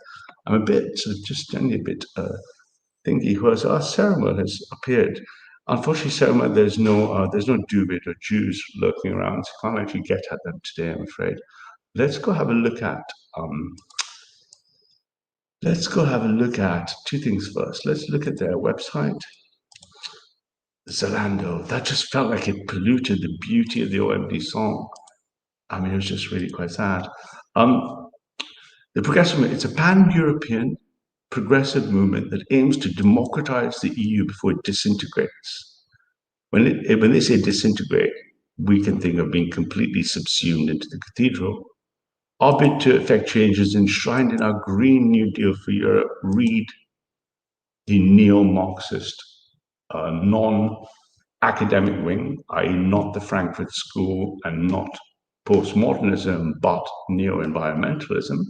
I'm a bit, just generally a bit thingy, whereas our Sarah has appeared. Unfortunately, Sarah, there's no Dubit or Jews lurking around, so you can't actually get at them today, I'm afraid. Let's go have a look at two things first. Let's look at their website. Zalando, that just felt like it polluted the beauty of the OMD song. I mean, it was just really quite sad. The progressive, it's a pan-European progressive movement that aims to democratize the EU before it disintegrates. When they say disintegrate, we can think of being completely subsumed into the cathedral. Our bid to effect changes enshrined in our Green New Deal for Europe. Read the neo-Marxist, non-academic wing, i.e. not the Frankfurt School and not postmodernism, but neo-environmentalism.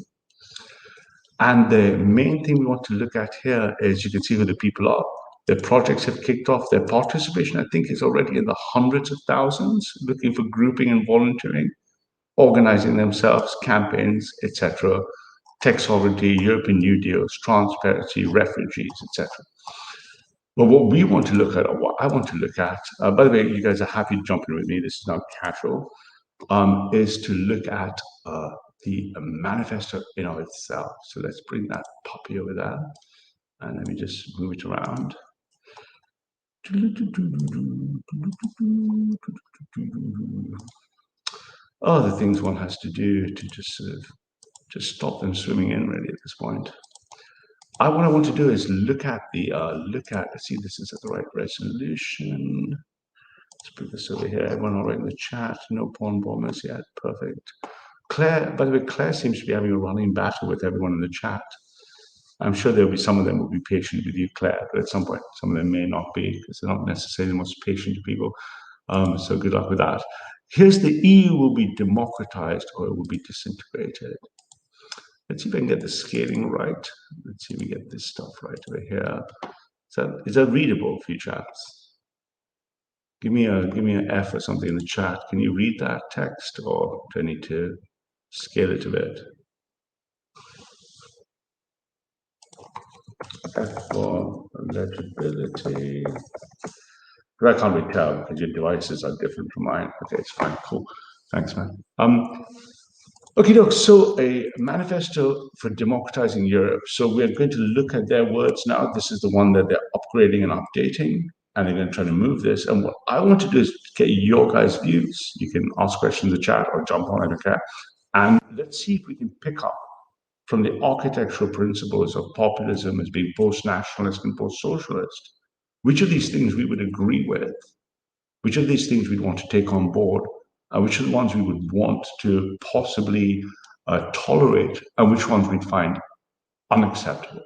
And the main thing we want to look at here is you can see who the people are. Their projects have kicked off. Their participation, I think, is already in the hundreds of thousands, looking for grouping and volunteering, organizing themselves, campaigns, etc. Tech sovereignty, European New Deals, transparency, refugees, etc. Well, what we want to look at, or what I want to look at, by the way, you guys are happy to jump in with me, this is not casual, is to look at the manifesto in of itself. So let's bring that puppy over there, and let me just move it around. Oh, the things one has to do to just sort of just stop them swimming in really at this point. What I want to do is look at the let's see, this is at the right resolution. Let's put this over here. Everyone all right in the chat? No porn bombers yet. Perfect. Claire, by the way, Claire seems to be having a running battle with everyone in the chat. I'm sure there'll be some of them will be patient with you, Claire, but at some point, some of them may not be because they're not necessarily the most patient people. So good luck with that. Here's the EU will be democratized or it will be disintegrated. Let's see if I can get the scaling right. Let's see if we get this stuff right over here. Is that readable for you chats? Give me an F or something in the chat. Can you read that text, or do I need to scale it a bit? F for legibility. But I can't really tell because your devices are different from mine. Okay, it's fine. Cool. Thanks, man. Okay, look, so a manifesto for democratizing Europe. So we're going to look at their words now. This is the one that they're upgrading and updating, and they're going to try to move this. And what I want to do is get your guys' views. You can ask questions in the chat or jump on, I don't care. And let's see if we can pick up from the architectural principles of populism as being post-nationalist and post-socialist. Which of these things we would agree with? Which of these things we'd want to take on board? Which are the ones we would want to possibly tolerate, and which ones we'd find unacceptable?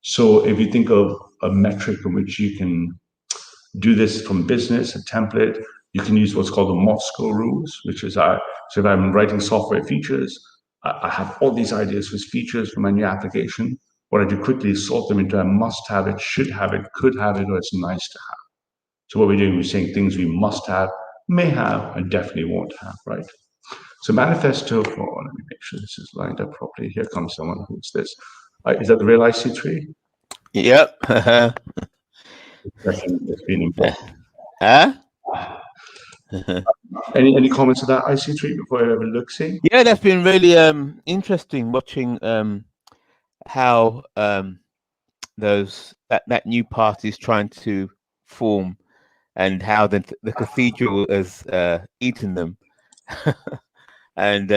So if you think of a metric in which you can do this from business, a template, you can use what's called the Moscow rules, which is so if I'm writing software features, I have all these ideas for features for my new application. What I do quickly is sort them into a must have it, should have it, could have it, or it's nice to have. So what we're doing, we're saying things we must have, may have, and definitely won't have, right? So manifesto for, let me make sure this is lined up properly. Here comes someone. Who's this? Is that the real IC3? Yep. It's been important. Huh? Any comments on that IC3 before I have a look see? Yeah, that's been really interesting watching how that new party is trying to form, and how the cathedral has eaten them. And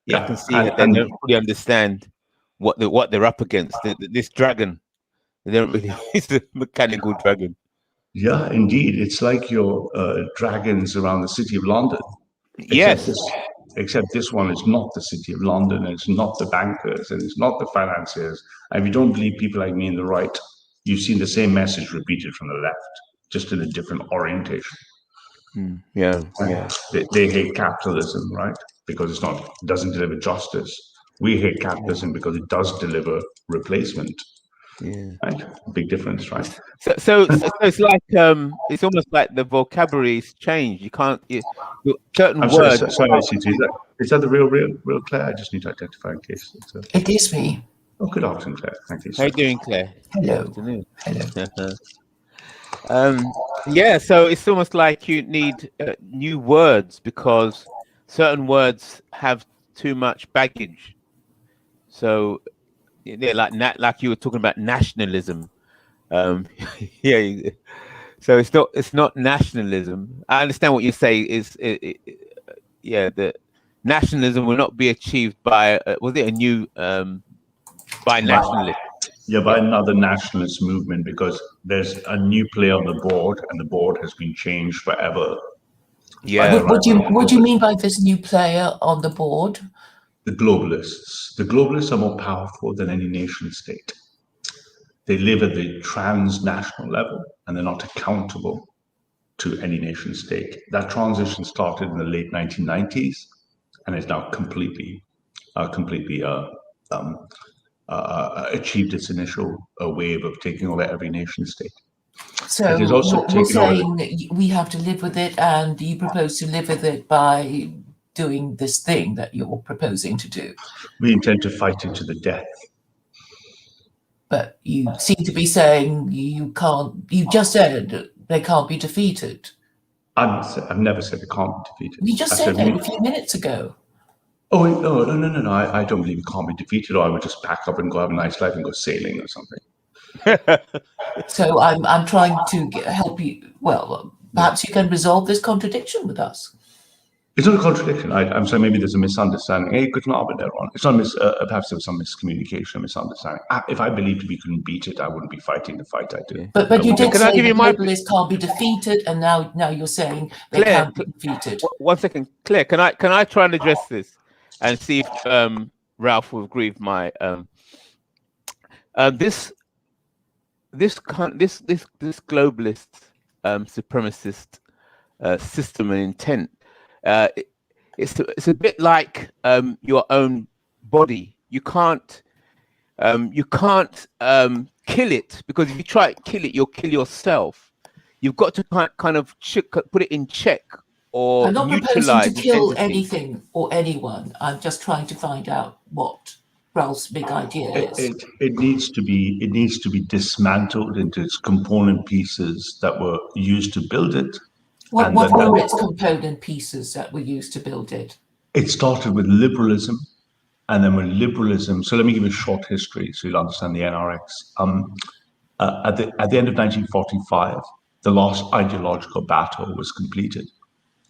you can see that they don't fully understand what they're up against. This dragon, they don't really. It's a mechanical dragon. Yeah, indeed. It's like your dragons around the city of London. Yes. Except this one is not the city of London, and it's not the bankers, and it's not the financiers. And if you don't believe people like me in the right, you've seen the same message repeated from the left, just in a different orientation. Yeah. They hate capitalism, right? Because it doesn't deliver justice. We hate capitalism because it does deliver replacement. Yeah. Right? Big difference, right? So it's like it's almost like the vocabulary's changed. You can't certain words. Sorry, is that the real Claire? I just need to identify in case. It is me. Oh, good afternoon, Claire. Thank you. How you doing, Claire? Hello. Good afternoon. Hello. Yeah, so it's almost like you need new words because certain words have too much baggage. So yeah, like you were talking about nationalism. Yeah. So it's not nationalism. I understand what you say the nationalism will not be achieved by was it a new by nationalists? Yeah, by another nationalist movement, because there's a new player on the board, and the board has been changed forever. Yeah. What do you mean by this new player on the board? The globalists. The globalists are more powerful than any nation state. They live at the transnational level, and they're not accountable to any nation state. That transition started in the late 1990s, and is now completely achieved its initial wave of taking over every nation state. So you're saying that we have to live with it, and you propose to live with it by doing this thing that you're proposing to do? We intend to fight it to the death. But you seem to be saying you can't. You just said they can't be defeated. I've never said they can't be defeated. You just said that a few minutes ago. Oh, no. I don't believe it can't be defeated, or I would just pack up and go have a nice life and go sailing or something. So I'm trying to help you. Well, perhaps you can resolve this contradiction with us. It's not a contradiction. I'm sorry, maybe there's a misunderstanding. It's not It's not perhaps there was some miscommunication, misunderstanding. If I believed we couldn't beat it, I wouldn't be fighting the fight I do. But you did say the globalists can't be defeated, and now you're saying they can't be defeated. 1 second, Claire. Can I try and address this and see if Ralph will agree with my this globalist supremacist system and intent. It's a bit like your own body. You can't kill it, because if you try to kill it, you'll kill yourself. You've got to kind of put it in check or I'm not neutralize proposing to kill entity. anything or anyone. I'm just trying to find out what Ralph's big idea is. It needs to be dismantled into its component pieces that were used to build it. What were its component pieces that were used to build it? It started with liberalism, and then when liberalism. So let me give you a short history so you'll understand the NRX. At the end of 1945, the last ideological battle was completed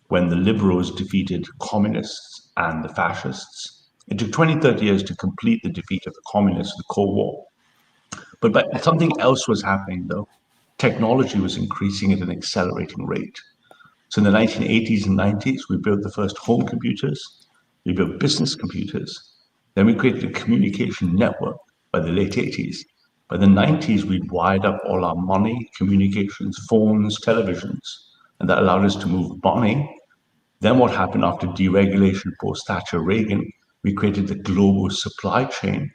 when the liberals defeated communists and the fascists. It took 20-30 years to complete the defeat of the communists, the Cold War. But something else was happening, though. Technology was increasing at an accelerating rate. So in the 1980s and 90s, we built the first home computers, we built business computers, then we created a communication network by the late 80s. By the 90s, we'd wired up all our money, communications, phones, televisions, and that allowed us to move money. Then what happened after deregulation post-Thatcher Reagan, we created the global supply chain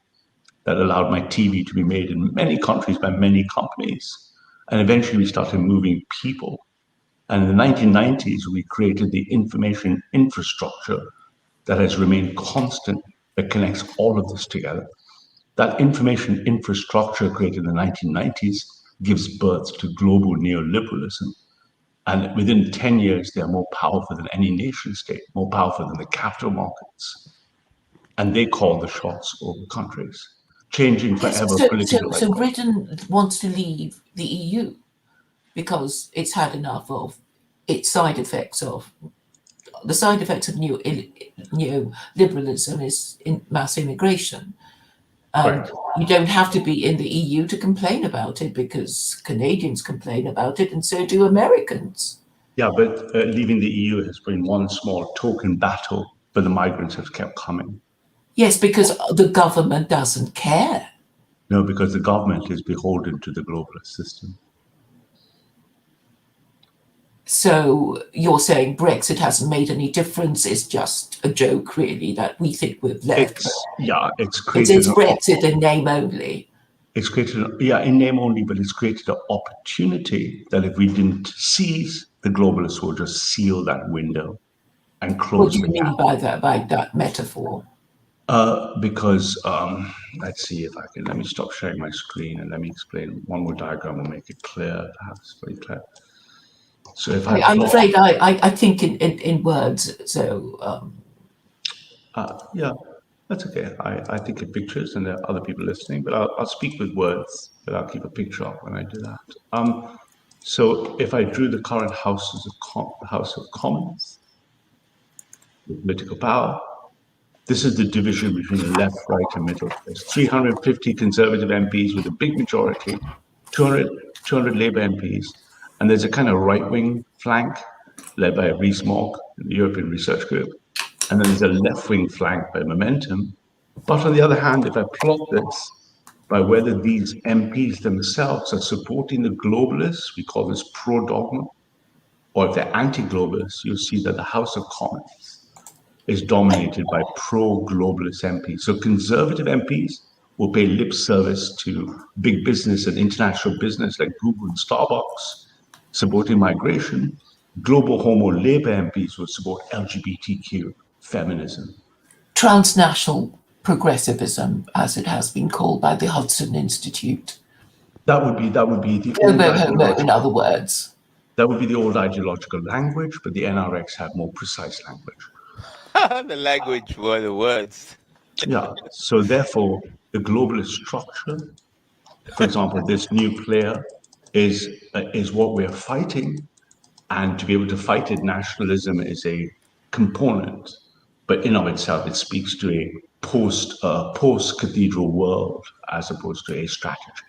that allowed my TV to be made in many countries by many companies. And eventually we started moving people. And in the 1990s, we created the information infrastructure that has remained constant, that connects all of this together. That information infrastructure created in the 1990s gives birth to global neoliberalism. And within 10 years, they're more powerful than any nation state, more powerful than the capital markets. And they call the shots over countries, changing forever political. So Britain wants to leave the EU because it's had enough of its side effects of the side effects of neoliberalism is mass immigration. And you don't have to be in the EU to complain about it, because Canadians complain about it and so do Americans. Yeah, but leaving the EU has been one small token battle, but the migrants have kept coming. Yes, because the government doesn't care. No, because the government is beholden to the globalist system. So you're saying Brexit hasn't made any difference? It's just a joke, really, that we think we've left. It's created. It's Brexit in name only. It's created, in name only, but it's created an opportunity that if we didn't seize, the globalists will just seal that window and close. What do you mean by that metaphor? Because let's see if I can. Let me stop sharing my screen and let me explain. One more diagram will make it clear, perhaps very clear. So if I'm afraid I think in words. So yeah, that's okay. I think in pictures, and there are other people listening, but I'll speak with words, but I'll keep a picture up when I do that. So if I drew the current House of Commons, the political power, this is the division between the left, right, and middle. There's 350 Conservative MPs with a big majority, 200 Labour MPs, and there's a kind of right-wing flank led by Rees-Mogg, the European Research Group, and then there's a left-wing flank by Momentum. But on the other hand, if I plot this by whether these MPs themselves are supporting the globalists, we call this pro-dogma, or if they're anti-globalists, you'll see that the House of Commons is dominated by pro-globalist MPs. So conservative MPs will pay lip service to big business and international business like Google and Starbucks, supporting migration. Global homo Labour MPs will support LGBTQ feminism. Transnational progressivism, as it has been called by the Hudson Institute? That would be the old in other words. That would be the old ideological language, but the NRX have more precise language. The language were the words. Yeah. So therefore, the globalist structure, for example, this nuclear is what we're fighting, and to be able to fight it, nationalism is a component, but in of itself, it speaks to a post-cathedral world as opposed to a strategy.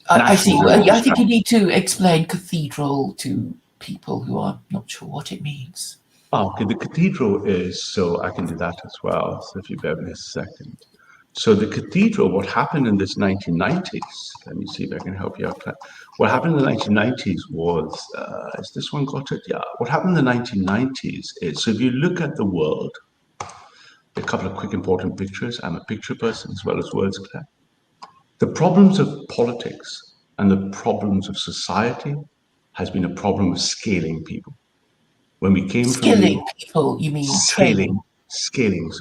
I see. I think you need to explain cathedral to people who are not sure what it means. Okay, the cathedral is, so I can do that as well, so if you bear with me a second. So the cathedral, what happened in this 1990s, let me see if I can help you out. What happened in the 1990s was, has this one got it? Yeah, what happened in the 1990s is, so if you look at the world, a couple of quick important pictures, I'm a picture person as well as words, Claire. The problems of politics and the problems of society has been a problem of scaling people. When we came Skilling people, you mean training? Scaling.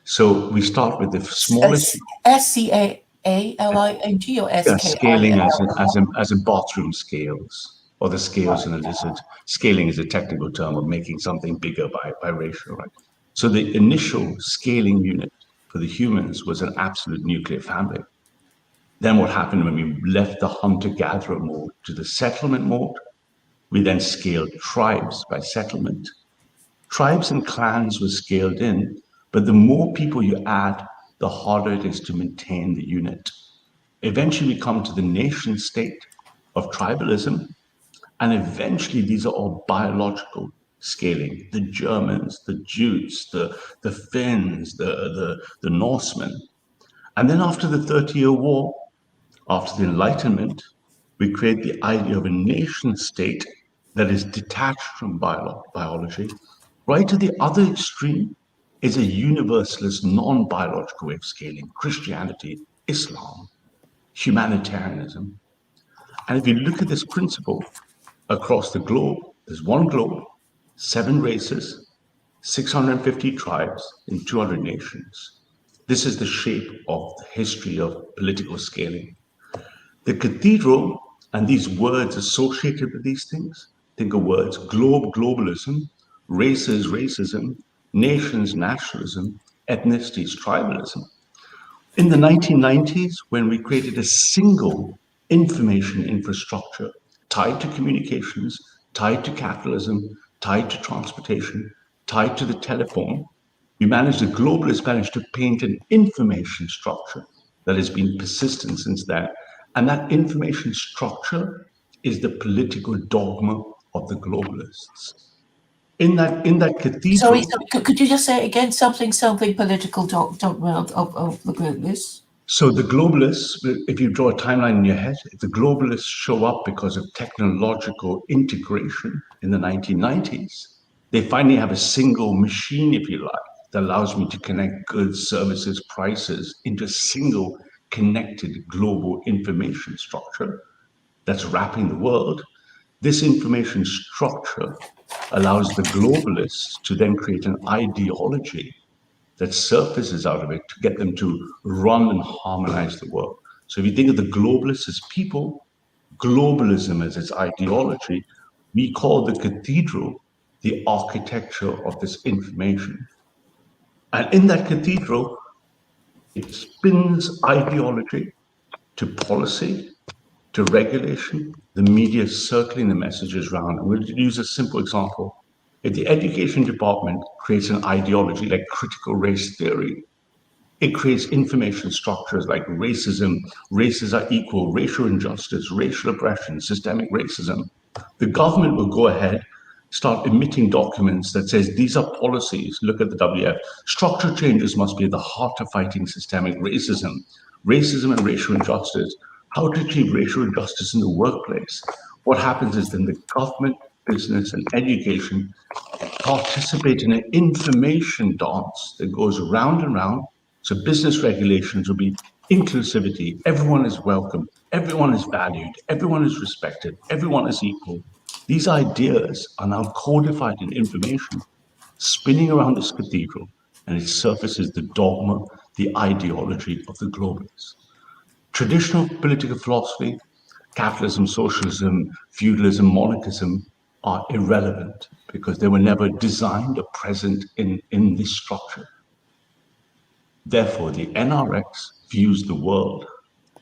So we start with the smallest. SCALING or SKILING? Scaling as in bathroom scales, or the scales in a lizard. Scaling is a technical term of making something bigger by ratio, right? So the initial scaling unit for the humans was an absolute nuclear family. Then what happened when we left the hunter-gatherer mode to the settlement mode? We then scaled tribes by settlement. Tribes and clans were scaled in, but the more people you add, the harder it is to maintain the unit. Eventually, we come to the nation state of tribalism, and eventually these are all biological scaling. The Germans, the Jutes, the Finns, the Norsemen. And then after the 30-year War, after the Enlightenment, we create the idea of a nation state that is detached from biology. Right to the other extreme is a universalist, non-biological way of scaling: Christianity, Islam, humanitarianism. And if you look at this principle across the globe, there's one globe, 7 races, 650 tribes in 200 nations. This is the shape of the history of political scaling. The cathedral and these words associated with these things, think of words: globe, globalism; races, racism; nations, nationalism; ethnicities, tribalism. In the 1990s, when we created a single information infrastructure tied to communications, tied to capitalism, tied to transportation, tied to the telephone, the globalists managed to paint an information structure that has been persistent since then. And that information structure is the political dogma of the globalists. In that cathedral. Sorry, could you just say again something political dogma of the globalists? So the globalists, if you draw a timeline in your head, the globalists show up because of technological integration in the 1990s. They finally have a single machine, if you like, that allows me to connect goods, services, prices into a single connected global information structure that's wrapping the world. This information structure allows the globalists to then create an ideology that surfaces out of it to get them to run and harmonize the world. So if you think of the globalists as people, globalism as its ideology, we call the cathedral the architecture of this information. And in that cathedral, it spins ideology to policy, to regulation, the media circling the messages around. And we'll use a simple example. If the education department creates an ideology like critical race theory, it creates information structures like racism, races are equal, racial injustice, racial oppression, systemic racism. The government will go ahead, start emitting documents that says these are policies. Look at the WF. Structure changes must be at the heart of fighting systemic racism. Racism and racial injustice. How to achieve racial injustice in the workplace. What happens is then the government, business, and education participate in an information dance that goes round and round. So business regulations will be inclusivity. Everyone is welcome. Everyone is valued. Everyone is respected. Everyone is equal. These ideas are now codified in information, spinning around this cathedral. and it surfaces the dogma, the ideology of the globalists. Traditional political philosophy, capitalism, socialism, feudalism, monarchism are irrelevant because they were never designed or present in this structure. Therefore, the NRX views the world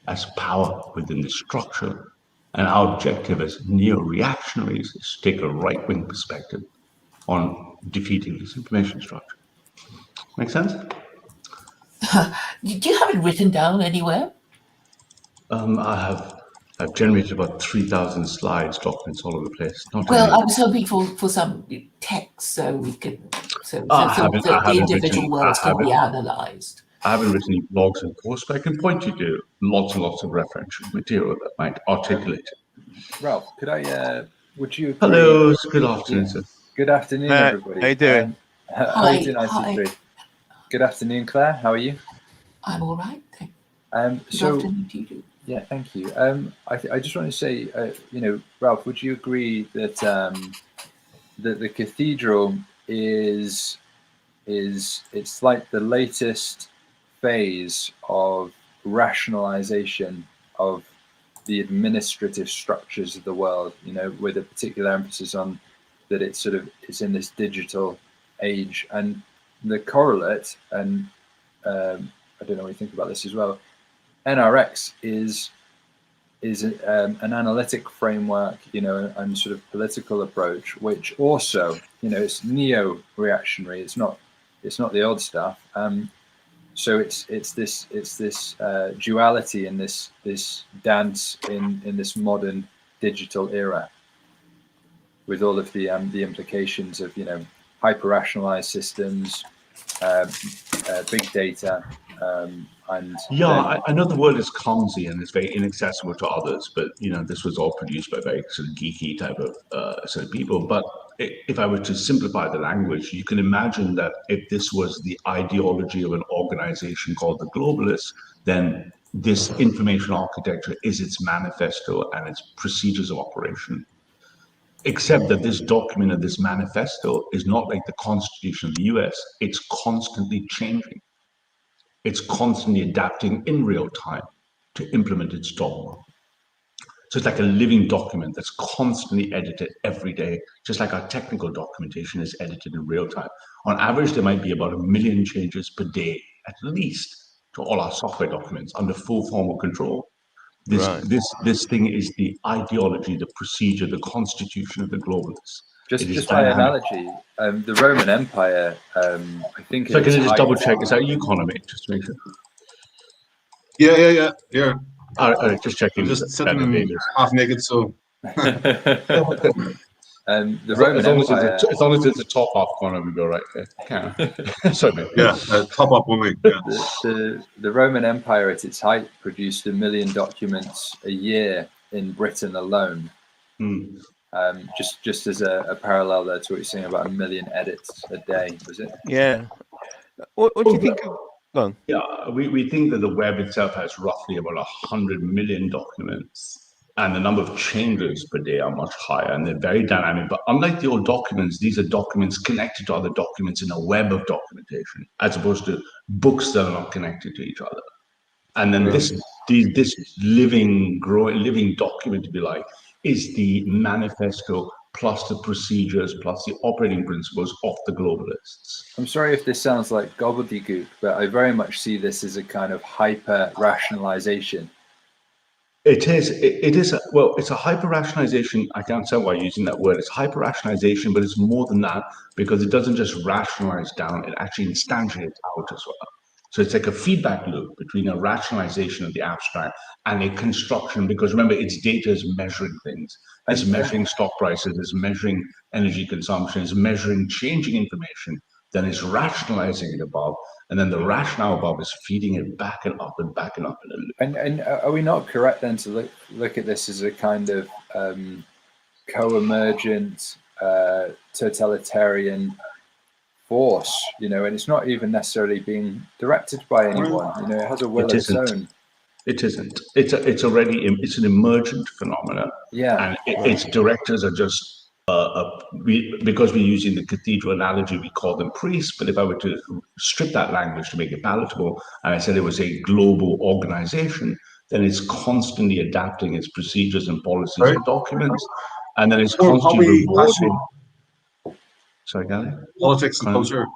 as power within the structure, and our objective as neo-reactionaries is to take a right-wing perspective on defeating this information structure. Make sense? Do you have it written down anywhere? I've generated about 3,000 slides, documents all over the place. Not Well, only- I was hoping for some text so we could, so I the haven't individual written- words can be analysed. I haven't written any blogs and posts, but I can point you to lots and lots of referential material that might articulate it. Ralph, could I, would you agree? Hello, good afternoon, sir. Good afternoon, everybody. How you doing? How are you doing, IC3? Good afternoon, Claire. How are you? I'm all right. So, Good afternoon to you. yeah, thank you. I just want to say, you know, Ralph, would you agree that that the cathedral is it's like the latest phase of rationalization of the administrative structures of the world, you know, with a particular emphasis on that it's in this digital age, and the correlate, and I don't know what you think about this as well, NRX is an analytic framework, you know, and sort of political approach, which also, you know, it's neo-reactionary. It's not the old stuff. So it's this duality in this dance in this modern digital era, with all of the implications of, you know, hyper-rationalized systems, big data, and yeah, I know the world is clumsy and it's very inaccessible to others, but you know, this was all produced by very sort of geeky type of sort of people. But if I were to simplify the language, you can imagine that if this was the ideology of an organization called the globalists, then this information architecture is its manifesto and its procedures of operation. Except that this document and this manifesto is not like the Constitution of the US. It's constantly changing. It's constantly adapting in real time to implement its dogma. So it's like a living document that's constantly edited every day, just like our technical documentation is edited in real time. On average, there might be about 1 million changes per day, at least, to all our software documents under full formal control. This thing is the ideology, the procedure, the constitution of the globalists. Just by analogy, the Roman Empire, I think. So can I just double check? Is that you, Connor, mate? Just to make sure. Yeah. All right, just checking. Just sitting half naked, so. The Roman Empire. As long as it's the top half corner, we go right there. Yeah. Sorry, mate. Yeah, top up only. Yeah. The Roman Empire at its height produced 1 million documents a year in Britain alone. Just as a parallel there to what you're saying about 1 million edits a day, was it? Yeah. What do you think of? Go on. Yeah, we think that the web itself has roughly about 100 million documents, and the number of changes per day are much higher, and they're very dynamic. But unlike the old documents, these are documents connected to other documents in a web of documentation, as opposed to books that are not connected to each other. And then this living document, to be like, is the manifesto plus the procedures plus the operating principles of the globalists. I'm sorry if this sounds like gobbledygook, but I very much see this as a kind of hyper rationalization. It is. It's a hyper rationalization. I can't say why I'm using that word. It's hyper rationalization, but it's more than that, because it doesn't just rationalize down; it actually instantiates out as well. So it's like a feedback loop between a rationalization of the abstract and a construction, because remember, its data is measuring things. It's measuring stock prices, it's measuring energy consumption, it's measuring changing information, then it's rationalizing it above, and then the rationale above is feeding it back and up and back and up in a loop. And are we not correct then to look at this as a kind of co-emergent totalitarian force, you know, and it's not even necessarily being directed by anyone, you know, it has a will of its own. It isn't. It's an emergent phenomenon. Yeah. And its directors are just because we're using the cathedral analogy, we call them priests. But if I were to strip that language to make it palatable, and I said it was a global organization, then it's constantly adapting its procedures and policies and documents, and then it's constantly revising. Sorry, Gary? Politics and culture.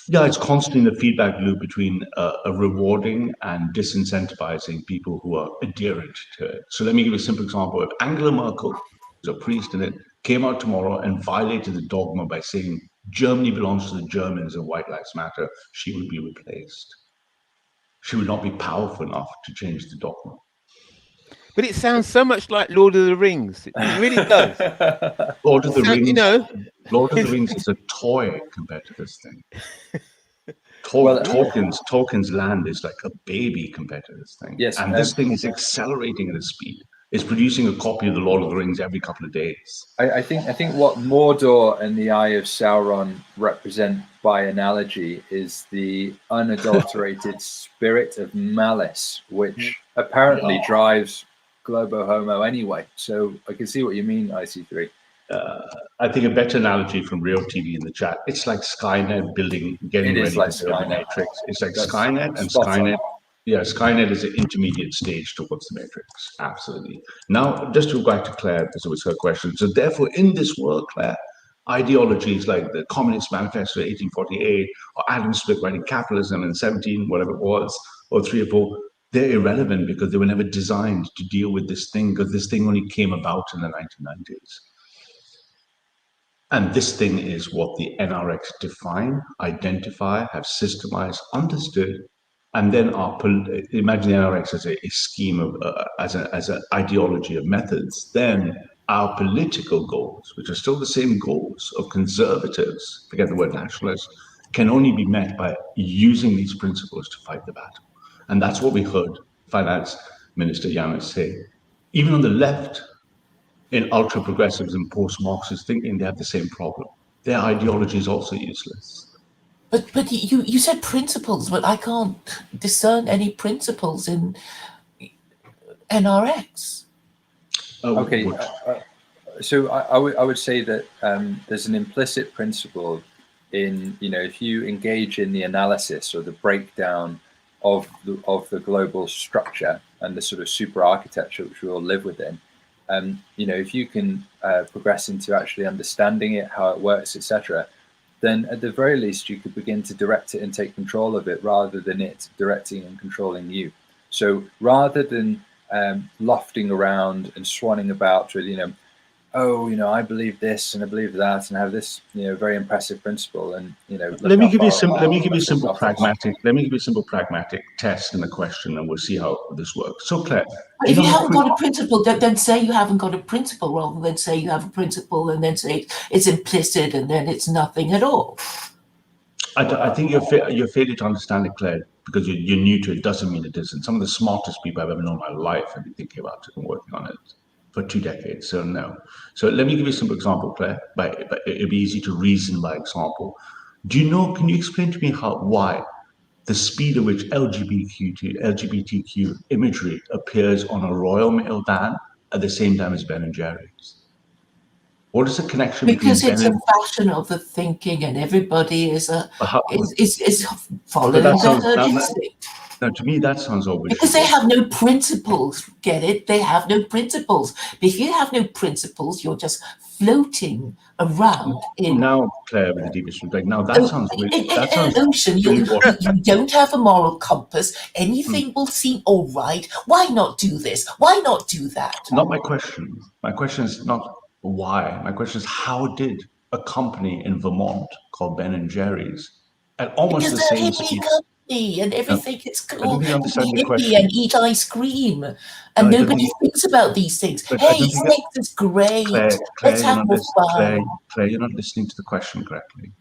Yeah, it's constantly in the feedback loop between rewarding and disincentivizing people who are adherent to it. So let me give you a simple example. If Angela Merkel, who's a priest in it, came out tomorrow and violated the dogma by saying Germany belongs to the Germans and white lives matter, she would be replaced. She would not be powerful enough to change the dogma. But it sounds so much like Lord of the Rings. It really does. Lord of the Rings, you know, Lord of the Rings is a toy compared to this thing. Tolkien's land is like a baby compared to this thing. Yes, and this thing is accelerating at a speed. It's producing a copy of the Lord of the Rings every couple of days. I think what Mordor and the Eye of Sauron represent by analogy is the unadulterated spirit of malice, which apparently drives Globo Homo anyway. So I can see what you mean, IC3. I think a better analogy from Real TV in the chat, it's like Skynet getting ready to build the Matrix. It's like Skynet and Skynet. Yeah, Skynet is an intermediate stage towards the Matrix. Absolutely. Now, just to go back to Claire, because it was her question. So therefore, in this world, Claire, ideologies like the Communist Manifesto 1848 or Adam Smith writing Capitalism in 17, whatever it was, or 3 or 4, they're irrelevant because they were never designed to deal with this thing, because this thing only came about in the 1990s. And this thing is what the NRX define, identify, have systemized, understood, and then imagine the NRX as a scheme of, as an ideology of methods. Then our political goals, which are still the same goals of conservatives, forget the word nationalists, can only be met by using these principles to fight the battle. And that's what we heard Finance Minister Yanis say. Even on the left, in ultra progressives and post Marxist thinking, they have the same problem. Their ideology is also useless. But you said principles, but I can't discern any principles in NRX. Okay, so I would say that there's an implicit principle in, if you engage in the analysis or the breakdown of the global structure and the sort of super architecture which we all live within, if you can progress into actually understanding it, how it works, etc., then at the very least you could begin to direct it and take control of it rather than it directing and controlling you. So rather than lofting around and swanning about with, I believe this and I believe that and have this, very impressive principle, and let me give you a simple pragmatic test and a question, and we'll see how this works. So Claire, if you haven't got a principle, then say you haven't got a principle, rather than say you have a principle and then say it's implicit and then it's nothing at all. I think you're failing to understand it, Claire, because you're new to it. Doesn't mean it isn't. Some of the smartest people I've ever known in my life have been thinking about it and working on it for 2 decades. So no. So let me give you a simple example, Claire. But it'd be easy to reason by example. Can you explain to me why the speed at which LGBTQ imagery appears on a Royal Mail van at the same time as Ben & Jerry's? What is the connection because between it's Ben a fashion of the thinking, and everybody is following But that their sounds, herd instinct. now to me, that sounds all Because they have no principles, get it? They have no principles. But if you have no principles, you're just floating around in now, Claire, with the deepest respect. Now that sounds really, that sounds ocean. You don't have a moral compass. Anything will seem all right. Why not do this? Why not do that? Not my question. My question is not why. My question is, how did a company in Vermont called Ben & Jerry's at almost Because the they're a same hippie speed? company and everything is I don't cool think you to understand be the hippie question. and eat ice cream. And No, I don't nobody think- thinks about these things. But I Hey, don't think sex is great. Claire, Let's you're have not more fun. Claire, you're not listening to the question correctly.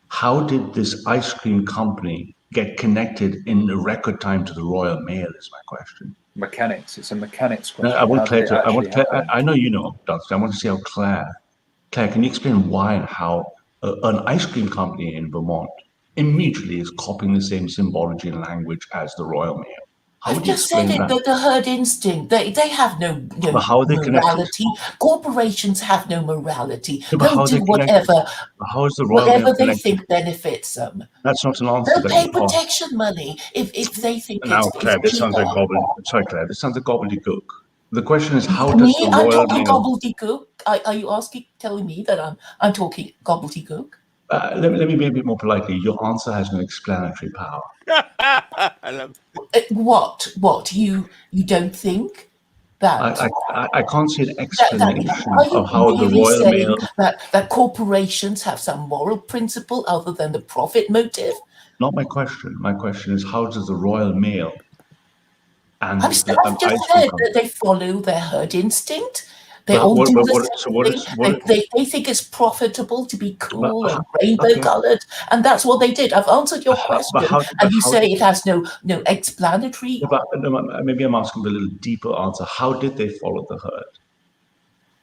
How did this ice cream company get connected in a record time to the Royal Mail is my question. Mechanics. It's a mechanics No, question. I want How Claire did it to, actually happen? I know you know, Doctor. I want to see how Claire, can you explain why and how an ice cream company in Vermont immediately is copying the same symbology and language as the Royal Mail? I've just said it, that the herd instinct, they have no But how are they connected? morality. Corporations have no morality. Yeah, but how They'll are they do connected? How is the Royal Mail whatever they connected? think benefits them. That's not an answer They'll that pay you can't. protection money if they think Now, it's Claire, this sounds like PR. Sorry, Claire, this sounds like gobbledygook. The question is, how does Me, the I'm Royal talking Mail? gobbledygook. Are you telling me that I'm talking gobbledygook? Let me be a bit more politely. Your answer has no explanatory power. What you don't think that? I can't see an Are explanation you of how the really Royal saying Mail. that corporations have some moral principle other than the profit motive? Not my question. My question is, how does the Royal Mail and I've the just ice cream said company? that they follow their herd instinct. They But all do the so same what thing. is what? They think it's profitable to be cool and rainbow Okay. coloured, and that's what they did. I've answered your question, and you say did, it has no explanatory. Maybe I'm asking for a little deeper answer. How did they follow the herd?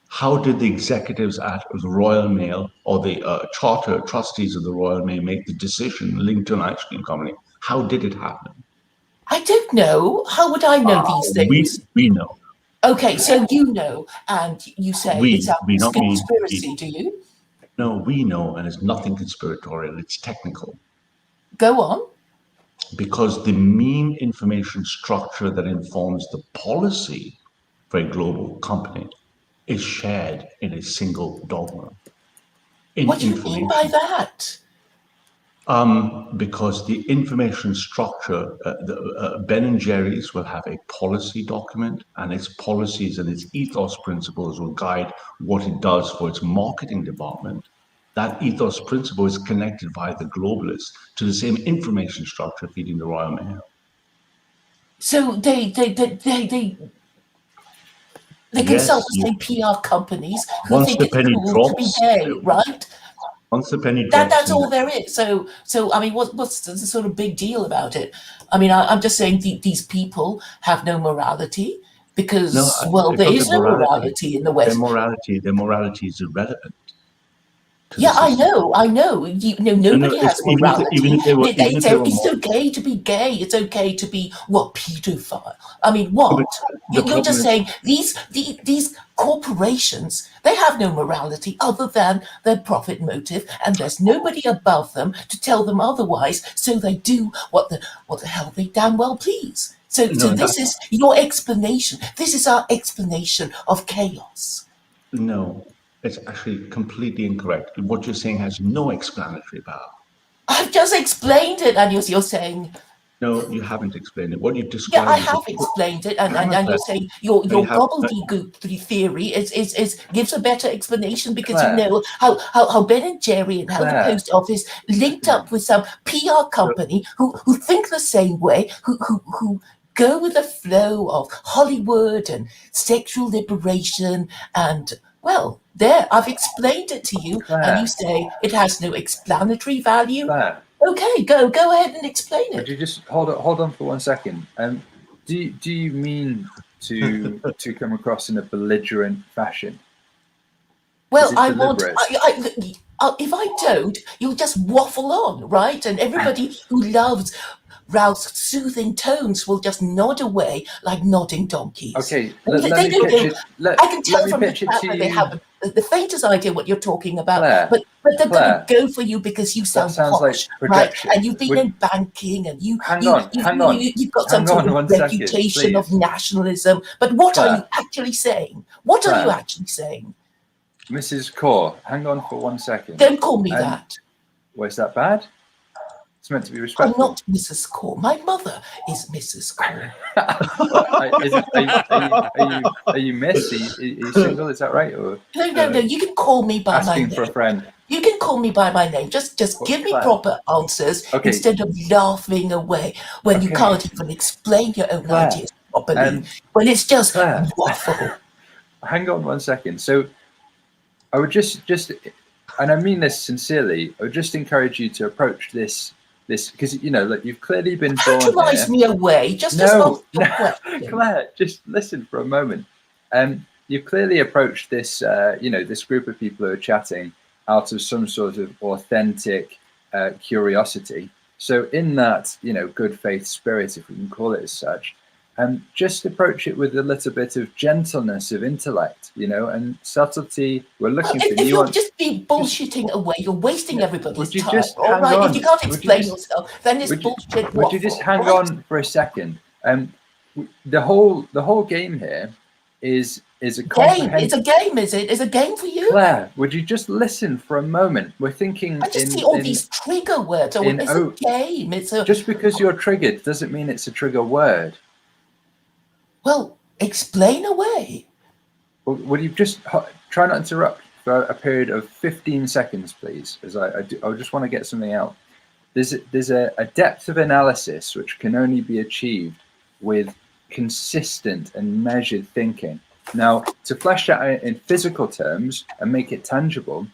How did the executives at the Royal Mail or the charter trustees of the Royal Mail make the decision linked to an ice cream company? How did it happen? I don't know. How would I know these things? We know. Okay, so you know, and you say it's a not me. conspiracy, do you? No, we know, and it's nothing conspiratorial. It's technical. Go on. Because the mean information structure that informs the policy for a global company is shared in a single dogma. What do you mean by that? Because the information structure, Ben & Jerry's will have a policy document, and its policies and its ethos principles will guide what it does for its marketing department. That ethos principle is connected by the globalists to the same information structure feeding the Royal Mail. So they consult the same PR companies who Once think the it's penny cool drops, to be gay, right? Once the penny drops, That's all there is. So I mean, what's the sort of big deal about it? I mean, I'm just saying these people have no morality because, there is no morality in the West. Their morality is irrelevant. Yeah, I know. Nobody has morality. Even if they were It's okay to be gay. It's okay to be pedophile. I mean, what? You're just saying these corporations, they have no morality other than their profit motive, and there's nobody above them to tell them otherwise. So they do what the hell they damn well please. So this is your explanation. This is our explanation of chaos. No. It's actually completely incorrect. What you're saying has no explanatory power. I've just explained it, and you're saying... No, you haven't explained it. What you've described... Yeah, I have explained it, and you're saying your gobbledygook theory gives a better explanation because you know how Ben & Jerry and how the post office linked up with some PR company who think the same way, who go with the flow of Hollywood and sexual liberation and... Well, there, I've explained it to you, and you say it has no explanatory value. Okay, go ahead and explain it. Would you just hold on for 1 second? Do you mean to come across in a belligerent fashion? Well, if I don't, you'll just waffle on, right? And everybody who loves Ralph's soothing tones will just nod away like nodding donkeys. Okay, I can tell from the chat that they haven't the faintest idea what you're talking about, but they're going to go for you because you sound posh, like right? And you've been in banking, and you've got some sort of reputation of nationalism. But what are you actually saying? What are you actually saying? Mrs. Kaur, hang on for 1 second. Don't call me that. Well, is that bad? It's meant to be respectful. I'm not Mrs. Kaur. My mother is Mrs. Kaur. Are you Miss? Are you single? Is that right? Or, no. You can call me by my name. Asking for a friend. You can call me by my name. Just give me proper answers instead of laughing away when you can't even explain your own ideas properly. When it's just waffle. Hang on 1 second. So I would just, and I mean this sincerely, I would just encourage you to approach this because you've clearly been born here. Patronize me away. Claire, just listen for a moment. You've clearly approached this, this group of people who are chatting out of some sort of authentic curiosity. So in that, good faith spirit, if we can call it as such, just approach it with a little bit of gentleness of intellect, you know, and subtlety. We're looking for If you're nuance. just be bullshitting away, you're wasting everybody's Would you time. just All hang right, on? if you can't Would you explain just- yourself, then it's bullshit waffle. Would you just hang right? on for a second? The whole game here is a Game. comprehensive. It's a game, is it? It's a game for you? Claire, would you just listen for a moment? We're thinking. I just see all these trigger words. Oh, it's a game. It's a. Just because you're triggered doesn't mean it's a trigger word. Well, explain away. Would you just try not to interrupt for a period of 15 seconds, please? As I just want to get something out. There's a depth of analysis which can only be achieved with consistent and measured thinking. Now, to flesh that out in physical terms and make it tangible,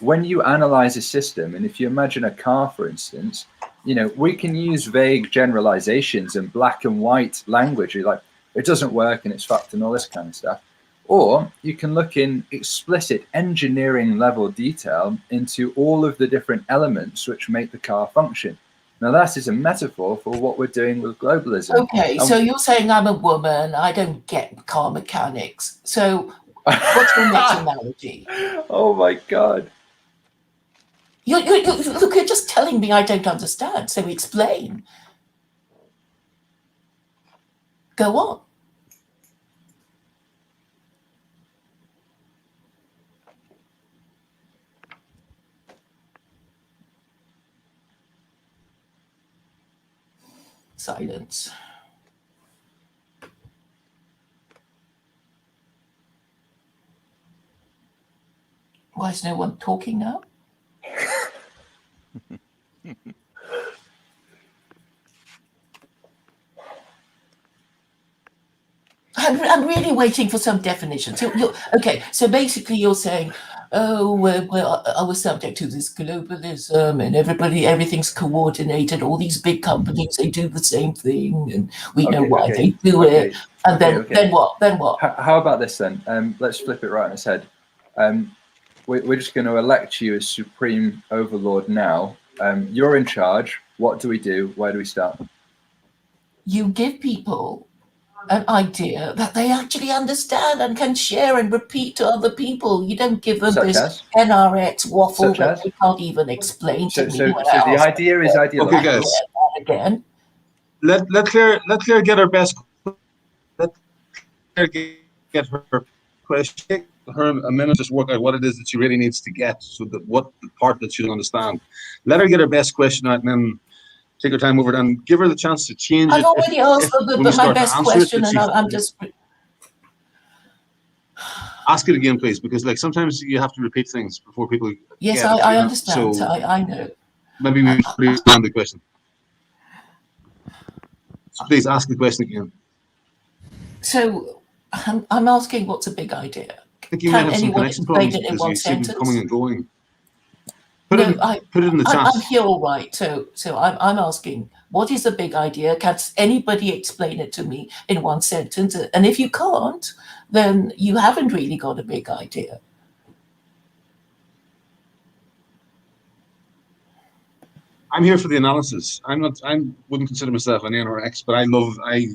when you analyze a system, and if you imagine a car, for instance, you know, we can use vague generalizations and black and white language, like it doesn't work and it's fucked and all this kind of stuff. Or you can look in explicit engineering level detail into all of the different elements which make the car function. Now, that is a metaphor for what we're doing with globalism. Okay, so you're saying I'm a woman, I don't get car mechanics. So what's your next analogy? Oh my God. Look, you're just telling me I don't understand, so explain. Go on. Silence. Why is no one talking now? I'm really waiting for some definition. So okay, so basically you're saying, oh, we're subject to this globalism and everything's coordinated. All these big companies, they do the same thing, and we know why they do it. And then what? Then what? How about this then? Let's flip it right on its head. We're just going to elect you as supreme overlord now. You're in charge. What do we do? Where do we start? You give people an idea that they actually understand and can share and repeat to other people. You don't give them this NRX waffle that they can't even explain to me. So the idea is ideology. Okay, guys. Again. Let Claire get her best. Let Claire get her question. Take her a minute, just work out what it is that she really needs to get, so that what the part that she doesn't understand. Let her get her best question out, and then take her time over it, and give her the chance to change it. I've already asked my best question, and I'm just. Ask it again, please, because like sometimes you have to repeat things before people. Yes, get it, I you know? understand. So I know. maybe we should understand the question. So please ask the question again. So I'm asking, what's a big idea? I think you might Can have some anyone connection explain problems it in because one you seem to be sentence? coming and going. Put it in the chat. I'm here all right. So I'm asking, what is a big idea? Can anybody explain it to me in one sentence? And if you can't, then you haven't really got a big idea. I'm here for the analysis. I wouldn't consider myself an NRX, but I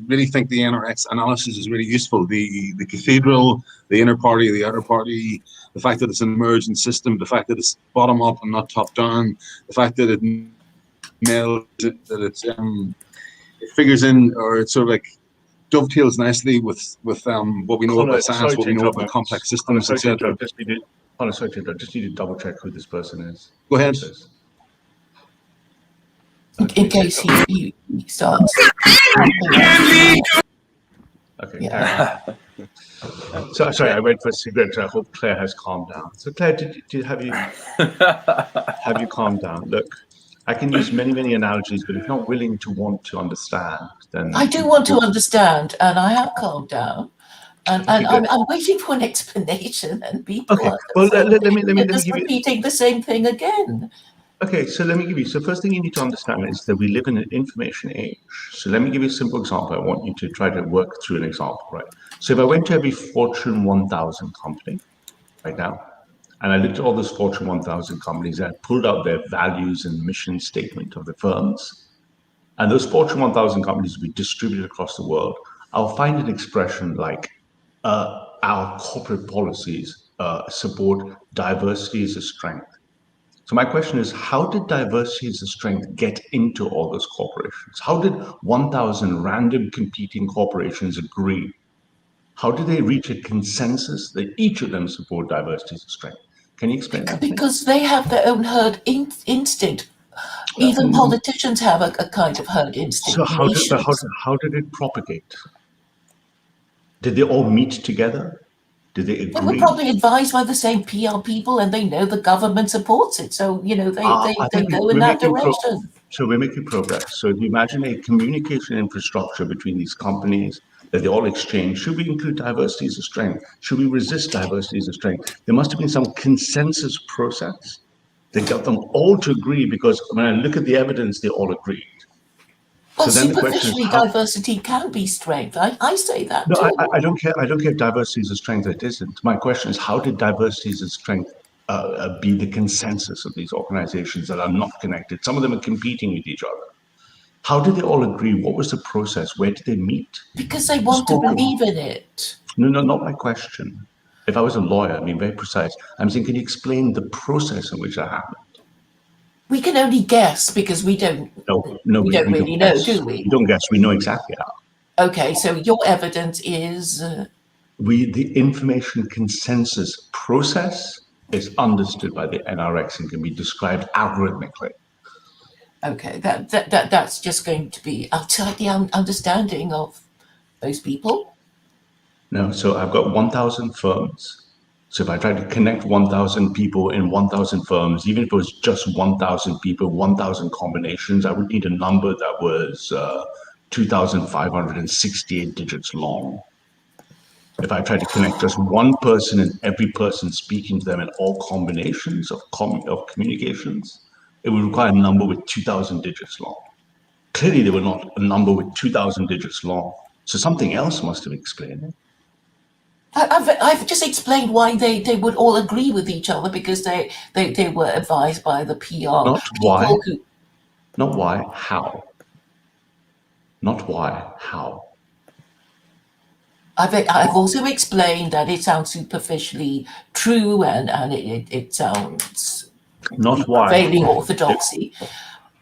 really think the NRX analysis is really useful. The cathedral, the inner party, the outer party, the fact that it's an emergent system, the fact that it's bottom up and not top down, the fact that it figures in, or it sort of like dovetails nicely with what we know about science, what we know about complex systems, etc. Just need to double check who this person is. Go ahead. In case he starts. Okay. Yeah. So sorry, I went for a cigarette. I hope Claire has calmed down. So Claire, have you calmed down? Look, I can use many analogies, but if you're not willing to want to understand, then I do want to understand, and I have calmed down. And I'm waiting for an explanation, and people okay. are Well, let me just give you. repeating the same thing again. Okay, so let me give you. So first thing you need to understand is that we live in an information age. So let me give you a simple example. I want you to try to work through an example, right? So if I went to every Fortune 1000 company right now, and I looked at all those Fortune 1000 companies, and I pulled out their values and mission statement of the firms, and those Fortune 1000 companies would be distributed across the world. I'll find an expression like our corporate policies support diversity as a strength. So my question is, how did diversity as a strength get into all those corporations? How did 1,000 random competing corporations agree? How did they reach a consensus that each of them support diversity as a strength? Can you explain that? Because they have their own herd instinct. Even politicians have a kind of herd instinct. So how did it propagate? Did they all meet together? Did they agree? They were probably advised by the same PR people, and they know the government supports it. So, you know, they go in that direction. So we're making progress. So if you imagine a communication infrastructure between these companies that they all exchange, should we include diversity as a strength? Should we resist diversity as a strength? There must have been some consensus process that got them all to agree, because when I look at the evidence, they all agreed. Well, so then the question is, superficially, diversity can be strength. I say that no, too. I don't care. I don't care if diversity is a strength or it isn't. My question is, how did diversity as a strength be the consensus of these organizations that are not connected? Some of them are competing with each other. How did they all agree? What was the process? Where did they meet? Because they want to believe in it. No, not my question. If I was a lawyer, I mean, very precise. I'm saying, can you explain the process in which that happened? We can only guess because we don't. No, we don't really know, do we? We don't guess. We know exactly how. Okay, so your evidence is. The information consensus process is understood by the NRX and can be described algorithmically. Okay, that's just going to be outside the understanding of those people. No, so I've got 1,000 firms. So if I try to connect 1,000 people in 1,000 firms, even if it was just 1,000 people, 1,000 combinations, I would need a number that was 2,568 digits long. If I try to connect just one person and every person speaking to them in all combinations of communications, it would require a number with 2,000 digits long. Clearly, they were not a number with 2,000 digits long. So something else must have explained it. I've just explained why they would all agree with each other, because they were advised by the PR. Not why. Not why. How. Not why. How. I've also explained that it sounds superficially true, and it sounds not why prevailing orthodoxy.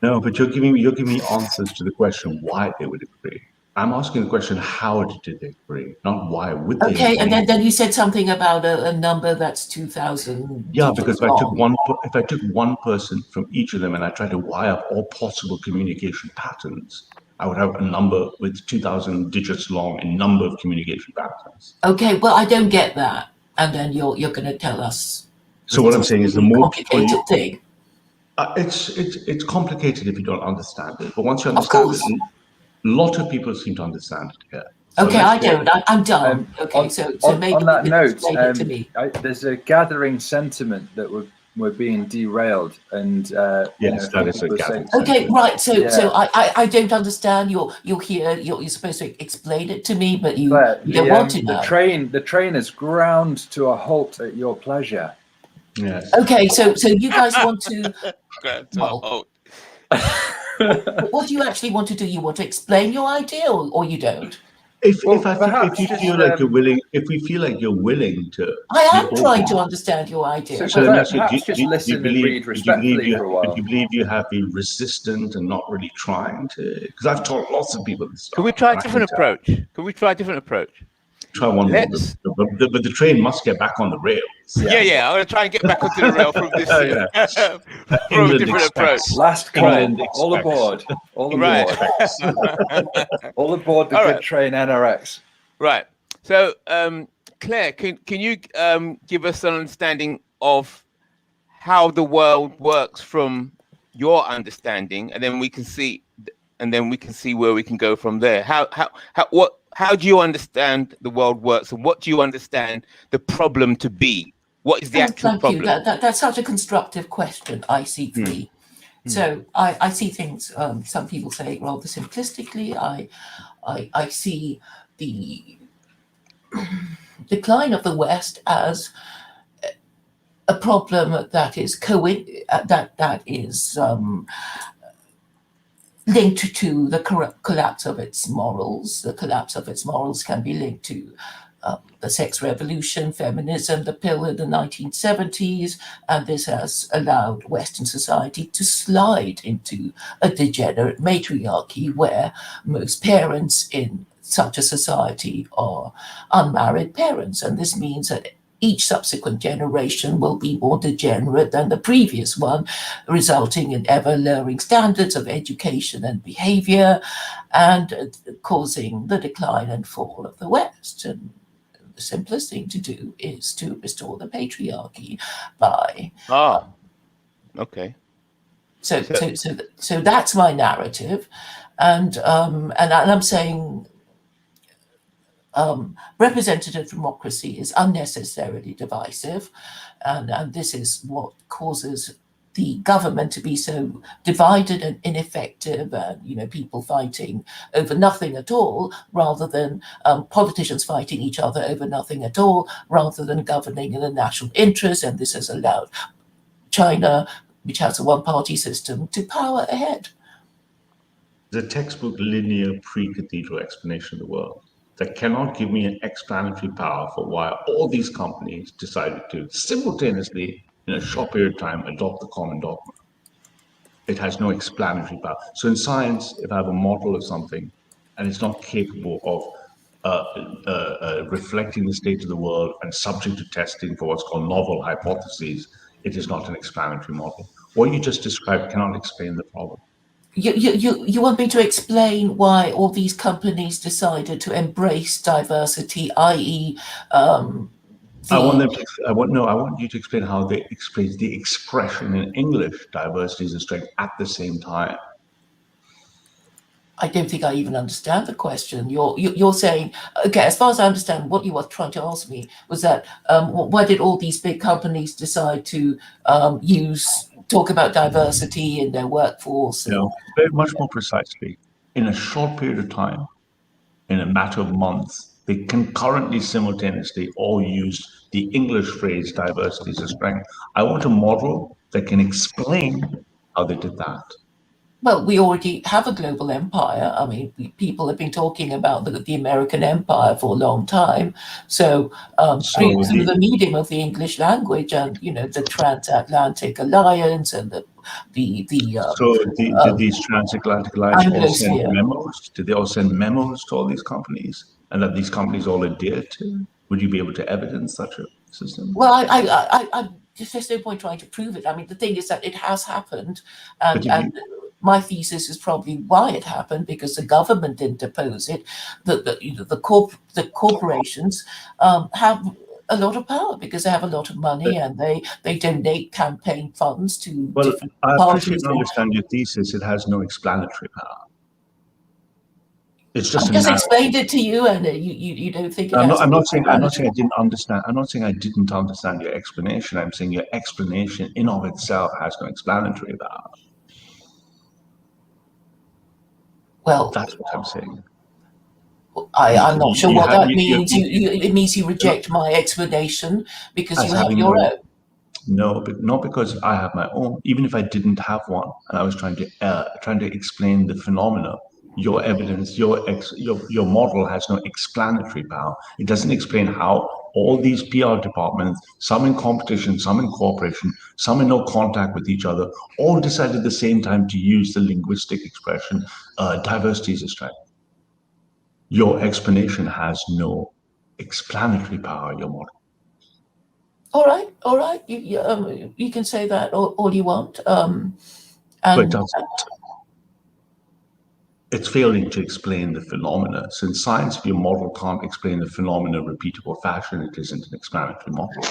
No, but you're giving me answers to the question why they would agree. I'm asking the question, how did they agree, not why would they Okay, agree. and then you said something about a number that's 2,000. Yeah, because if I took one person from each of them and I tried to wire up all possible communication patterns, I would have a number with 2,000 digits long in number of communication patterns. Okay, well, I don't get that, and then you're going to tell us. So what I'm saying is, the more complicated thing. It's complicated if you don't understand it, but once you understand it, a lot of people seem to understand it here. So Okay, I don't. I'm done. Okay, so maybe on that you can explain it to me. There's a gathering sentiment that we're being derailed, and yes, that is a gathering. Okay, right. So I don't understand. You're here. You're supposed to explain it to me, but you don't want to know. The train is ground to a halt at your pleasure. Yes. Okay, so you guys want to. Well, what do you actually want to do? You want to explain your idea, or you don't? If you feel like you're willing, if we feel like you're willing to, I am trying to understand your idea. So let me ask you: do you believe you have been resistant and not really trying to? Because I've taught lots of people this stuff. Can we try a different approach? Can we try a different approach? Try one more, but the train must get back on the rails. Yeah. I'm going to try and get back onto the rail from this from a different approach. Last call. All aboard. All aboard. All aboard the good train NRX. Right. So, Claire, can you give us an understanding of how the world works from your understanding, and then we can see where we can go from there. How do you understand the world works, and what do you understand the problem to be? What is the actual problem? Thank you. That's such a constructive question. I see three. So I see things. Some people say it rather simplistically. I see the decline of the West as a problem that is linked to the collapse of its morals. The collapse of its morals can be linked to the sex revolution, feminism, the pill in the 1970s, and this has allowed Western society to slide into a degenerate matriarchy where most parents in such a society are unmarried parents, and this means that each subsequent generation will be more degenerate than the previous one, resulting in ever lowering standards of education and behavior, and causing the decline and fall of the West. And the simplest thing to do is to restore the patriarchy by. Okay. So that's my narrative, and I'm saying. Representative democracy is unnecessarily divisive, and this is what causes the government to be so divided and ineffective, and people fighting over nothing at all, rather than politicians fighting each other over nothing at all, rather than governing in the national interest. And this has allowed China, which has a one-party system, to power ahead. The textbook linear pre-cathedral explanation of the world that cannot give me an explanatory power for why all these companies decided to simultaneously, in a short period of time, adopt the common dogma. It has no explanatory power. So in science, if I have a model of something and it's not capable of reflecting the state of the world and subject to testing for what's called novel hypotheses, it is not an explanatory model. What you just described cannot explain the problem. You want me to explain why all these companies decided to embrace diversity, i.e. I want you to explain how they explain the expression in English, diversity is a strength, at the same time. I don't think I even understand the question. You're saying, okay, as far as I understand, what you were trying to ask me was that why did all these big companies decide to talk about diversity in their workforce? No, very much more precisely. In a short period of time, in a matter of months, they concurrently, simultaneously all use the English phrase diversity is a strength. I want a model that can explain how they did that. Well, we already have a global empire. I mean, people have been talking about the American empire for a long time. So through the medium of the English language and, the transatlantic alliance and did these transatlantic alliance all send memos? Did they all send memos to all these companies and that these companies all adhere to? Would you be able to evidence such a system? Well, I there's no point trying to prove it. I mean, the thing is that it has happened, and my thesis is probably why it happened, because the government didn't oppose it. The corporations have a lot of power because they have a lot of money and they donate campaign funds to different I parties. appreciate and understand your thesis. It has no explanatory power. It's just I just explained it to you, and you don't think it has. I'm not saying I didn't understand. I'm not saying I didn't understand your explanation. I'm saying your explanation in of itself has no explanatory power. Well, that's what I'm saying. I'm not sure what that means. It means you reject my explanation because you have your own. No, but not because I have my own. Even if I didn't have one, and I was trying to explain the phenomena, your evidence, your model has no explanatory power. It doesn't explain how all these PR departments, some in competition, some in cooperation, some in no contact with each other, all decided at the same time to use the linguistic expression, diversity is a strength. Your explanation has no explanatory power, your model. All right. You can say that all you want. But it doesn't. It's failing to explain the phenomena. Since science, if your model can't explain the phenomena in a repeatable fashion, it isn't an explanatory model.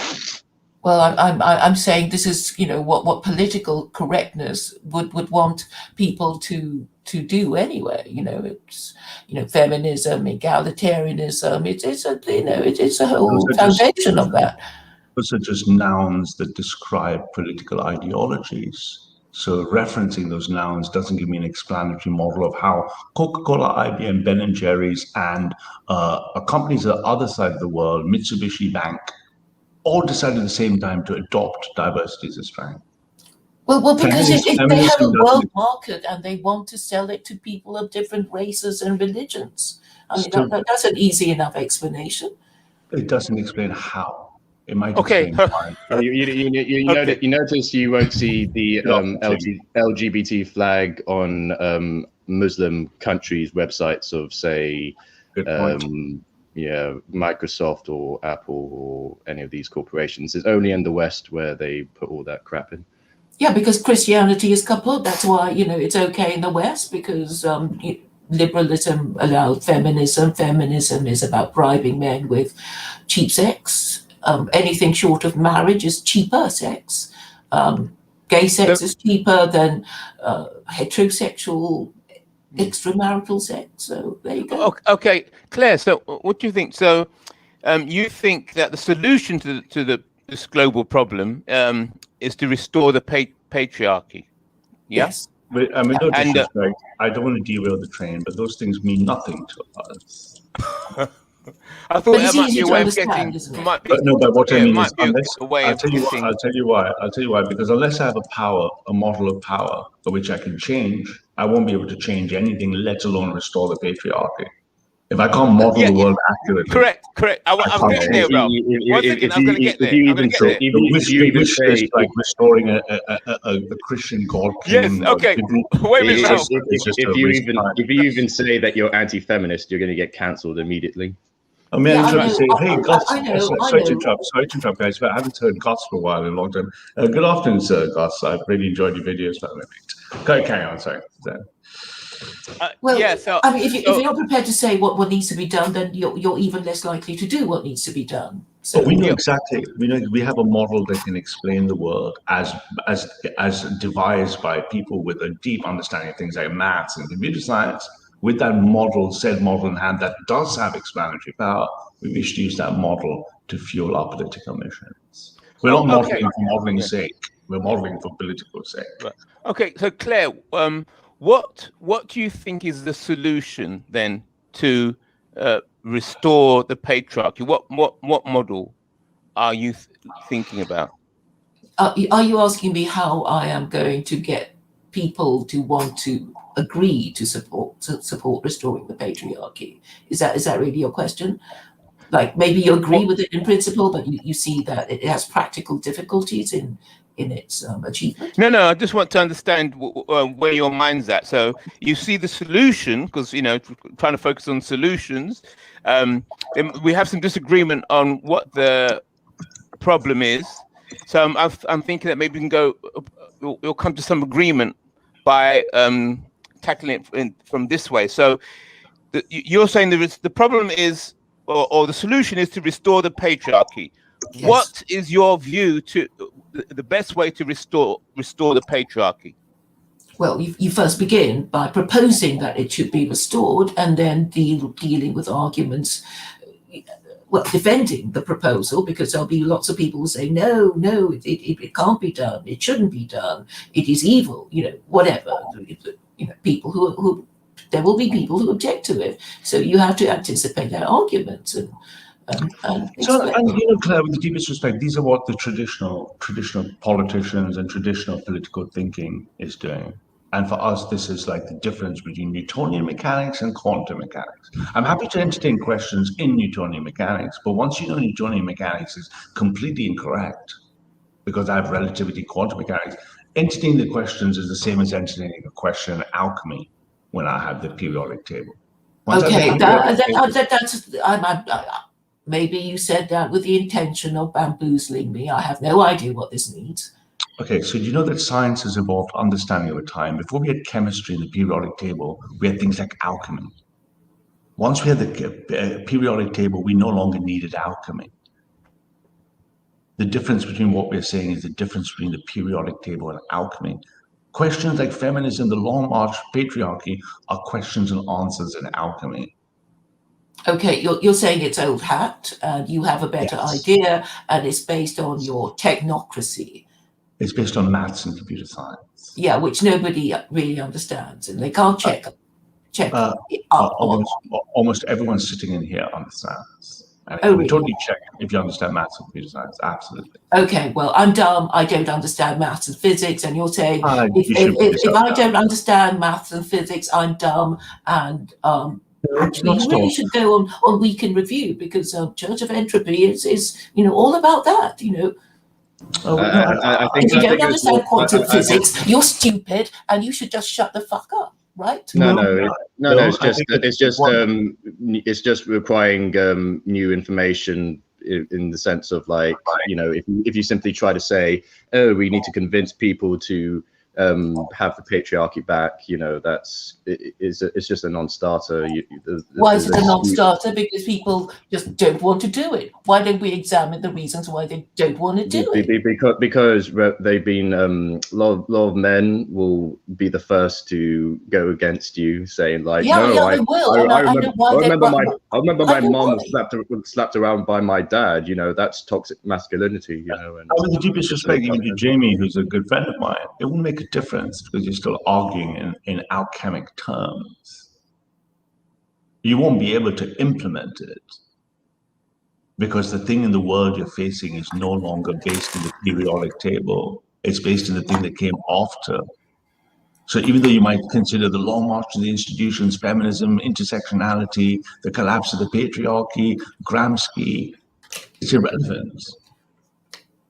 Well, I'm saying this is what political correctness would want people to do anyway. It's feminism, egalitarianism. It's a whole foundation of that. Those are just nouns that describe political ideologies. So referencing those nouns doesn't give me an explanatory model of how Coca-Cola, IBM, Ben & Jerry's, and companies on the other side of the world, Mitsubishi Bank, all decided at the same time to adopt diversity as a strength. Well, because if they have a feminism world market and they want to sell it to people of different races and religions, I mean, that's an easy enough explanation. It doesn't explain how. It might Okay. explain why. Well, you notice you won't see the LGBT flag on Muslim countries' websites of, say, Microsoft or Apple or any of these corporations. It's only in the West where they put all that crap in. Yeah, because Christianity is coupled. That's why, it's okay in the West, because liberalism allowed feminism. Feminism is about bribing men with cheap sex. Anything short of marriage is cheaper sex. Gay sex is cheaper than heterosexual extramarital sex. So there you go. Okay, Claire, so what do you think? So you think that the solution to this global problem is to restore the patriarchy? Yeah? Yes. But, I mean, no disrespect, I don't want to derail the train, but those things mean nothing to us. I thought that might be a way of getting. But what I mean is, I'll tell you why. Because unless I have a model of power which I can change, I won't be able to change anything, let alone restore the patriarchy. If I can't model the world accurately, correct. I'm getting there, Ralph. One second, I'm going to get there. Which is like restoring a Christian God. Yes. Okay. Wait a minute, Ralph. If you even say that you're anti-feminist, you're going to get cancelled immediately. I mean, I was going to say, hey, Gus, sorry to interrupt, guys, but I haven't heard Gus for a while, in a long time. Good afternoon, sir, Gus. I've really enjoyed your videos. Carry on, sorry. Well, I mean, if you're not prepared to say what needs to be done, then you're even less likely to do what needs to be done. So we know exactly. We have a model that can explain the world as devised by people with a deep understanding of things like maths and computer science. With that said model in hand that does have explanatory power, we wish to use that model to fuel our political missions. We're not modeling for modeling's sake. We're modeling for political sake. Right. Okay, so Claire, what do you think is the solution then to restore the patriarchy? What model are you thinking about? Are you asking me how I am going to get people to want to agree to support restoring the patriarchy? Is that really your question? Like, maybe you agree with it in principle, but you see that it has practical difficulties in its achievement? No, I just want to understand where your mind's at. So you see the solution, because trying to focus on solutions. We have some disagreement on what the problem is. So I'm thinking that maybe we can we'll come to some agreement by tackling it from this way. So you're saying the problem is, or the solution is to restore the patriarchy. Yes. What is your view to the best way to restore the patriarchy? Well, you first begin by proposing that it should be restored, and then dealing with arguments, well, defending the proposal, because there'll be lots of people who say, no, it can't be done, it shouldn't be done, it is evil, whatever. People who there will be people who object to it. So you have to anticipate their arguments and Claire, with the deepest respect, these are what the traditional politicians and traditional political thinking is doing. And for us, this is like the difference between Newtonian mechanics and quantum mechanics. I'm happy to entertain questions in Newtonian mechanics, but once you know Newtonian mechanics is completely incorrect, because I have relativity quantum mechanics, entertaining the questions is the same as entertaining a question in alchemy when I have the periodic table. Maybe you said that with the intention of bamboozling me. I have no idea what this means. Okay, so you know that science has evolved understanding over time. Before we had chemistry and the periodic table, we had things like alchemy. Once we had the periodic table, we no longer needed alchemy. The difference between what we're saying is the difference between the periodic table and alchemy. Questions like feminism, the long march, patriarchy are questions and answers in alchemy. Okay, you're saying it's old hat, and you have a better idea, and it's based on your technocracy. It's based on maths and computer science. Yeah, which nobody really understands, and they can't check. Almost everyone sitting in here understands. And Oh, we really? totally check if you understand maths and computer science. Absolutely. Okay, well, I'm dumb. I don't understand maths and physics, and you're saying You should put if yourself I down. don't understand maths and physics, I'm dumb. And actually, you really should go on Week in Review, because Church of Entropy is all about that. I think If you don't it's understand more- quantum physics, you're stupid, and you should just shut the fuck up, right? No. It's I just think it's just requiring new information in the sense of, like, if you simply try to say, oh, we need to convince people to have the patriarchy back, it's just a non-starter. Why is it a non-starter? Because people just don't want to do it. Why don't we examine the reasons why they don't want to do it? Because they've been a lot of men will be the first to go against you, saying like, Yeah, they will. I remember my mom was slapped around by my dad. That's toxic masculinity. And with the deepest respect, even to Jamie, who's a good friend of mine, it wouldn't make a difference because you're still arguing in alchemic terms. You won't be able to implement it because the thing in the world you're facing is no longer based in the periodic table. It's based in the thing that came after. So even though you might consider the long march to the institutions, feminism, intersectionality, the collapse of the patriarchy, Gramsci, it's irrelevant.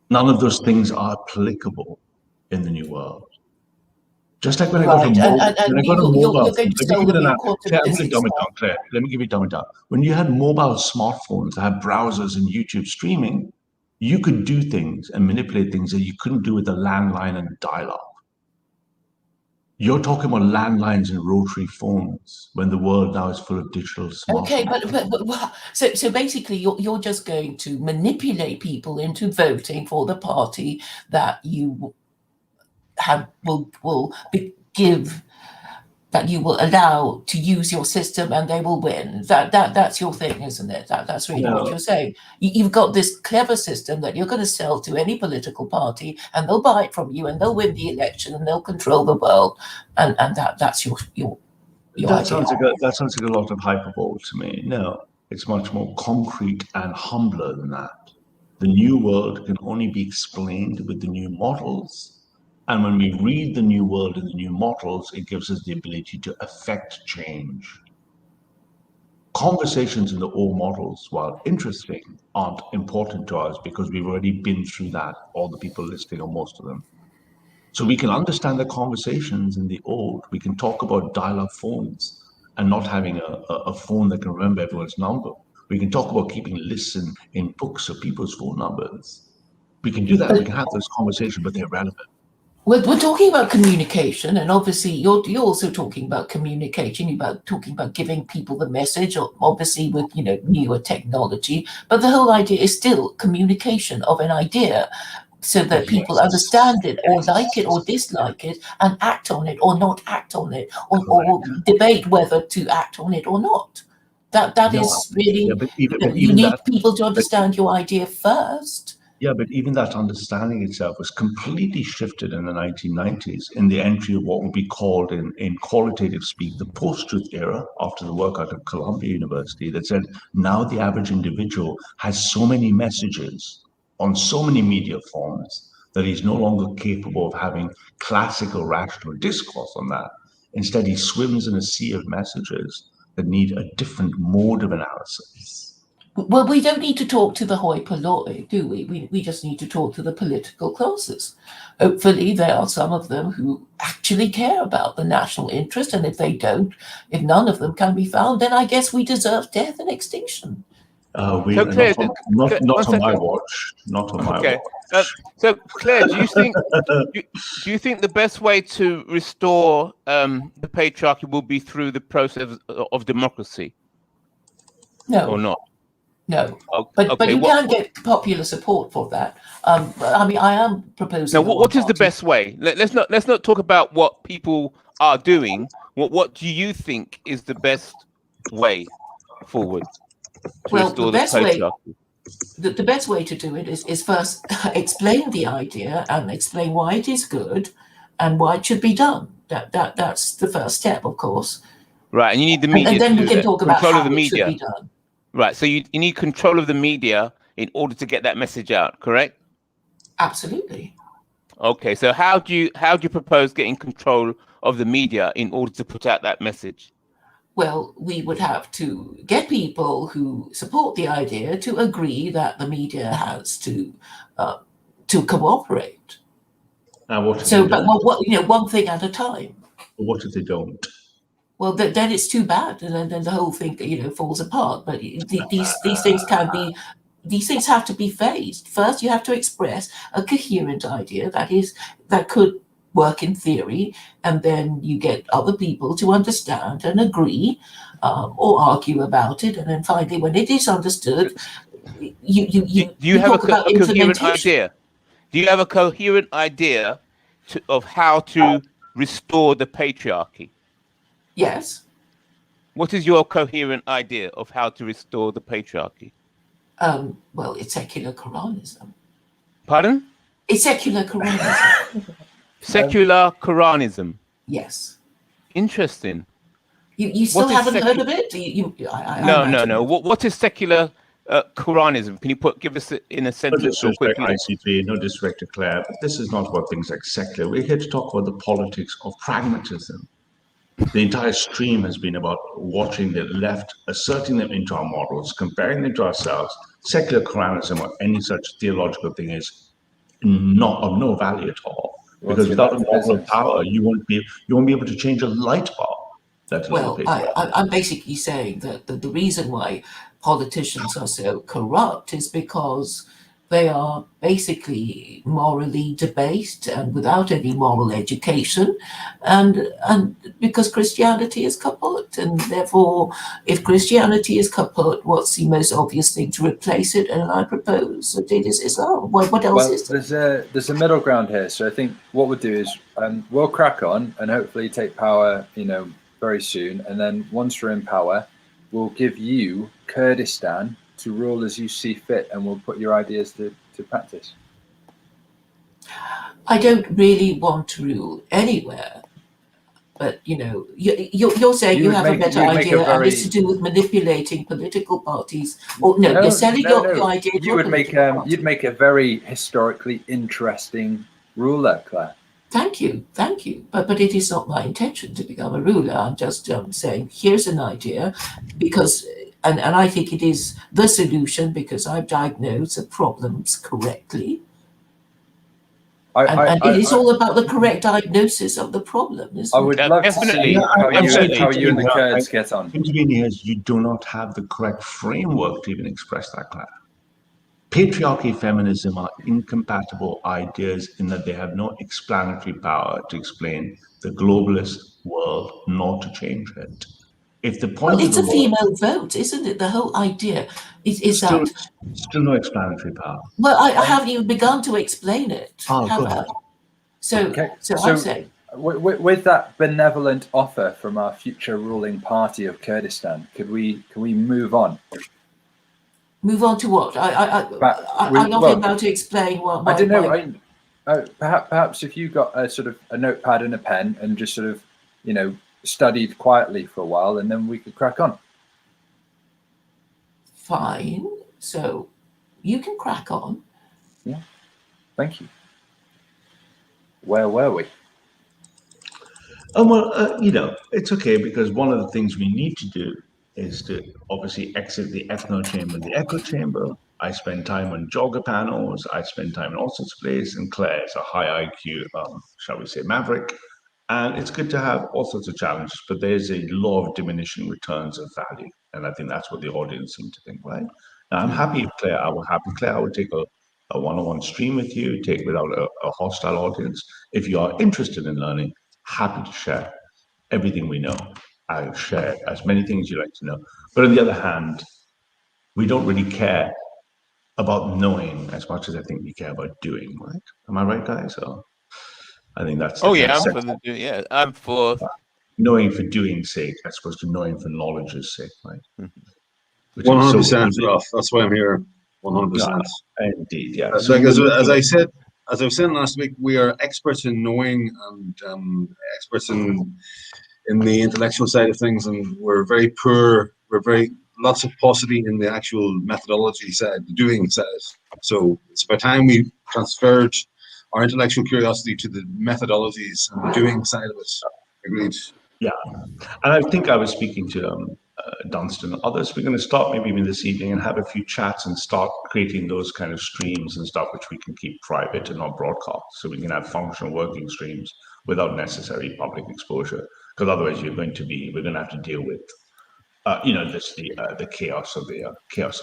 None of those things are applicable in the new world. Just like when I go to mobile, you're going to sell them your quantum Claire, I'm going to physics dumb it stuff. down, Claire. Let me give you dumb it down. When you had mobile smartphones that had browsers and YouTube streaming, you could do things and manipulate things that you couldn't do with a landline and dial-up. You're talking about landlines and rotary phones when the world now is full of digital smartphones. Okay, but so basically, you're just going to manipulate people into voting for the party that you will give, that you will allow to use your system, and they will win. That's your thing, isn't it? That's really what you're saying. You've got this clever system that you're going to sell to any political party, and they'll buy it from you, and they'll win the election, and they'll control the world, and that's your That sounds like a lot of hyperbole to me. No, it's much more concrete and humbler than that. The new world can only be explained with the new models. And when we read the new world and the new models, it gives us the ability to affect change. Conversations in the old models, while interesting, aren't important to us because we've already been through that, all the people listening, or most of them. So we can understand the conversations in the old. We can talk about dial-up phones and not having a phone that can remember everyone's number. We can talk about keeping lists in books of people's phone numbers. We can do that. We can have those conversations, but they're relevant. We're talking about communication, and obviously you're also talking about communication, talking about giving people the message, obviously with newer technology. But the whole idea is still communication of an idea, so that people understand it, or like it, or dislike it, and act on it, or not act on it, or debate whether to act on it or not. That is really, you need people to understand your idea first. Yeah, but even that understanding itself was completely shifted in the 1990s in the entry of what would be called in qualitative speak the post-truth era, after the work out of Columbia University, that said now the average individual has so many messages on so many media forms that he's no longer capable of having classical rational discourse on that. Instead, he swims in a sea of messages that need a different mode of analysis. Well, we don't need to talk to the hoi polloi, do we? We just need to talk to the political classes. Hopefully, there are some of them who actually care about the national interest, and if they don't, if none of them can be found, then I guess we deserve death and extinction. Not on my watch. Not on my watch. So, Claire, do you think the best way to restore the patriarchy will be through the process of democracy? No. Or not? No, but you can get popular support for that. I mean, I am proposing. Now, what is the best way? Let's not talk about what people are doing. What do you think is the best way forward to restore the patriarchy? The best way to do it is first explain the idea and explain why it is good and why it should be done. That's the first step, of course. Right, and you need the media. And then we can talk about control how of the it media. should be done. Right. So you need control of the media in order to get that message out, correct? Absolutely. Okay. So how do you propose getting control of the media in order to put out that message? Well, we would have to get people who support the idea to agree that the media has to cooperate. Now, what if So, they but don't? one thing at a time. What if they don't? Well, then it's too bad, and then the whole thing, falls apart. But these things can be, these things have to be phased. First, you have to express a coherent idea that could work in theory, and then you get other people to understand and agree, or argue about it, and then finally, when it is understood, Do you have a coherent idea? Do you have a coherent idea of how to restore the patriarchy? Yes. What is your coherent idea of how to restore the patriarchy? Well, it's secular Quranism. Pardon? It's secular Quranism. Secular Quranism. Yes. Interesting. You still haven't heard of it? No. What is secular Quranism? Can you give us in a sentence or quickly? ICP, no disrespect to Claire, but this is not about things like secular. We're here to talk about the politics of pragmatism. The entire stream has been about watching the left, asserting them into our models, comparing them to ourselves. Secular Quranism or any such theological thing is not of no value at all. Because without a model of power, you won't be able to change a light bulb. Well, I'm basically saying that the reason why politicians are so corrupt is because they are basically morally debased and without any moral education, and because Christianity is kaput, and therefore, if Christianity is kaput, what's the most obvious thing to replace it? And I propose that it is Islam. What else is there? There's a middle ground here. So I think what we'll do is we'll crack on and hopefully take power, very soon. And then once we're in power, we'll give you Kurdistan to rule as you see fit, and we'll put your ideas to practice. I don't really want to rule anywhere, but you're saying you have a better idea, and it's to do with manipulating political parties. Or no, you're selling your idea. You'd make a very historically interesting ruler, Claire. Thank you. But it is not my intention to become a ruler. I'm just saying, here's an idea, because, and I think it is the solution because I've diagnosed the problems correctly. And it is all about the correct diagnosis of the problem, isn't I would love to see how you and the Kurds get on. Intervening is you do not have the correct framework to even express that, Claire. Patriarchy, feminism are incompatible ideas in that they have no explanatory power to explain the globalist world, nor to change it. If the point it's a female vote, isn't it? The whole idea is still, that still no explanatory power. Well, I haven't even begun to explain it, have I? So I'm saying, with that benevolent offer from our future ruling party of Kurdistan, can we move on? Move on to what? I'm not about to explain what. I don't know. Perhaps if you got a sort of a notepad and a pen and just sort of, studied quietly for a while, and then we could crack on. Fine. So you can crack on. Yeah. Thank you. Where were we? It's okay, because one of the things we need to do is to obviously exit the ethno chamber and the echo chamber. I spend time on jogger panels. I spend time in all sorts of places, and Claire is a high IQ, shall we say, maverick. And it's good to have all sorts of challenges, but there's a law of diminishing returns of value. And I think that's what the audience seem to think, right? Now, I'm happy, Claire. I would take a one-on-one stream with you, take without a hostile audience. If you are interested in learning, happy to share everything we know. I'll share as many things you like to know. But on the other hand, we don't really care about knowing as much as I think we care about doing, right? Am I right, guys? So I think that's... I'm for knowing for doing's sake as opposed to knowing for knowledge's sake, right? 100%, Ralph. That's why I'm here. 100%. Indeed, yeah. As I said last week, we are experts in knowing and experts in the intellectual side of things, and we're very poor. We're very lots of paucity in the actual methodology side, the doing side. So it's by time we transferred our intellectual curiosity to the methodologies and the doing side of it. Agreed. Yeah, and I think I was speaking to Dunstan and others. We're going to start maybe even this evening and have a few chats and start creating those kind of streams and stuff which we can keep private and not broadcast, so we can have functional working streams without necessary public exposure. Because otherwise, we're going to have to deal with the chaos of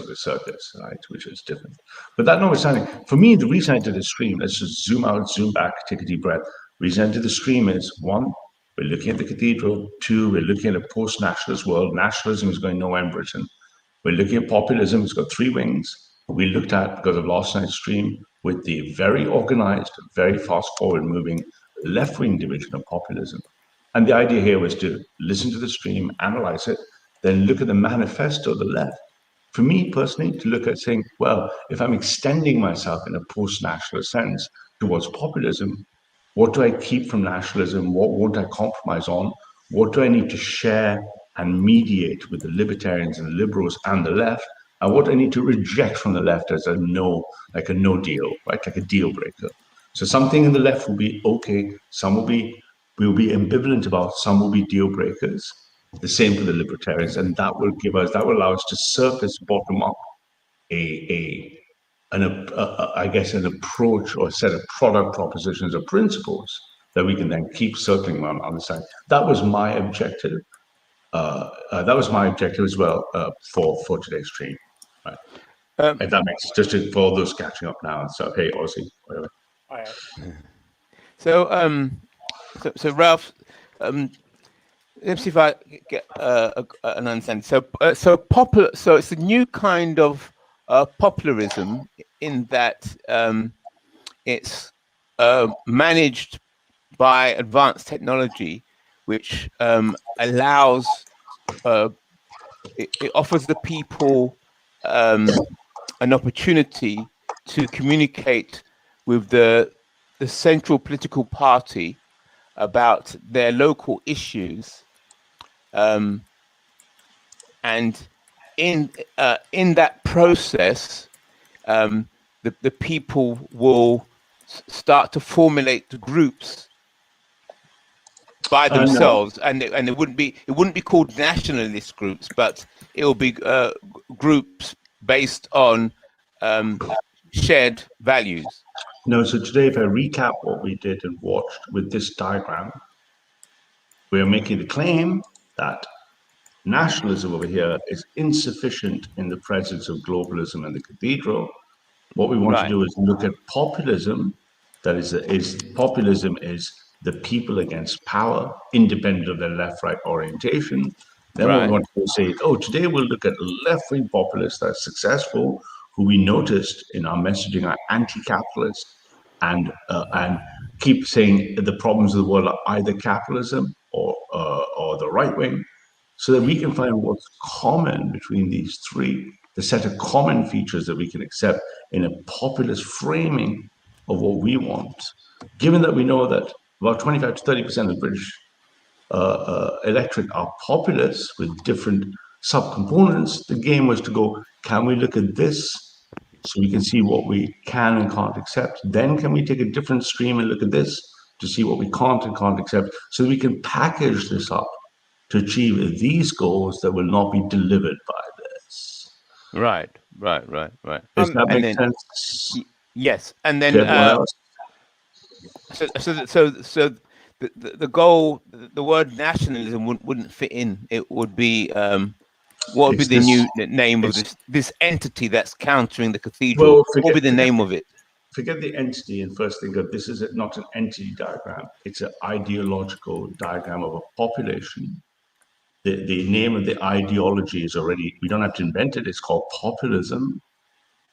the circus, right, which is different. But that notwithstanding, for me, the reason I did a stream, let's just zoom out, zoom back, take a deep breath. The reason I did the stream is, one, we're looking at the cathedral. Two, we're looking at a post-nationalist world. Nationalism is going nowhere in Britain. We're looking at populism. It's got three wings. We looked at, because of last night's stream, with the very organized, very fast-forward moving left-wing division of populism. And the idea here was to listen to the stream, analyze it, then look at the manifesto of the left. For me personally, to look at saying, well, if I'm extending myself in a post-nationalist sense towards populism, what do I keep from nationalism? What won't I compromise on? What do I need to share and mediate with the libertarians and the liberals and the left? And what do I need to reject from the left as a no deal, right? Like a deal breaker. So something in the left will be okay, we'll be ambivalent about, some will be deal breakers. The same for the libertarians, and that will allow us to surface bottom up I guess an approach or a set of product propositions or principles that we can then keep circling on the side. That was my objective. That was my objective as well for today's stream. Right. If that makes sense, just for all those catching up now. So hey, Aussie, whatever. So Ralph, let's see if I get an understanding. So it's a new kind of popularism in that it's managed by advanced technology, which allows it offers the people an opportunity to communicate with the central political party about their local issues, and in that process, the people will start to formulate groups by themselves, and it wouldn't be called nationalist groups, but it will be groups based on shared values. No, so today, if I recap what we did and watched with this diagram, we are making the claim that nationalism over here is insufficient in the presence of globalism and the cathedral. What we want to do is look at populism. That is populism is the people against power, independent of their left-right orientation. Then what we want to do is say, today we'll look at left-wing populists that are successful, who we noticed in our messaging are anti-capitalist, and keep saying the problems of the world are either capitalism or the right wing, so that we can find what's common between these three, the set of common features that we can accept in a populist framing of what we want. Given that we know that about 25 to 30% of the British electorate are populists with different subcomponents, the game was to go, can we look at this so we can see what we can and can't accept? Then can we take a different stream and look at this to see what we can't and can't accept, so that we can package this up to achieve these goals that will not be delivered by this. Right. Does that make sense? Yes, and then so the goal, the word nationalism wouldn't fit in. It would be what would be the new name of this entity that's countering the cathedral? Well, what would be the name of it? Forget the entity and first think of this is not an entity diagram. It's an ideological diagram of a population. The name of the ideology is already, we don't have to invent it. It's called populism.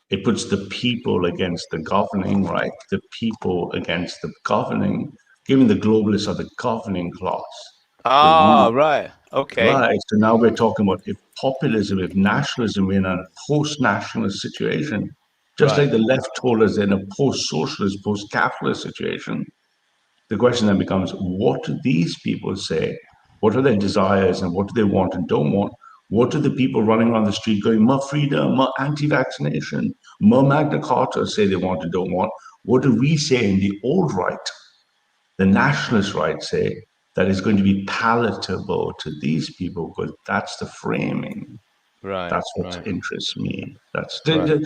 It puts the people against the governing, right? The people against the governing, given the globalists are the governing class. Right. Okay. Right. So now we're talking about if populism, if nationalism, we're in a post-nationalist situation, just like the left told us in a post-socialist, post-capitalist situation. The question then becomes, what do these people say? What are their desires and what do they want and don't want? What are the people running around the street going, more freedom, more anti-vaccination, more Magna Carta say they want or don't want? What do we say in the old right, the nationalist right say, that is going to be palatable to these people? Because that's the framing. Right. That's what right. interests me. That's Right.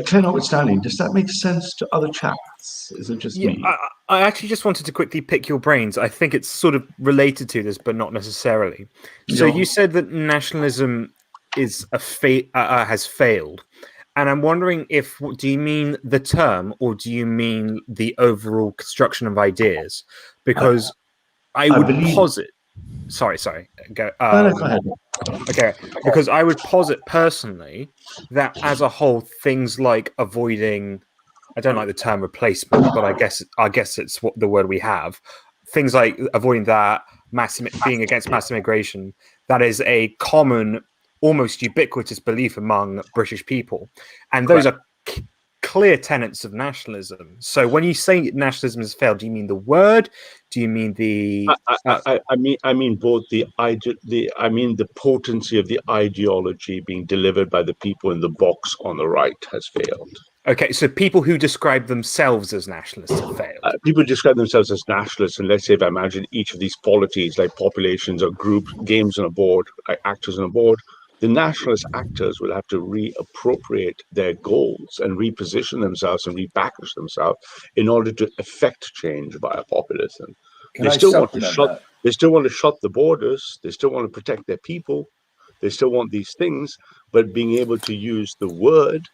Claire notwithstanding, does that make sense to other chaps? Is it just Yeah, me? I actually just wanted to quickly pick your brains. I think it's sort of related to this, but not necessarily. So Yeah. you said that nationalism is has failed, and I'm wondering if do you mean the term or do you mean the overall construction of ideas? Because I would posit. Sorry. Go. No, go ahead. Okay, because I would posit personally that as a whole, things like avoiding, I don't like the term replacement, but I guess it's what the word we have. Things like avoiding that, being against mass immigration, that is a common, almost ubiquitous belief among British people, and those are clear tenets of nationalism. So when you say nationalism has failed, do you mean the word? Do you mean the? I mean both I mean the potency of the ideology being delivered by the people in the box on the right has failed. Okay, so people who describe themselves as nationalists have failed. People describe themselves as nationalists, and let's say if I imagine each of these polities, like populations or groups, games on a board, like actors on a board, the nationalist actors will have to reappropriate their goals and reposition themselves and repackage themselves in order to effect change via populism. They still want to shut the borders. They still want to protect their people. They still want these things, but being able to use the word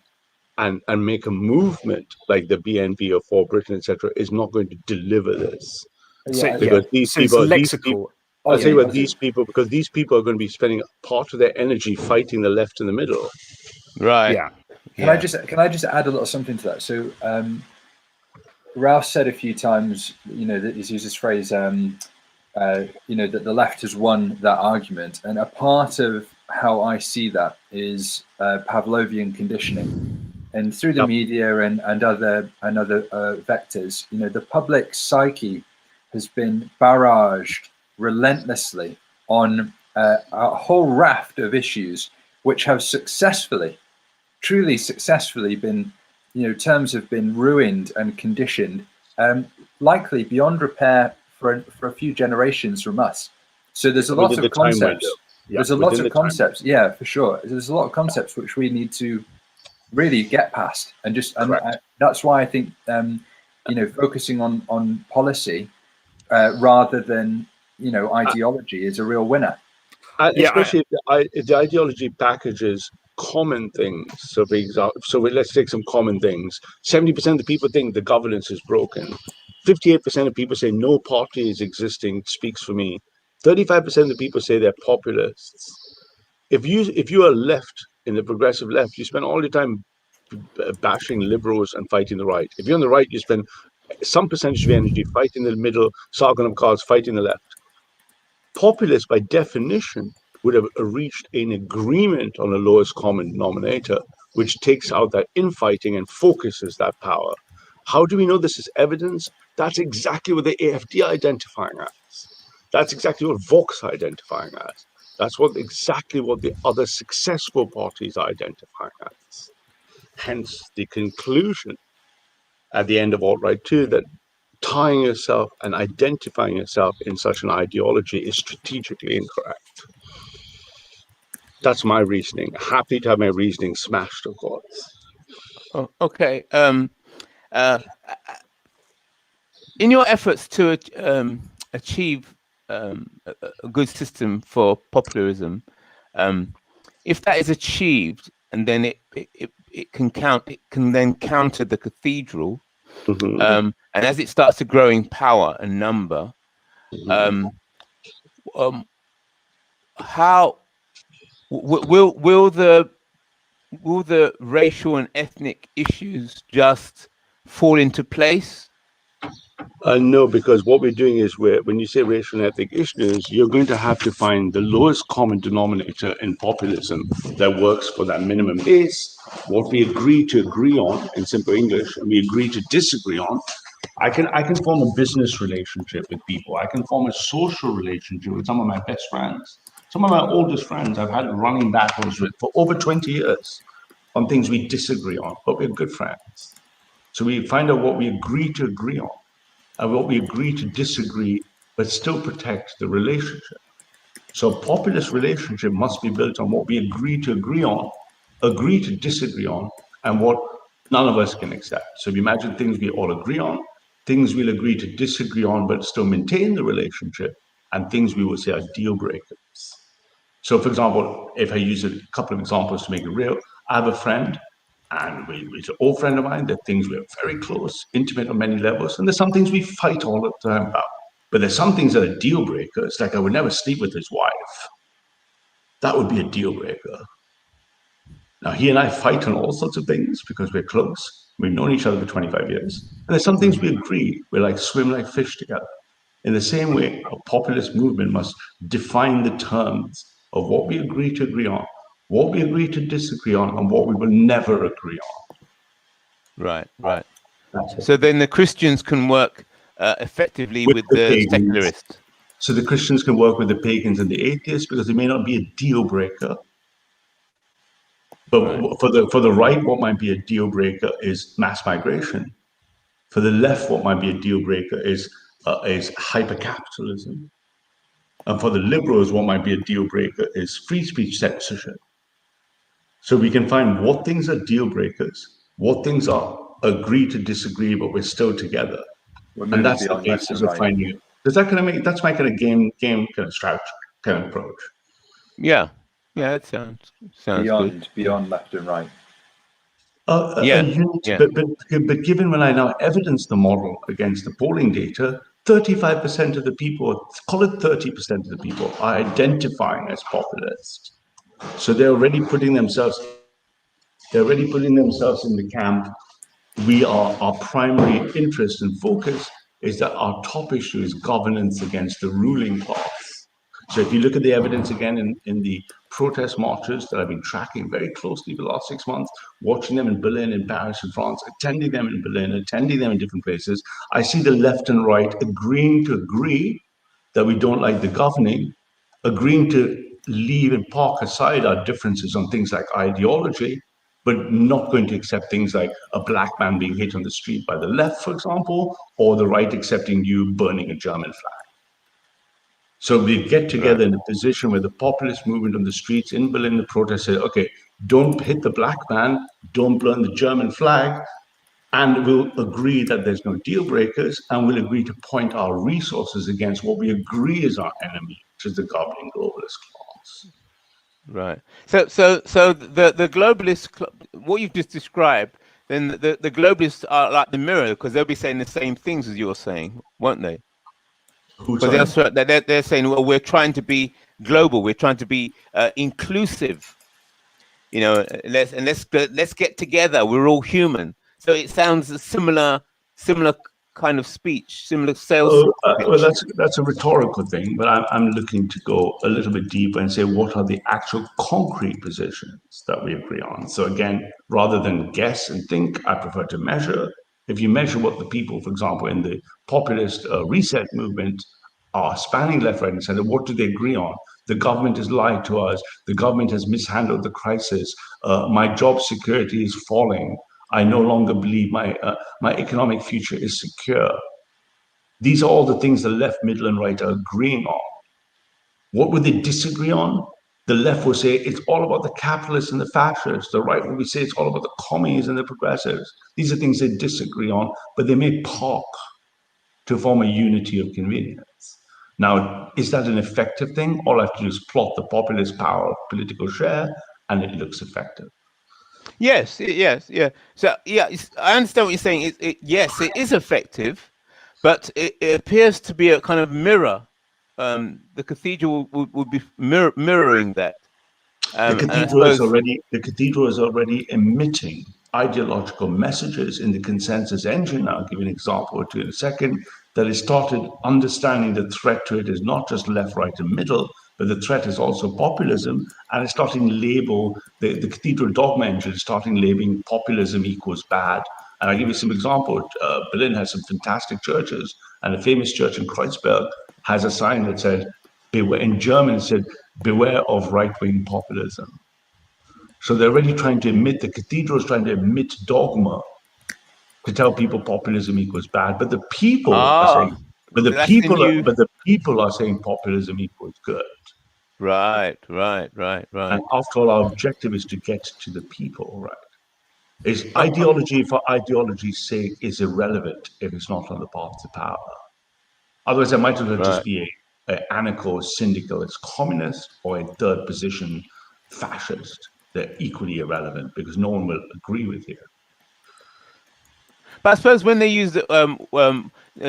and make a movement like the BNP or For Britain, etc., is not going to deliver this. Because these people, I'll tell you what, these people, because these people are going to be spending part of their energy fighting the left and the middle. Right. Yeah. Can I just add a little something to that? So Ralph said a few times, that he's used this phrase, that the left has won that argument, and a part of how I see that is Pavlovian conditioning. And through the media and other vectors, the public psyche has been barraged relentlessly on a whole raft of issues which have truly successfully been, terms have been ruined and conditioned, likely beyond repair for a few generations from us. So there's a lot of concepts. There's a lot of concepts. Yeah, for sure. There's a lot of concepts which we need to really get past, and that's why I think focusing on policy rather than ideology is a real winner. Especially if the ideology packages common things. So, for example, let's take some common things. 70% of the people think the governance is broken. 58% of people say no party is existing speaks for me. 35% of the people say they're populists. If you are left, in the progressive left, you spend all your time bashing liberals and fighting the right. If you're on the right, you spend some percentage of your energy fighting the middle, Sargon of cards, fighting the left. Populists, by definition, would have reached an agreement on the lowest common denominator, which takes out that infighting and focuses that power. How do we know this is evidence? That's exactly what the AfD are identifying as. That's exactly what Vox are identifying as. That's exactly what the other successful parties are identifying as. Hence the conclusion at the end of alt-right 2 that tying yourself and identifying yourself in such an ideology is strategically incorrect. That's my reasoning. Happy to have my reasoning smashed, of course. Oh, okay. In your efforts to achieve a good system for popularism, if that is achieved, and then it can then counter the cathedral, and as it starts to grow in power and number, how will the racial and ethnic issues just fall into place? No, because what we're doing is when you say racial and ethnic issues, you're going to have to find the lowest common denominator in populism that works for that minimum base. What we agree on in simple English, and we agree to disagree on. I can form a business relationship with people. I can form a social relationship with some of my best friends. Some of my oldest friends I've had running battles with for over 20 years on things we disagree on, but we're good friends. So we find out what we agree to agree on and what we agree to disagree, but still protect the relationship. So a populist relationship must be built on what we agree to agree on, agree to disagree on, and what none of us can accept. So if you imagine things we all agree on, things we'll agree to disagree on, but still maintain the relationship, and things we will say are deal breakers. So for example, if I use a couple of examples to make it real, I have a friend, and he's an old friend of mine. There are things we're very close, intimate on many levels, and there's some things we fight all the time about. But there's some things that are deal breakers, like I would never sleep with his wife. That would be a deal breaker. Now, he and I fight on all sorts of things because we're close. We've known each other for 25 years. And there's some things we agree. We're like swim like fish together. In the same way, a populist movement must define the terms of what we agree to agree on, what we agree to disagree on, and what we will never agree on. Right, right. So then the Christians can work effectively with the secularists. So the Christians can work with the pagans and the atheists because they may not be a deal breaker. But right. for the right, what might be a deal breaker is mass migration. For the left, what might be a deal breaker is hyper-capitalism. And for the liberals, what might be a deal breaker is free speech censorship. So we can find what things are deal breakers, what things are agree to disagree, but we're still together. And that's the basis of finding it. Does that kind of make, that's my kind of game kind of strategy, kind of approach. Yeah. Yeah, it sounds good. Beyond left and right. But given when I now evidence the model against the polling data, 35% of the people, call it 30% of the people, are identifying as populist. So they're already putting themselves in the camp. Our primary interest and focus is that our top issue is governance against the ruling class. So if you look at the evidence again in the protest marches that I've been tracking very closely for the last 6 months, watching them in Berlin, in Paris, in France, attending them in Berlin, attending them in different places, I see the left and right agreeing to agree that we don't like the governing, agreeing to leave and park aside our differences on things like ideology, but not going to accept things like a black man being hit on the street by the left, for example, or the right accepting you burning a German flag. So we get together in a position where the populist movement on the streets in Berlin, the protest said, okay, don't hit the black man, don't burn the German flag, and we'll agree that there's no deal breakers, and we'll agree to point our resources against what we agree is our enemy, which is the governing globalist class. Right. So the globalists, what you've just described, then the globalists are like the mirror, because they'll be saying the same things as you're saying, won't they? Because they're saying, well, we're trying to be global, we're trying to be inclusive, you know. Let's get together. We're all human. So it sounds a similar kind of speech, similar sales. Well, that's a rhetorical thing, but I'm looking to go a little bit deeper and say what are the actual concrete positions that we agree on. So again, rather than guess and think, I prefer to measure. If you measure what the people, for example, in the populist reset movement are spanning left, right, and center, what do they agree on? The government has lied to us. The government has mishandled the crisis. My job security is falling. I no longer believe my economic future is secure. These are all the things the left, middle, and right are agreeing on. What would they disagree on? The left will say it's all about the capitalists and the fascists. The right will say it's all about the commies and the progressives. These are things they disagree on, but they may park to form a unity of convenience. Now, is that an effective thing? All I have to do is plot the populist power political share, and it looks effective. Yes. So yeah, I understand what you're saying. Yes, it is effective, but it appears to be a kind of mirror. The cathedral would be mirroring that. The cathedral is already emitting ideological messages in the consensus engine. I'll give you an example or two in a second. That it started understanding the threat to it is not just left, right, and middle, but the threat is also populism, and it's starting to label the cathedral dogma engine, starting labeling populism equals bad. And I'll give you some example. Berlin has some fantastic churches, and a famous church in Kreuzberg has a sign that said, in German, it said, beware of right-wing populism. So they're already trying to the cathedral is trying to emit dogma to tell people populism equals bad, but the people are saying, but the people are saying populism equals good. Right. And after all, our objective is to get to the people, right? Is ideology for ideology's sake is irrelevant if it's not on the path to power. Otherwise, it might as well just be an anarcho-syndicalist communist or a third position fascist. They're equally irrelevant because no one will agree with you. But I suppose when they use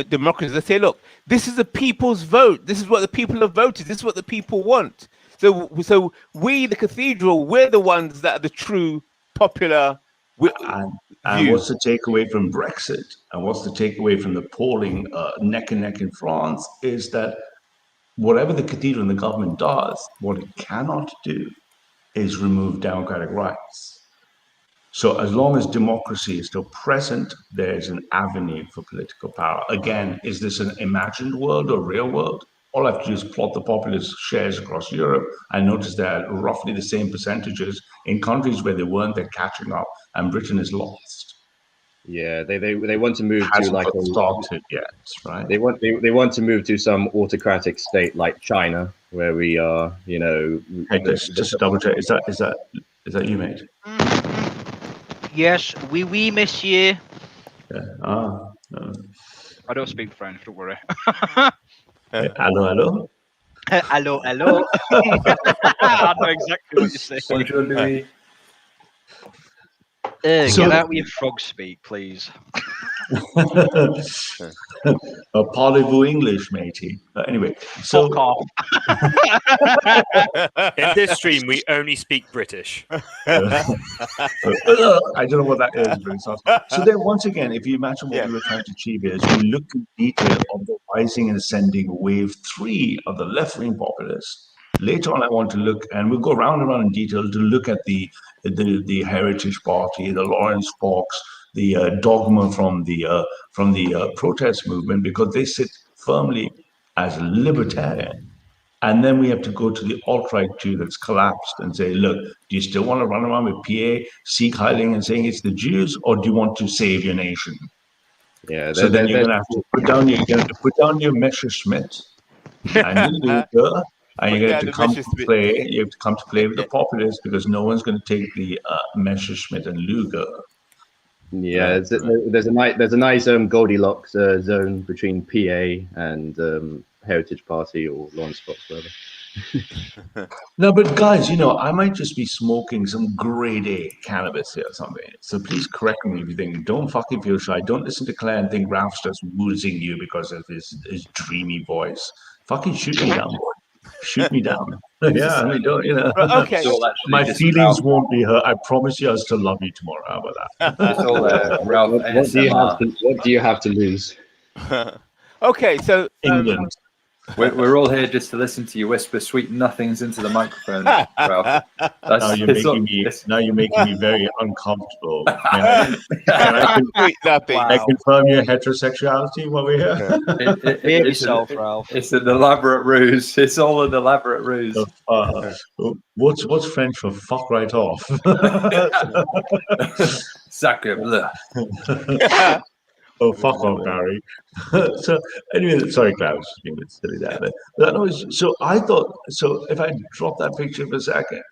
democracy, they say, look, this is the people's vote. This is what the people have voted. This is what the people want. So we, the cathedral, we're the ones that are the true popular and what's the takeaway from Brexit? And what's the takeaway from the polling neck and neck in France is that whatever the cathedral and the government does, what it cannot do is remove democratic rights. So as long as democracy is still present, there's an avenue for political power. Again, is this an imagined world or real world? All I have to do is plot the populist shares across Europe and notice they're roughly the same percentages in countries where they weren't, they're catching up, and Britain is lost. Yeah, they want to move to like started yet, right? They want to move to some autocratic state like China, where we are, you know. Hey, just double check. Is that you, mate? Yes, oui, monsieur. Yeah. I don't speak French, don't worry. Hello. Hello. I know exactly what you're saying. Bonjour, Louis. Get out with your frog speak, please. Parlez-vous English, matey? Anyway, so fuck off. In this stream, we only speak British. I don't know what that is, but it's awesome. So then, once again, if you imagine what we were trying to achieve here, is we look in detail of the rising and ascending wave 3 of the left-wing populists. Later on, I want to look, and we'll go round and round in detail to look at the Heritage Party, the Lawrence Fox, the dogma from the protest movement, because they sit firmly as libertarian. And then we have to go to the alt-right too that's collapsed and say, look, do you still want to run around with PA, Sikh hiding and saying it's the Jews, or do you want to save your nation? Yeah. So then you're going to have to put down your Messerschmitt and your Luger, and you're going to come to play. You have to come to play with the populists because no one's going to take the Messerschmitt and Luger. Yeah, there's a nice Goldilocks zone between PA and Heritage Party or Lawrence Fox, whatever. No, but guys, I might just be smoking some grade A cannabis here or something. So please correct me if you think. Don't fucking feel shy. Don't listen to Claire and think Ralph's just woozing you because of his dreamy voice. Fucking shoot me down, boy. Shoot me down. Yeah, I mean, don't, Okay. My feelings won't be hurt. I promise you I'll still love you tomorrow. How about that? It's all Ralph. What do you have to lose? Okay, so England. We're all here just to listen to you whisper sweet nothings into the microphone, Ralph. Now you're making me very uncomfortable. Can I confirm your heterosexuality while we're here? Behave yourself, Ralph. It's an elaborate ruse. It's all an elaborate ruse. What's French for fuck right off? Sacre bleu. Oh, fuck off, Barry. So anyway, sorry, Klaus, just being a bit silly there. But so I thought, so if I drop that picture for a second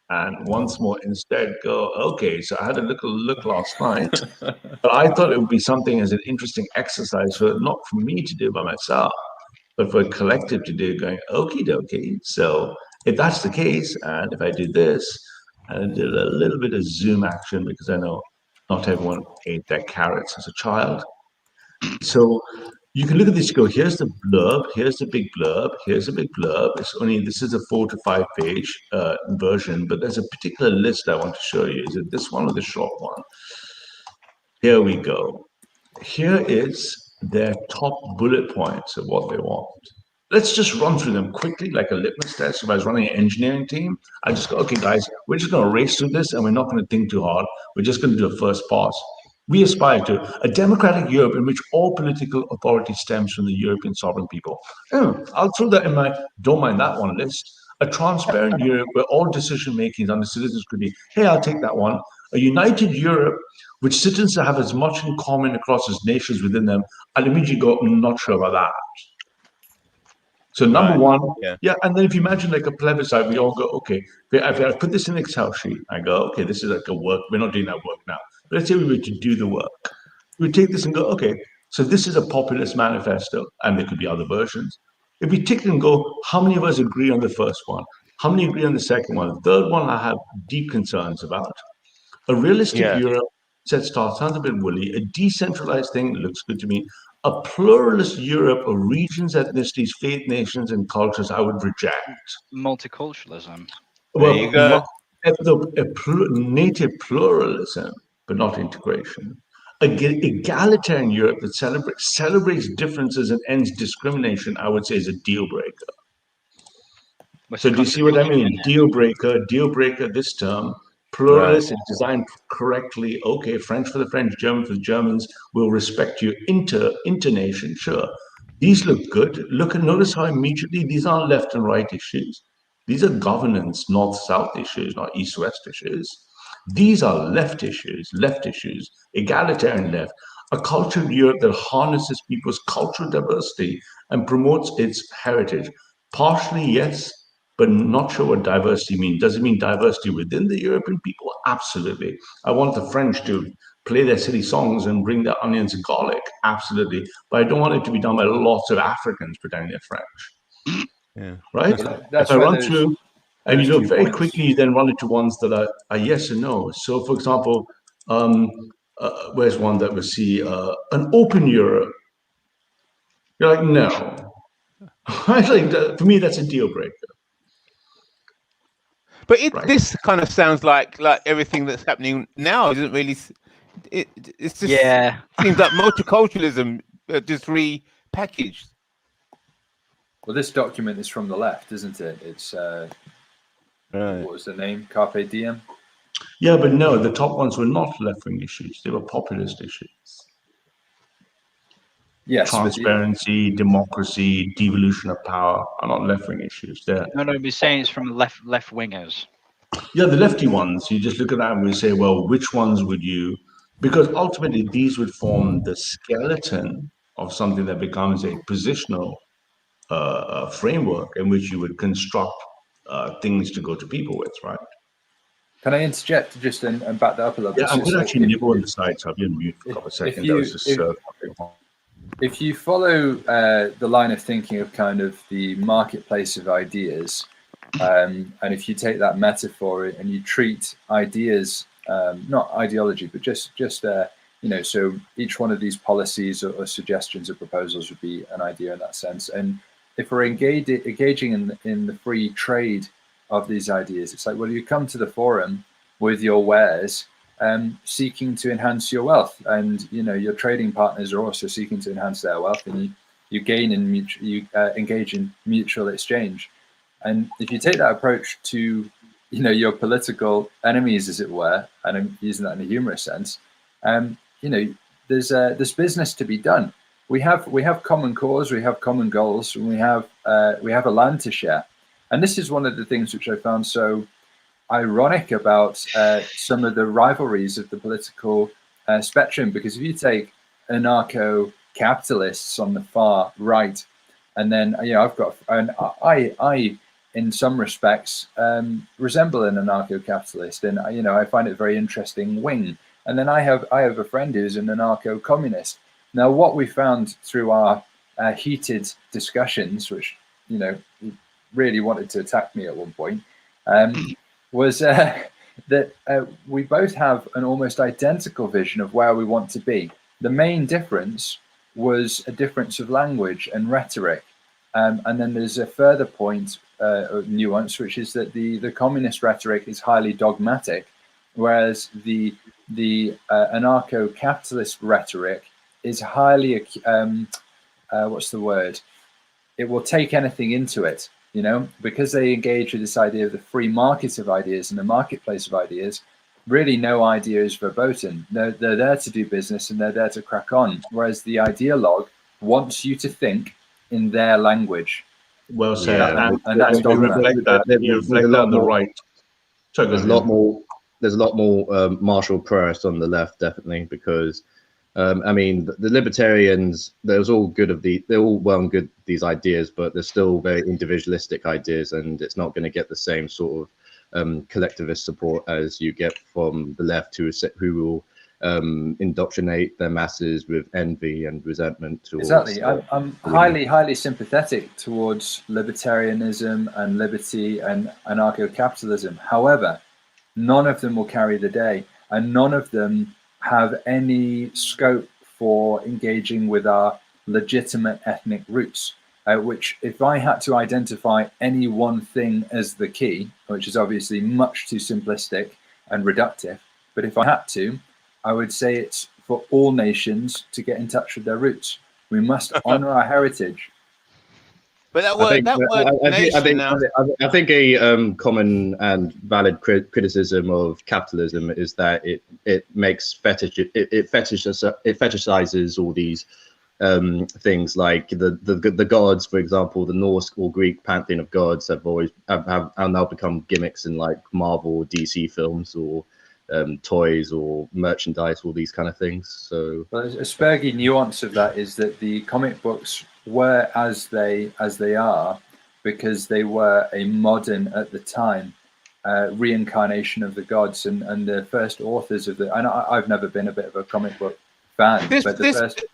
and once more instead go, okay, so I had a little look last night, but I thought it would be something as an interesting exercise for not for me to do by myself, but for a collective to do, going, okie dokie. So if that's the case, and if I do this, and I did a little bit of zoom action because I know not everyone ate their carrots as a child. So you can look at this, you go, here's the blurb, here's the big blurb, here's a big blurb. This is a 4 to 5 page version, but there's a particular list I want to show you. Is it this one or the short one? Here we go. Here is their top bullet points of what they want. Let's just run through them quickly, like a litmus test. If I was running an engineering team, I just go, okay, guys, we're just going to race through this and we're not going to think too hard. We're just going to do a first pass. We aspire to a democratic Europe in which all political authority stems from the European sovereign people. I'll throw that in my don't mind that one list. A transparent Europe where all decision making on the citizens could be, hey, I'll take that one. A united Europe which citizens have as much in common across as nations within them. I'll immediately go, I'm not sure about that. So number one, yeah, and then if you imagine like a plebiscite, we all go, okay, if I put this in an Excel sheet, I go, okay, this is like a work, we're not doing that work now. But let's say we were to do the work. We would take this and go, okay, so this is a populist manifesto, and there could be other versions. If we tick and go, how many of us agree on the first one? How many agree on the second one? The third one I have deep concerns about. A realistic Europe, sounds a bit woolly. A decentralized thing looks good to me. A pluralist Europe of regions, ethnicities, faith, nations, and cultures, I would reject. Multiculturalism. Well, native pluralism, but not integration. Egalitarian Europe that celebrates differences and ends discrimination, I would say, is a deal breaker. So do you see what I mean? Deal breaker this term. Pluralist is designed correctly. Okay, French for the French, German for the Germans. We'll respect you inter-nation, sure. These look good. Notice how immediately these aren't left and right issues. These are governance, north-south issues, not east-west issues. These are left issues, egalitarian left, a cultured Europe that harnesses people's cultural diversity and promotes its heritage. Partially, yes, but not sure what diversity means. Does it mean diversity within the European people? Absolutely. I want the French to play their silly songs and bring their onions and garlic. Absolutely. But I don't want it to be done by lots of Africans pretending they're French. Yeah. Right? That's if I why run through, and you know, very quickly, you then run into ones that are yes and no. So, for example, where's one that we see? An open Europe. You're like, no. I think for me, that's a deal breaker. But this kind of sounds like everything that's happening now. Isn't really. It's just seems like multiculturalism just repackaged. Well, this document is from the left, isn't it? It's what was the name? Carpe Diem. Yeah, but no, the top ones were not left-wing issues; they were populist issues. Yes, transparency, democracy, devolution of power are not left-wing issues. They're No, we're saying it's from left wingers. Yeah, the lefty ones. You just look at that and we say, well, which ones would you? Because ultimately, these would form the skeleton of something that becomes a positional framework in which you would construct things to go to people with, right? Can I interject just and back that up a little bit? Yeah, I'm going to actually nibble on the side, so I'll be on mute for a couple of seconds. If you follow the line of thinking of kind of the marketplace of ideas, and if you take that metaphor and you treat ideas, not ideology, but just you know, so each one of these policies or suggestions or proposals would be an idea in that sense. And if we're engaging in the free trade of these ideas, it's like, well, you come to the forum with your wares, seeking to enhance your wealth, and you know your trading partners are also seeking to enhance their wealth, and you gain in engage in mutual exchange. And if you take that approach to, you know, your political enemies, as it were, and I'm using that in a humorous sense, you know, there's business to be done. We have common cause, we have common goals, and we have a land to share. And this is one of the things which I found so ironic about some of the rivalries of the political spectrum, because if you take anarcho-capitalists on the far right, and then, you know, I've got, and I in some respects resemble an anarcho-capitalist, and you know, I find it a very interesting wing. And then I have a friend who's an anarcho-communist. Now, what we found through our heated discussions, which, you know, really wanted to attack me at one point, was that we both have an almost identical vision of where we want to be. The main difference was a difference of language and rhetoric. And then there's a further point of nuance, which is that the communist rhetoric is highly dogmatic, whereas the anarcho-capitalist rhetoric is highly, what's the word? It will take anything into it, you know, because they engage with this idea of the free market of ideas and the marketplace of ideas. Really, no idea is verboten. They're there to do business and they're there to crack on. Whereas the ideologue wants you to think in their language. Well said. Yeah, And that's you reflect that. You reflect that on the right. Sorry, there's a lot more. There's a lot more martial prowess on the left, definitely, because I mean the libertarians. There's all good of they're all well and good these ideas, but they're still very individualistic ideas, and it's not going to get the same sort of collectivist support as you get from the left, who will indoctrinate their masses with envy and resentment towards. Exactly. I'm highly sympathetic towards libertarianism and liberty and anarcho-capitalism. However, none of them will carry the day, and none of them have any scope for engaging with our legitimate ethnic roots, which, if I had to identify any one thing as the key, which is obviously much too simplistic and reductive, but if I had to, I would say it's for all nations to get in touch with their roots. We must honor our heritage. But I think a common and valid criticism of capitalism is that it fetishizes all these things like the gods, for example. The Norse or Greek pantheon of gods have now become gimmicks in like Marvel or DC films, or toys or merchandise, all these kind of things. So but a spurgy nuance of that is that the comic books were as they are because they were a modern, at the time, reincarnation of the gods, and the first authors of and I've never been a bit of a comic book fan, but the first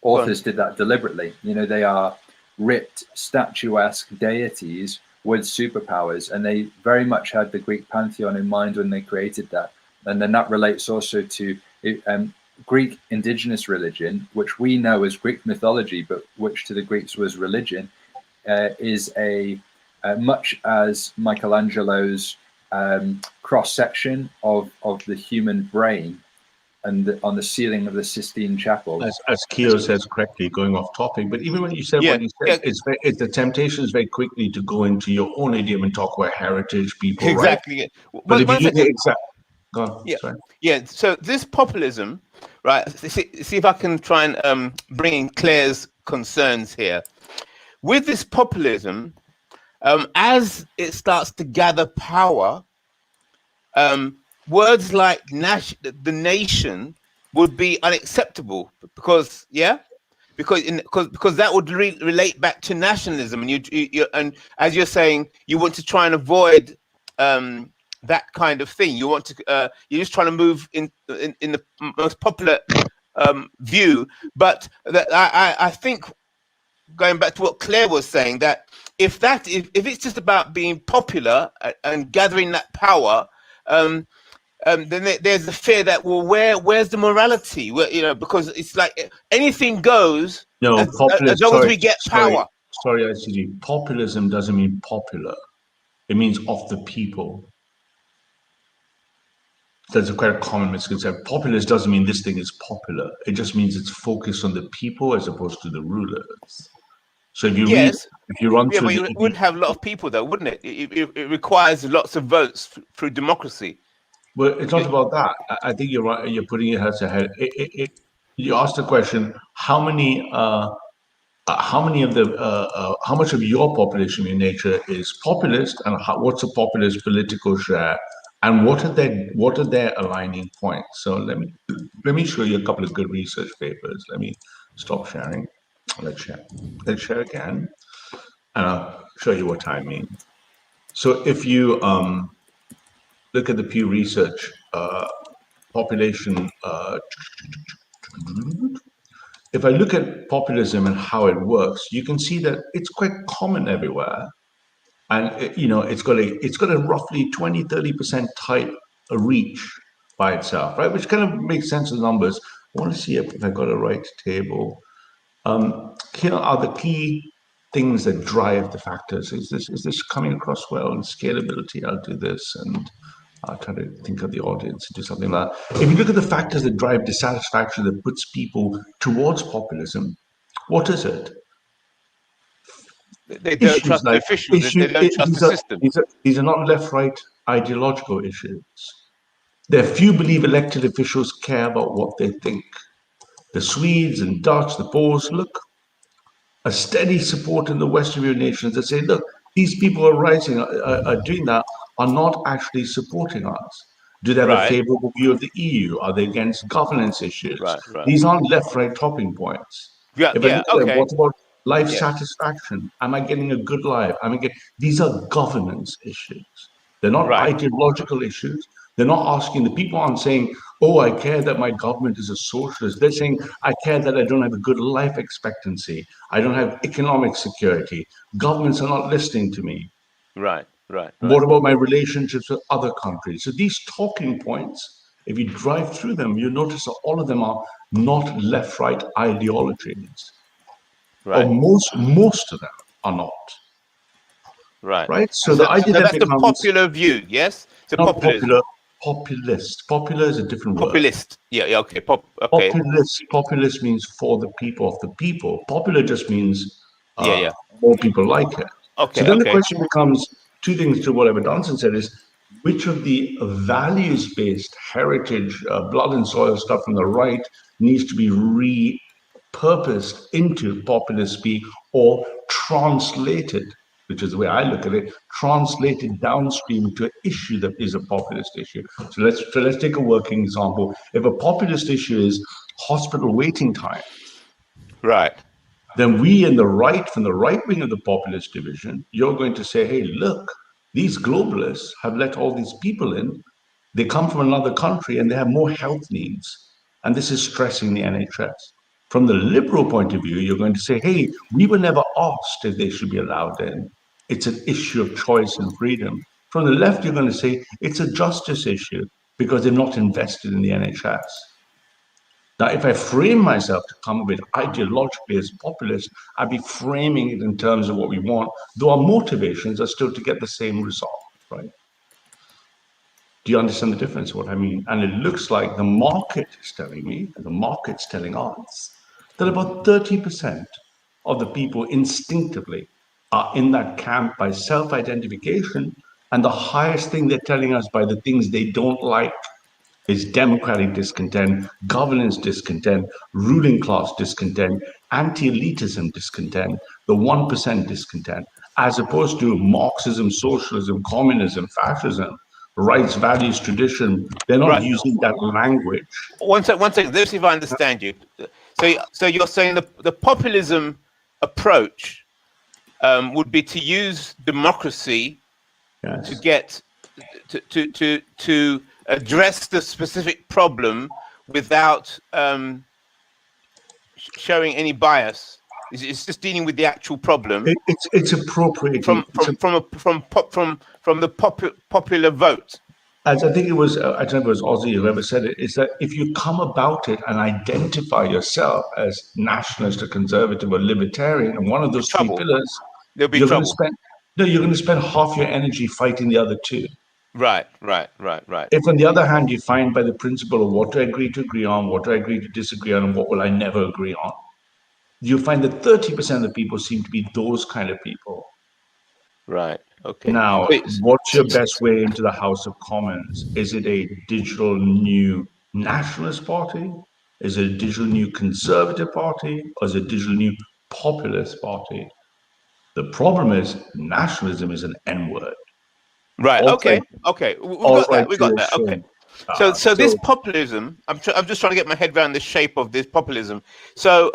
authors did that deliberately. You know, they are ripped, statuesque deities with superpowers, and they very much had the Greek pantheon in mind when they created that. And then that relates also to Greek indigenous religion, which we know as Greek mythology, but which to the Greeks was religion, is much as Michelangelo's cross-section of the human brain and on the ceiling of the Sistine Chapel. As Keo says correctly, going off topic, but even when you said what you said, the temptation is very quickly to go into your own idiom and talk about heritage people, exactly. Right? But if you look at exactly, go on. Yeah, sorry. yeah. So this populism, right? See if I can try and bring in Claire's concerns here. With this populism, as it starts to gather power, words like the nation would be unacceptable because because that would relate back to nationalism, and you and as you're saying, you want to try and avoid that kind of thing. You want to you're just trying to move in the most popular view. But I think, going back to what Claire was saying, that if it's just about being popular and gathering that power, then there's the fear that, well, where's the morality? Because it's like anything goes. No, as long as we get power. Sorry, ICG. Populism doesn't mean popular. It means of the people. That's quite a common misconception. Populist doesn't mean this thing is popular. It just means it's focused on the people as opposed to the rulers. So if you run through, it would have a lot of people, though, wouldn't it? It requires lots of votes through democracy. Well, it's not about that. I think you're right. You're putting your heads ahead. You asked the question: how much of your population in nature is populist, and what's a populist political share, and what are their aligning points? So let me show you a couple of good research papers. Let me stop sharing. Let's share again, and I'll show you what I mean. So if you look at the Pew Research population. If I look at populism and how it works, you can see that it's quite common everywhere, and it's got a roughly 20-30% type reach by itself, right? Which kind of makes sense of the numbers. I want to see if I got a right table. Here are the key things that drive the factors. Is this coming across well? And scalability, I'll do this, and I'll try to think of the audience and do something like that. If you look at the factors that drive dissatisfaction, that puts people towards populism, what is it? They don't trust the officials. They don't trust the system. These are not left-right ideological issues. There are few believe elected officials care about what they think. The Swedes and Dutch, the Poles, look, a steady support in the Western European nations that say, look, these people are rising, are doing that, are not actually supporting us. Do they have a Right. favorable view of the EU? Are they against governance issues? Right. These aren't left-right talking points. Yeah. If I Yeah. look at them, Okay. what about life Yeah. satisfaction? Am I getting a good life? These are governance issues. They're not Right. ideological issues. They're not asking, the people aren't saying, oh, I care that my government is a socialist. They're saying, I care that I don't have a good life expectancy. I don't have economic security. Governments are not listening to me. Right. Right. What about my relationships with other countries? So these talking points, if you drive through them, you notice that all of them are not left-right ideologies. Right. Or most of them are not. Right. Right? So the idea that that's the becomes popular view. Yes. It's a not populism. populist. Popular is a different word. Populist. Yeah. Yeah. Okay. Okay. Populist means for the people of the people. Popular just means Yeah. more people like it. Okay. So then the Okay. question becomes two things to whatever Johnson said is, which of the values-based heritage, blood and soil stuff from the right needs to be repurposed into populist speak or translated, which is the way I look at it, translated downstream to an issue that is a populist issue. So let's take a working example. If a populist issue is hospital waiting time, right, then we in the right, from the right wing of the populist division, you're going to say, hey, look, these globalists have let all these people in. They come from another country and they have more health needs. And this is stressing the NHS. From the liberal point of view, you're going to say, hey, we were never asked if they should be allowed in. It's an issue of choice and freedom. From the left, you're going to say it's a justice issue because they're not invested in the NHS. Now, if I frame myself to come with ideologically as populist, I'd be framing it in terms of what we want, though our motivations are still to get the same result, right? Do you understand the difference, what I mean? And it looks like the market is telling me, and the market's telling us, that about 30% of the people instinctively are in that camp by self-identification, and the highest thing they're telling us by the things they don't like is democratic discontent, governance discontent, ruling class discontent, anti-elitism discontent, the 1% discontent, as opposed to Marxism, socialism, communism, fascism, rights, values, tradition. They're not using that language. One second. Let's see if I understand you. So you're saying the populism approach would be to use democracy to get to address the specific problem without showing any bias. It's just dealing with the actual problem. It's appropriating from the popular vote. As I think it was, I don't know if it was Ozzy whoever said it, is that if you come about it and identify yourself as nationalist or conservative or libertarian, and one of those three pillars, you're going to spend half your energy fighting the other two. Right. If on the other hand, you find by the principle of what do I agree to agree on, what do I agree to disagree on, and what will I never agree on, you find that 30% of the people seem to be those kind of people. Right. Okay. Now, what's your best way into the House of Commons? Is it a digital new nationalist party? Is it a digital new conservative party? Or is it a digital new populist party? The problem is nationalism is an N-word. Right. Okay. We got that. Okay. So this populism, I'm just trying to get my head around the shape of this populism. So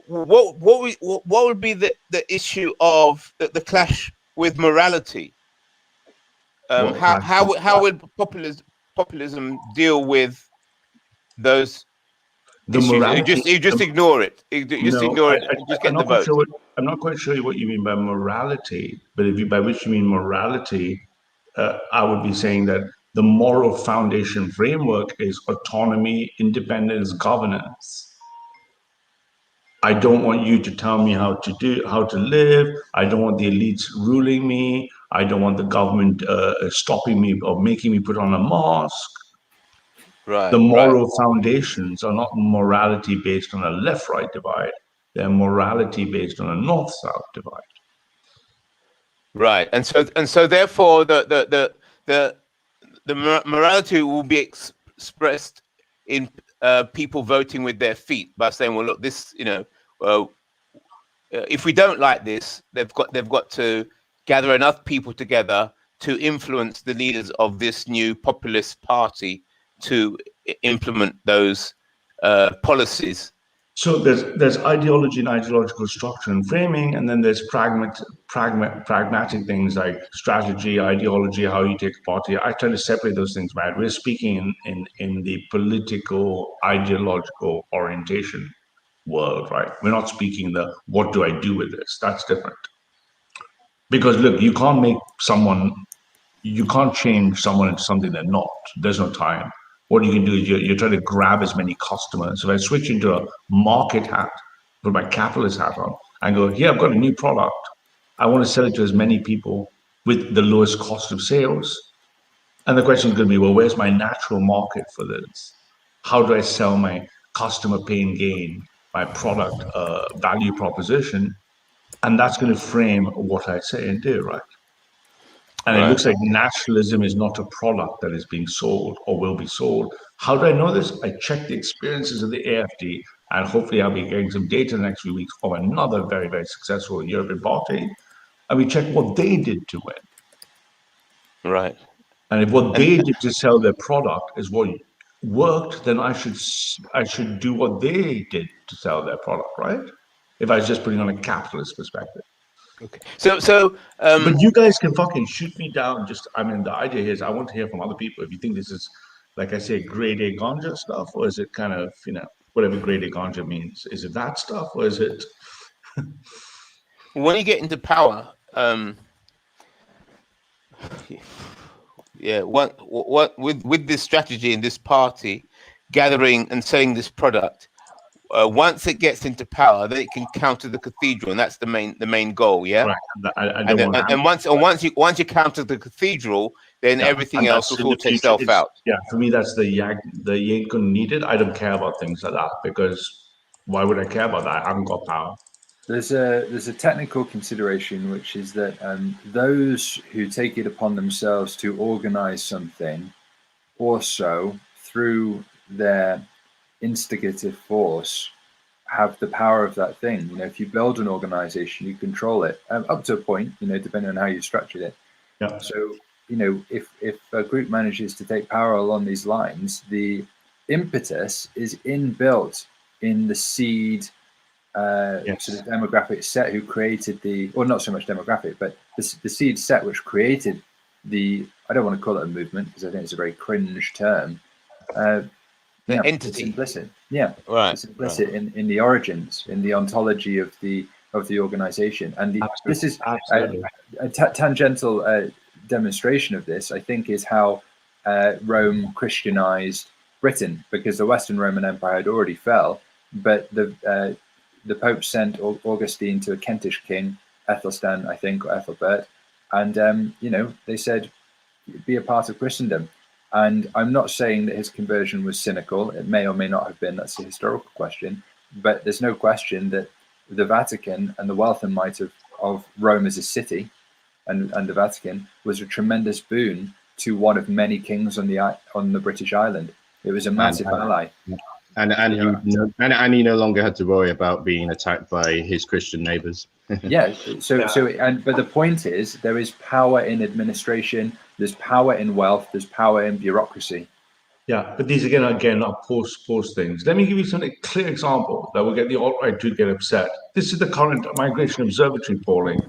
what would be the issue of the clash with morality? How would populism deal with those issues? You just ignore it. Ignore it. Just get the vote. I'm not quite sure what you mean by morality, but by which you mean morality, I would be saying that the moral foundation framework is autonomy, independence, governance. I don't want you to tell me how to live. I don't want the elites ruling me. I don't want the government stopping me or making me put on a mask. Right. The moral foundations are not morality based on a left-right divide. They're morality based on a north-south divide. Right, and so therefore the morality will be expressed in people voting with their feet by saying, well, look, this if we don't like this, they've got to gather enough people together to influence the leaders of this new populist party to implement those policies. So there's ideology and ideological structure and framing, and then there's pragmatic things like strategy, ideology, how you take a party. I try to separate those things, man. We're speaking in the political, ideological orientation world, right? We're not speaking the what do I do with this? That's different. Because look, you can't change someone into something they're not. There's no time. What you can do is you're trying to grab as many customers. So if I switch into a market hat, put my capitalist hat on, and go, here, I've got a new product. I want to sell it to as many people with the lowest cost of sales. And the question is going to be, well, where's my natural market for this? How do I sell my customer pain gain, my product value proposition? And that's going to frame what I say and do, right? And it looks like nationalism is not a product that is being sold or will be sold. How do I know this? I check the experiences of the AFD, and hopefully I'll be getting some data in the next few weeks from another very, very successful European party. And we check what they did to win. Right. And if what they did to sell their product is what worked, then I should do what they did to sell their product, right? If I was just putting on a capitalist perspective. Okay. So but you guys can fucking shoot me down. I mean, the idea here is I want to hear from other people. If you think this is, like I say, grade A ganja stuff, or is it kind of, whatever grade A ganja means? Is it that stuff, or is it? When you get into power, what with this strategy and this party gathering and selling this product. Once it gets into power, then it can counter the cathedral, and that's the main goal. Yeah. Right. And once you counter the cathedral, then everything else will sort itself out. Yeah. For me, that's the you ain't gonna need it. I don't care about things like that, because why would I care about that? I haven't got power. There's a technical consideration, which is that those who take it upon themselves to organize something also, through their instigative force, have the power of that thing. If you build an organization, you control it up to a point, depending on how you structured it. Yeah. So, if a group manages to take power along these lines, the impetus is inbuilt in the seed sort of demographic set who created or not so much demographic, but the seed set which created I don't want to call it a movement, because I think it's a very cringe term. The entity. It's implicit. Yeah. Right. It's implicit in the origins, in the ontology of the organization. And this is a tangential demonstration of this, I think, is how Rome Christianized Britain, because the Western Roman Empire had already fell, but the Pope sent Augustine to a Kentish king, Ethelstan, I think, or Ethelbert, and they said, be a part of Christendom. And I'm not saying that his conversion was cynical. It may or may not have been. That's a historical question. But there's no question that the Vatican and the wealth and might of Rome as a city and the Vatican was a tremendous boon to one of many kings on the British island. It was a massive ally. And he no longer had to worry about being attacked by his Christian neighbors. But the point is, there is power in administration, there's power in wealth, there's power in bureaucracy. Yeah, but these again are post things. Let me give you some clear example that will get the alt-right to get upset. This is the current Migration Observatory polling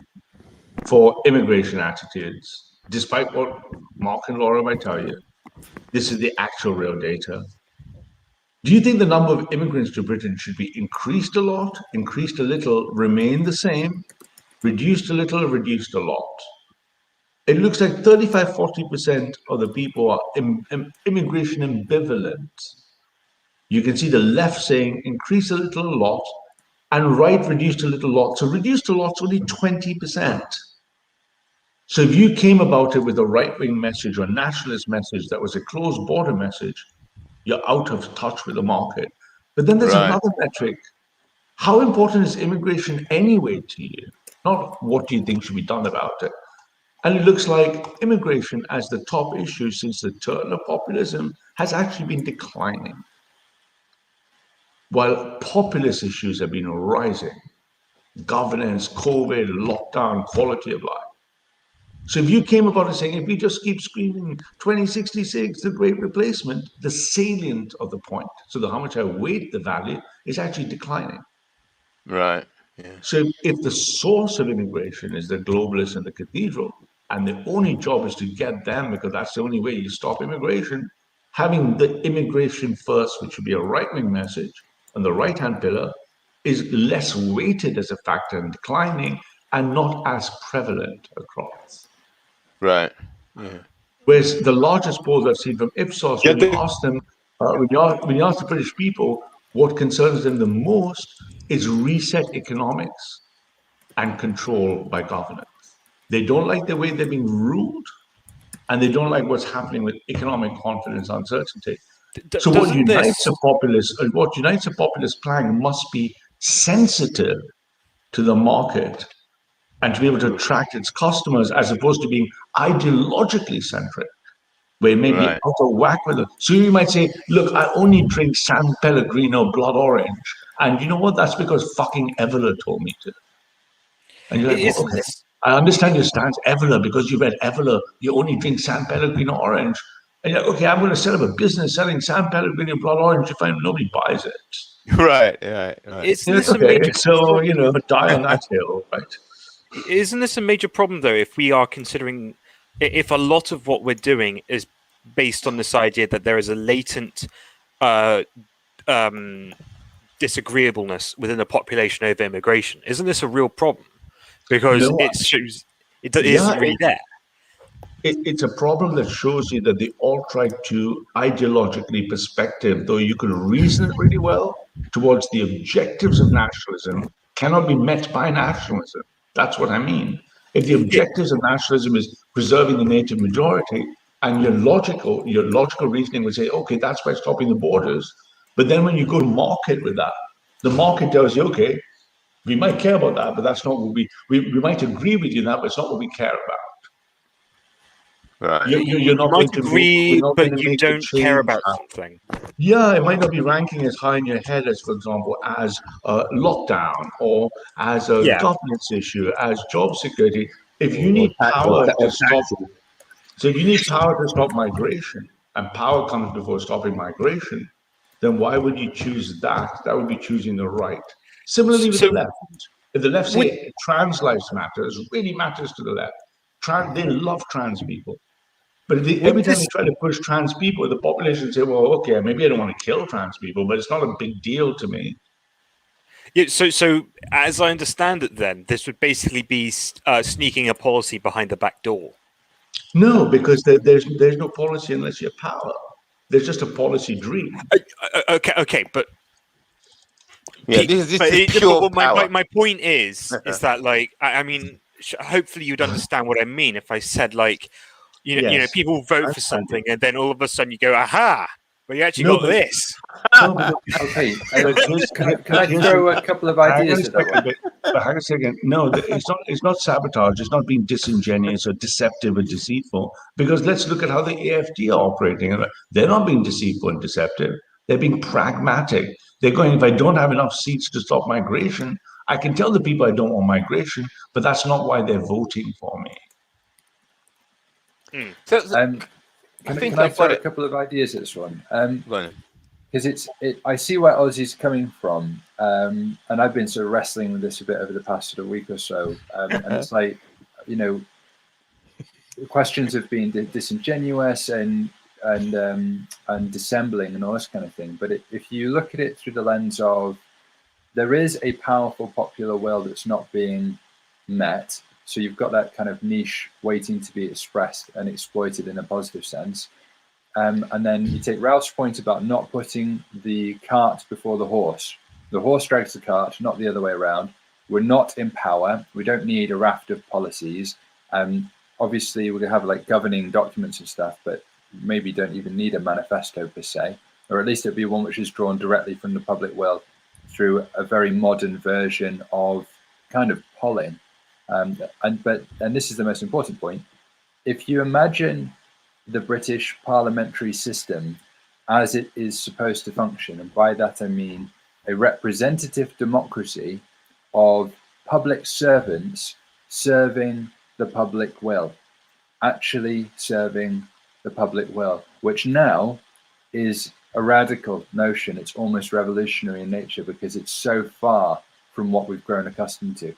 for immigration attitudes. Despite what Mark and Laura might tell you, this is the actual real data. Do you think the number of immigrants to Britain should be increased a lot, increased a little, remain the same, reduced a little, reduced a lot? It looks like 35–40% of the people are immigration ambivalent. You can see the left saying increase a little, a lot, and right reduced a little, lot. So reduced a lot's only 20%. So if you came about it with a right-wing message or a nationalist message that was a closed border message, you're out of touch with the market. But then there's another metric. How important is immigration anyway to you? Not what do you think should be done about it? And it looks like immigration as the top issue since the turn of populism has actually been declining, while populist issues have been rising. governance, COVID, lockdown, quality of life. So if you came about it saying, if we just keep screaming 2066, the great replacement, the salient of the point, so that how much I weight the value, is actually declining. Right. Yeah. So if the source of immigration is the globalists and the cathedral, and the only job is to get them, because that's the only way you stop immigration, having the immigration first, which would be a right-wing message, on the right-hand pillar, is less weighted as a factor in declining and not as prevalent across. Right. Yeah. Whereas the largest polls I've seen from Ipsos, when you ask them, when you ask the British people what concerns them the most, is reset economics and control by governance. They don't like the way they're being ruled, and they don't like what's happening with economic confidence uncertainty. So what unites a populist plan must be sensitive to the market and to be able to attract its customers, as opposed to being ideologically centric, where it may be out of whack with it. So you might say, look, I only drink San Pellegrino blood orange. And you know what? That's because fucking Evola told me to. And you're like, well, okay, I understand your stance, Evola, because you read Evola, you only drink San Pellegrino orange. And you're like, okay, I'm going to set up a business selling San Pellegrino blood orange if nobody buys it. Right. Isn't It's this a major so, die on that hill, right? Isn't this a major problem, though, if we are considering, if a lot of what we're doing is based on this idea that there is a latent disagreeableness within the population over immigration? Isn't this a real problem? Because it shows it isn't really there. It's a problem that shows you that the alt-right to ideologically perspective, though you could reason it really well towards the objectives of nationalism, cannot be met by nationalism. That's what I mean. If the objectives of nationalism is preserving the native majority, and your logical reasoning would say, okay, that's by stopping the borders. But then when you go to market with that, the market tells you, okay, we might care about that, but that's not what we might agree with you now, but it's not what we care about. Right. You're not might going to agree, make, but you don't care about something. Yeah, it might not be ranking as high in your head as, for example, as lockdown or as a governance issue, as job security. If you need power to stop, so if you need power to stop migration, and power comes before stopping migration, then why would you choose that? That would be choosing the right. Similarly with the left. If the left say trans lives matters, really matters to the left. They love trans people. But every time you try to push trans people, the population say, well, okay, maybe I don't want to kill trans people, but it's not a big deal to me. Yeah, so as I understand it, then this would basically be sneaking a policy behind the back door. No, because there's no policy unless you have power. There's just a policy dream. Okay, but yeah, this is pure power. My point is that, like, I mean, hopefully you'd understand what I mean if I said, like, you know, people vote for something and then all of a sudden you go, aha, well, you actually got this. Okay, can I throw a couple of ideas at that one? But hang on a second. No, it's not sabotage. It's not being disingenuous or deceptive or deceitful. Because let's look at how the AFD are operating. They're not being deceitful and deceptive. They're being pragmatic. They're going, if I don't have enough seats to stop migration, I can tell the people I don't want migration, but that's not why they're voting for me. Can I throw a couple of ideas at this one? Because I see where Ozzy's coming from, and I've been sort of wrestling with this a bit over the past sort of week or so, and it's like, you know, questions of being disingenuous and dissembling and all this kind of thing. But if you look at it through the lens of there is a powerful popular will that's not being met. So you've got that kind of niche waiting to be expressed and exploited in a positive sense. And then you take Ralph's point about not putting the cart before the horse. The horse drags the cart, not the other way around. We're not in power. We don't need a raft of policies. Obviously, we're going to have like governing documents and stuff, but maybe don't even need a manifesto per se, or at least it'll be one which is drawn directly from the public will through a very modern version of kind of polling. And this is the most important point. If you imagine the British parliamentary system as it is supposed to function, and by that I mean a representative democracy of public servants serving the public will, actually serving the public will, which now is a radical notion. It's almost revolutionary in nature because it's so far from what we've grown accustomed to.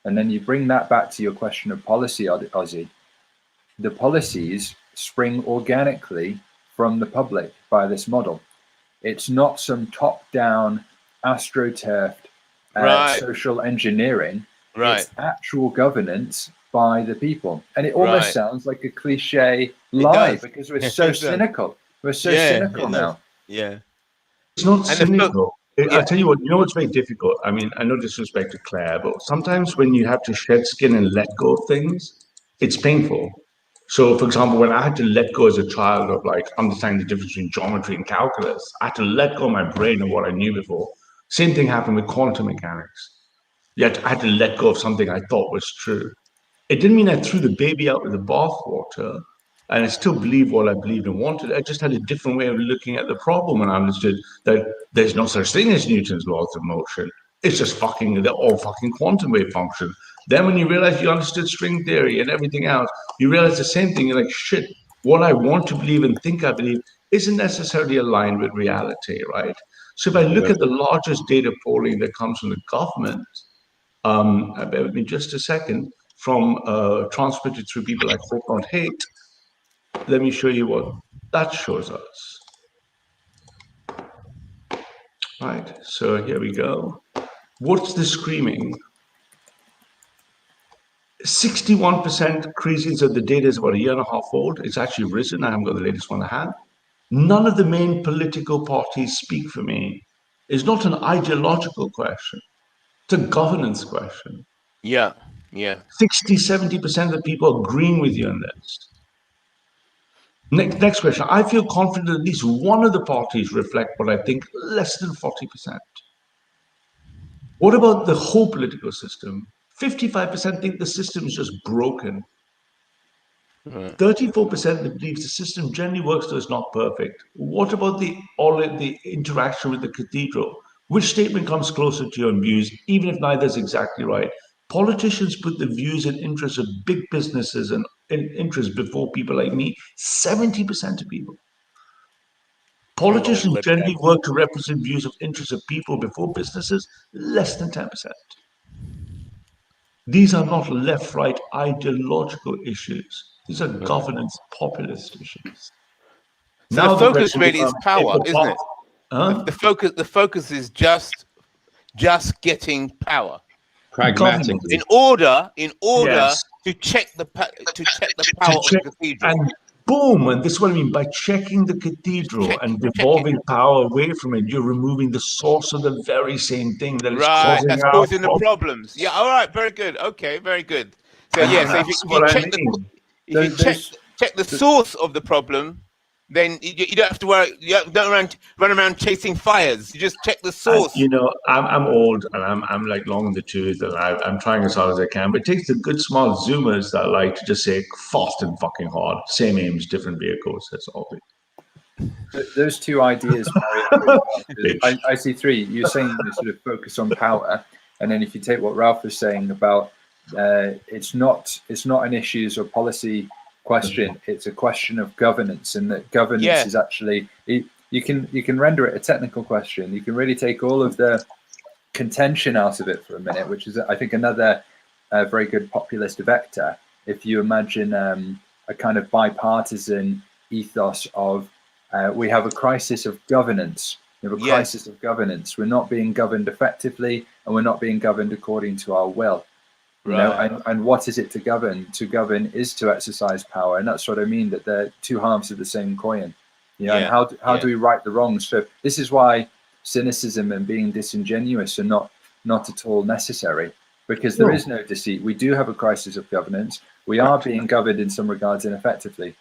And then you bring that back to your question of policy, Ozzy. The policies spring organically from the public by this model. It's not some top-down, astroturfed social engineering. It's actual governance by the people. And it almost sounds like a cliche lie because we're so cynical. We're so cynical now. Yeah. It's not cynical. I'll tell you what, you know what's very difficult? I mean, I no disrespect to Claire, but sometimes when you have to shed skin and let go of things, it's painful. So, for example, when I had to let go as a child of like understanding the difference between geometry and calculus, I had to let go of my brain of what I knew before. Same thing happened with quantum mechanics. Yet I had to let go of something I thought was true. It didn't mean I threw the baby out with the bathwater, and I still believe what I believed and wanted. I just had a different way of looking at the problem, and I understood that there's no such thing as Newton's laws of motion. It's just they're all fucking quantum wave function. Then when you realize you understood string theory and everything else, you realize the same thing. You're like, shit, what I want to believe and think I believe isn't necessarily aligned with reality, right? So if I look at the largest data polling that comes from the government, bear with me just a second, from transmitted through people like Hope Not Hate, let me show you what that shows us. Right, so here we go. What's the screaming? 61% crazy, so the data is about a year and a half old. It's actually risen. I haven't got the latest one I have. None of the main political parties speak for me. It's not an ideological question. It's a governance question. Yeah. 60-70% of the people agreeing with you on this. Next question. I feel confident at least one of the parties reflect what I think less than 40%. What about the whole political system? 55% think the system is just broken. 34% believes the system generally works, though it's not perfect. What about the interaction with the cathedral? Which statement comes closer to your views, even if neither is exactly right? Politicians put the views and interests of big businesses and interests before people like me. 70% of people. Politicians generally work to represent views of interests of people before businesses. Less than 10%. These are not left-right ideological issues. These are governance populist issues. So now the focus really is power, isn't it? Huh? The focus is just getting power. Pragmatically. In order Yes. to check the power of the cathedral. And boom, and this is what I mean, by checking the cathedral and devolving power away from it, you're removing the source of the very same thing that is causing that's causing the problems. Yeah, all right, very good. Okay, very good. So yeah, so if you check the source of the problem, then you don't have to worry. You don't run around chasing fires. You just check the source. And, I'm old and I'm like long in the tooth, and I'm trying as hard as I can. But it takes the good smart zoomers that like to just say fast and fucking hard, same aims, different vehicles. That's all. Those two ideas I see three. You're saying you sort of focus on power, and then if you take what Ralph was saying about it's not an issues or policy question, it's a question of governance, and that governance is actually you can render it a technical question. You can really take all of the contention out of it for a minute, which is I think another very good populist vector. If you imagine a kind of bipartisan ethos of we have a crisis of governance. We have a crisis of governance. We're not being governed effectively, and we're not being governed according to our will. You know, and what is it to govern? To govern is to exercise power, and that's what I mean. That they're two halves of the same coin. You know, and how do we right the wrongs? So this is why cynicism and being disingenuous are not at all necessary, because there is no deceit. We do have a crisis of governance. We are being governed in some regards ineffectively.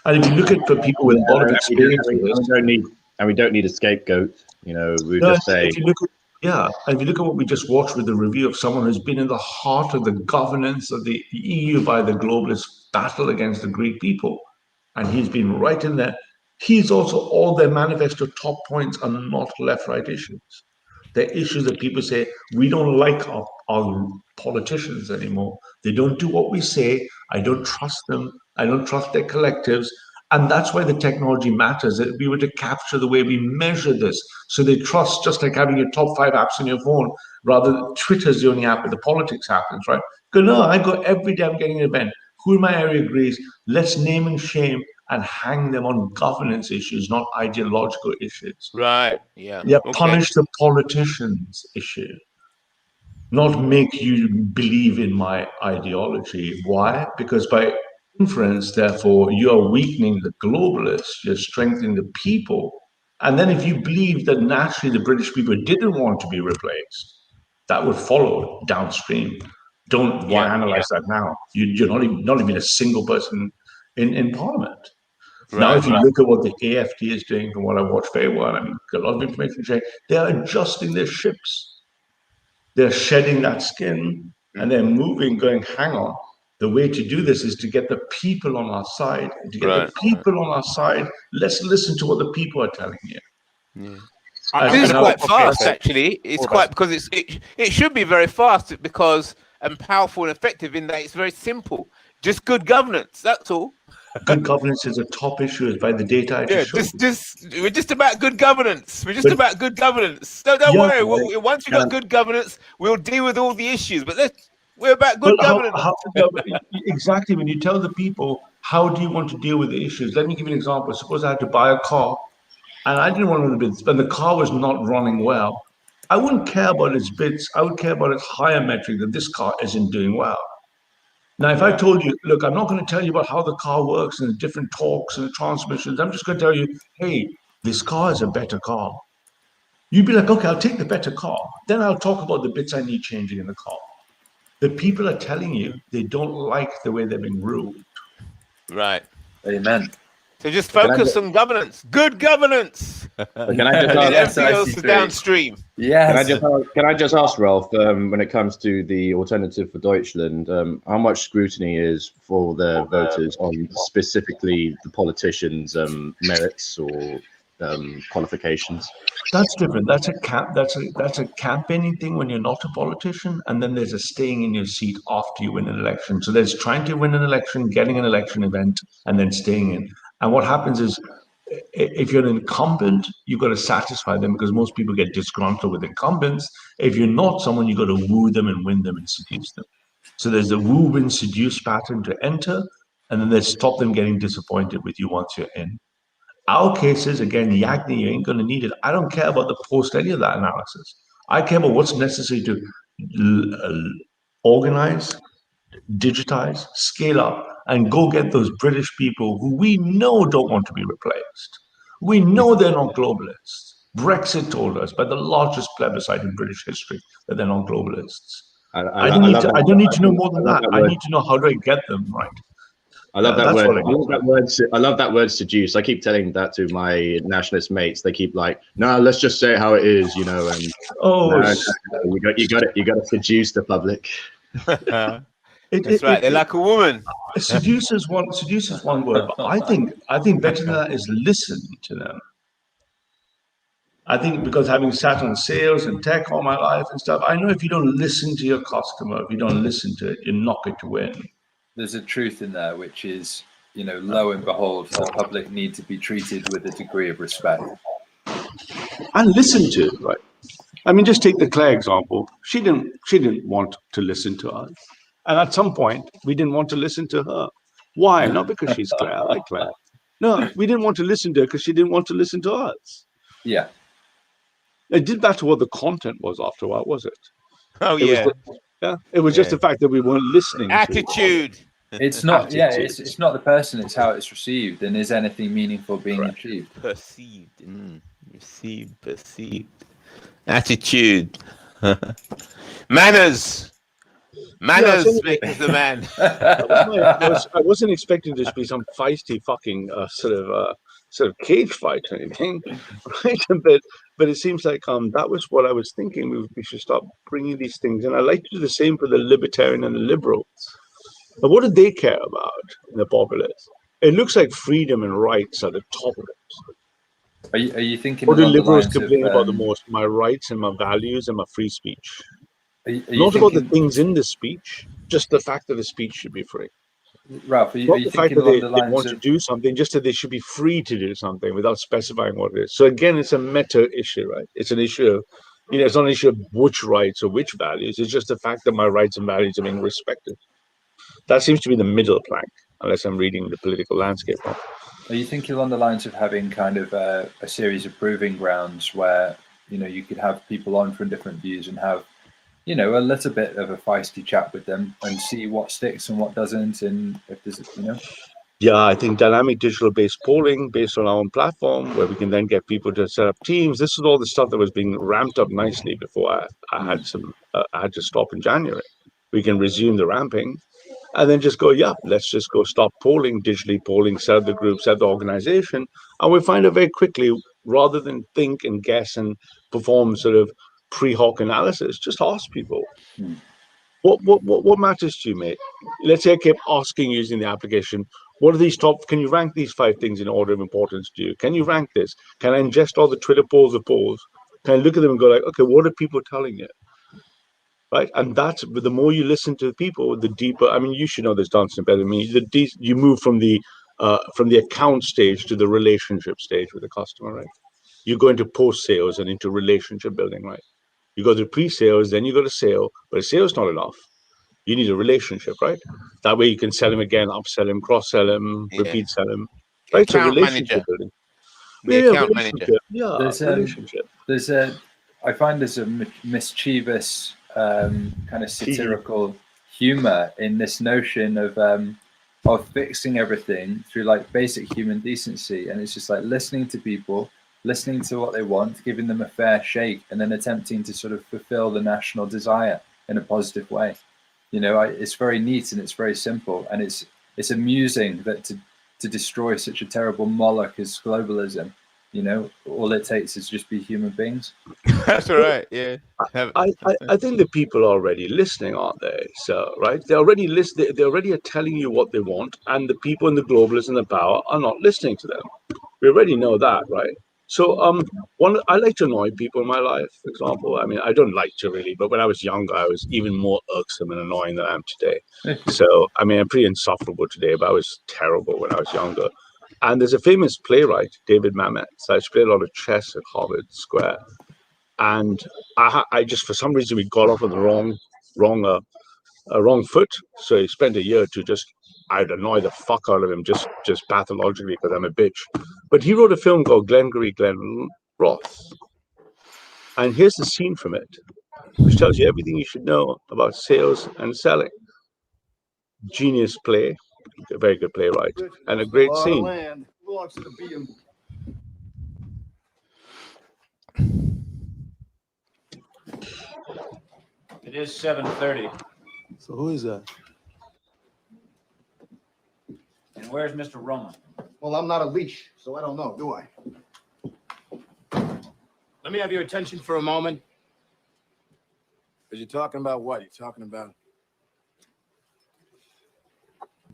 And if you look at for people with a lot of experience, we don't need a scapegoat. You know, we just say. And if you look at what we just watched with the review of someone who's been in the heart of the governance of the EU by the globalist battle against the Greek people, and he's been right in there. He's also all their manifesto top points are not left-right issues. They're issues that people say, we don't like our politicians anymore. They don't do what we say. I don't trust them. I don't trust their collectives. And that's why the technology matters, that we were to capture the way we measure this. So they trust, just like having your top 5 apps on your phone, rather than Twitter's the only app where the politics happens, right? Go, no, I go every day, I'm getting an event. Who in my area agrees? Let's name and shame and hang them on governance issues, not ideological issues. Right. Yeah. Yeah, Okay. punish the politicians issue, not make you believe in my ideology. Why? Because by inference, therefore, you are weakening the globalists, you're strengthening the people. And then if you believe that naturally the British people didn't want to be replaced, that would follow downstream. Don't why analyze that now? You're not even a single person in Parliament. Now, if you look at what the AFD is doing, from what I watch very well, and a lot of information sharing, they are adjusting their ships. They're shedding that skin and they're moving, going, hang on. The way to do this is to get the people on our side. And to get the people on our side, let's listen to what the people are telling you. Yeah. This is quite fast, actually. It's quite because it should be very fast because and powerful and effective in that it's very simple. Just good governance. That's all. Good governance is a top issue, is by the data I just showed. We're just about good governance. We're just about good governance. Don't worry. Once we've got good governance, we'll deal with all the issues. But we're about good governance. Exactly. When you tell the people, how do you want to deal with the issues? Let me give you an example. Suppose I had to buy a car, and I didn't want to run the bits, but the car was not running well. I wouldn't care about its bits. I would care about its higher metric that this car isn't doing well. Now, if I told you, look, I'm not going to tell you about how the car works and the different torques and the transmissions. I'm just going to tell you, hey, this car is a better car. You'd be like, okay, I'll take the better car. Then I'll talk about the bits I need changing in the car. The people are telling you they don't like the way they're being ruled. Right. Amen. So just focus on governance. Good governance. Can I just ask, everything else is downstream. Yes. Can I just ask Ralph, when it comes to the Alternative for Deutschland, how much scrutiny is for their voters on specifically the politicians' merits or qualifications? That's different. That's a campaigning thing when you're not a politician, and then there's a staying in your seat after you win an election. So there's trying to win an election, getting an election event, and then staying in. And what happens is, if you're an incumbent, you've got to satisfy them because most people get disgruntled with incumbents. If you're not someone, you've got to woo them and win them and seduce them. So there's the woo, win, seduce pattern to enter, and then there's stop them getting disappointed with you once you're in. Our cases, again, Yagni, you ain't going to need it. I don't care about the post, any of that analysis. I care about what's necessary to organize, digitize, scale up, and go get those British people who we know don't want to be replaced. We know they're not globalists. Brexit told us by the largest plebiscite in British history that they're not globalists. I don't need to know more than that. I need to know how do I get them right. I love that word. I love that word seduce. I keep telling that to my nationalist mates. They keep like, no, let's just say how it is, you know. And you got to seduce the public. That's right. They're like a woman. Seduce is one word, but I think better than that is listen to them. I think because having sat on sales and tech all my life and stuff, I know if you don't listen to your customer, if you don't listen to it, you're not going to win. There's a truth in there, which is, you know, lo and behold, the public need to be treated with a degree of respect. And listen to it, right? I mean, just take the Claire example. She didn't want to listen to us. And at some point, we didn't want to listen to her. Why? Not because she's Claire. I like Claire. No, we didn't want to listen to her because she didn't want to listen to us. Yeah. It didn't matter what the content was after a while, was it? Oh, yeah. It was just the fact that we weren't listening. Attitude. It's not. Yeah, it's not the person. It's how it's received, and is anything meaningful being achieved? Perceived. Perceived. Attitude. Manners. Manners makes the man. I wasn't expecting this to be some feisty fucking sort of cage fight or anything, right? But it seems like that was what I was thinking. We should start bringing these things, and I like to do the same for the libertarian and the liberals. But what do they care about, the populists? It looks like freedom and rights are the top of it. Are you thinking What do along the liberals lines of complain about the most? My rights and my values and my free speech. are you Not about the thinking, things in the speech, just the fact that the speech should be free. Ralph, are Not you the fact thinking that along the they lines want to of do something, just that they should be free to do something without specifying what it is. So again, it's a meta issue, right? It's an issue of, it's not an issue of which rights or which values. It's just the fact that my rights and values are being respected. That seems to be the middle plank, unless I'm reading the political landscape wrong. Are you thinking along the lines of having kind of a series of proving grounds where, you could have people on from different views and have, a little bit of a feisty chat with them and see what sticks and what doesn't, and if there's. Yeah, I think dynamic digital based polling based on our own platform, where we can then get people to set up teams. This is all the stuff that was being ramped up nicely before I had to stop in January. We can resume the ramping and then just go, yeah, let's just go stop polling, digitally polling, set up the group, set the organization. And we find it very quickly, rather than think and guess and perform sort of pre-hoc analysis, just ask people. What matters to you, mate? Let's say I kept asking using the application, what are these top? Can you rank these 5 things in order of importance to you? Can you rank this? Can I ingest all the Twitter polls of polls? Can I look at them and go like, okay, what are people telling you? Right, and that's the more you listen to people, the deeper. I mean, you should know this, dancing better than me. You move from the account stage to the relationship stage with the customer, right? You go into post sales and into relationship building, right? You go to pre-sales, then you go to sale, but a sale is not enough. You need a relationship, right? That way you can sell him again, upsell him, cross-sell him, repeat sell him, right? So Account relationship manager. building. The Yeah, account manager. relationship. Yeah, relationship. I find there's a mischievous kind of satirical humor in this notion of fixing everything through like basic human decency, and it's just like listening to people, listening to what they want, giving them a fair shake, and then attempting to sort of fulfill the national desire in a positive way. It's very neat and it's very simple, and it's amusing that to destroy such a terrible moloch as globalism, all it takes is just be human beings. That's right. Yeah. I think the people are already listening, aren't they? So, right, they're already listening. They already are telling you what they want, and the people in the globalists and the power are not listening to them. We already know that, right? So, I like to annoy people in my life. For example, I mean, I don't like to really, but when I was younger, I was even more irksome and annoying than I am today. So, I mean, I'm pretty insufferable today, but I was terrible when I was younger. And there's a famous playwright, David Mamet. So I used to play a lot of chess at Harvard Square, and I just, for some reason, we got off on the wrong foot. So he spent a year or two just, I'd annoy the fuck out of him just pathologically because I'm a bitch. But he wrote a film called Glengarry Glen Ross, and here's the scene from it, which tells you everything you should know about sales and selling. Genius play, a very good playwright, and a great scene. Land belongs to the BM. It is 7:30. So who is that? And where's Mr. Roman? Well, I'm not a leash, so I don't know, do I? Let me have your attention for a moment. Because you're talking about what? You're talking about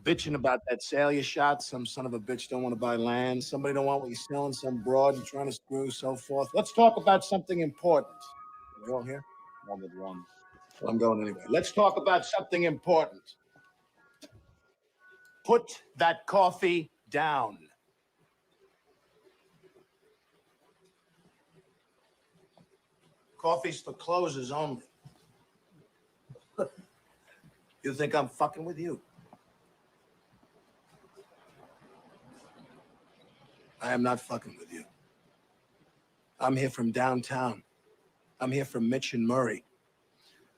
bitching about that sale you shot. Some son of a bitch don't want to buy land. Somebody don't want what you're selling. Some broad you're trying to screw, so forth. Let's talk about something important. We all here? All but one. Well, I'm going anyway. Let's talk about something important. Put that coffee down. Coffee's for closers only. You think I'm fucking with you? I am not fucking with you. I'm here from downtown. I'm here from Mitch and Murray.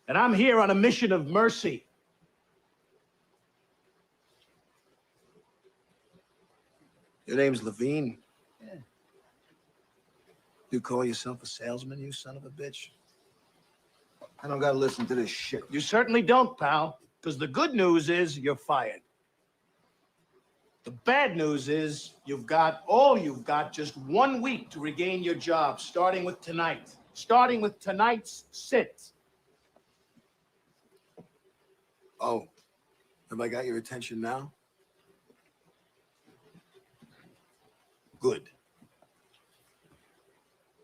And I'm here on a mission of mercy. Your name's Levine? Yeah. You call yourself a salesman, you son of a bitch? I don't gotta listen to this shit. You certainly don't, pal. Because the good news is you're fired. The bad news is you've got just 1 week to regain your job, starting with tonight. Starting with tonight's sit. Oh, have I got your attention now? Good.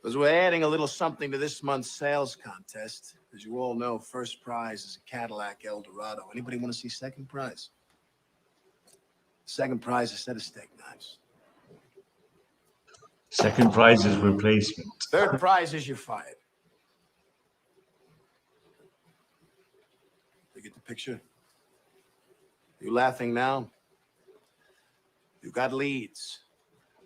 Because we're adding a little something to this month's sales contest. As you all know, first prize is a Cadillac Eldorado. Anybody want to see second prize? Second prize is a set of steak knives. Second prize is replacement. Third prize is you're fired. You get the picture? You laughing now? You got leads.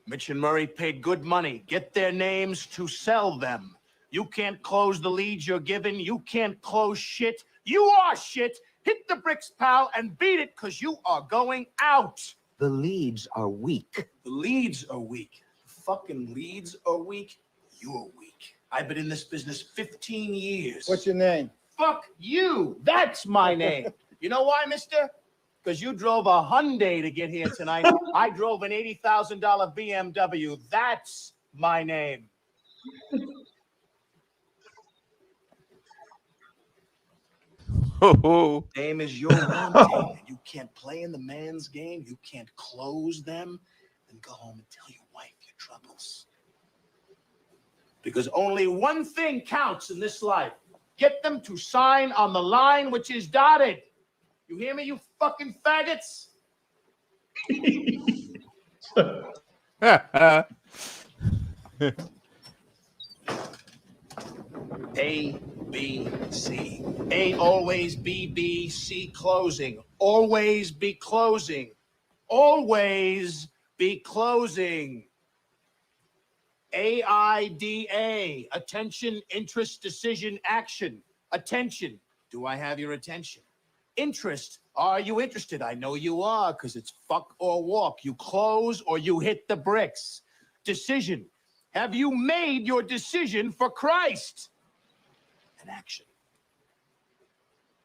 Mitch and Murray paid good money. Get their names to sell them. You can't close the leads you're given. You can't close shit. You are shit. Hit the bricks, pal, and beat it, because you are going out. The leads are weak. The leads are weak. The fucking leads are weak. You're weak. I've been in this business 15 years. What's your name? Fuck you. That's my name. You know why, mister? Because you drove a Hyundai to get here tonight. I drove an $80,000 BMW. That's my name. Name is your wanting. You can't play in the man's game. You can't close them. Then go home and tell your wife your troubles. Because only one thing counts in this life. Get them to sign on the line which is dotted. You hear me, you fucking faggots? A, B, C. A always be B, C closing. Always be closing. Always be closing. AIDA. Attention, interest, decision, action. Attention. Do I have your attention? Interest. Are you interested? I know you are, because it's fuck or walk. You close or you hit the bricks. Decision. Have you made your decision for Christ? An action.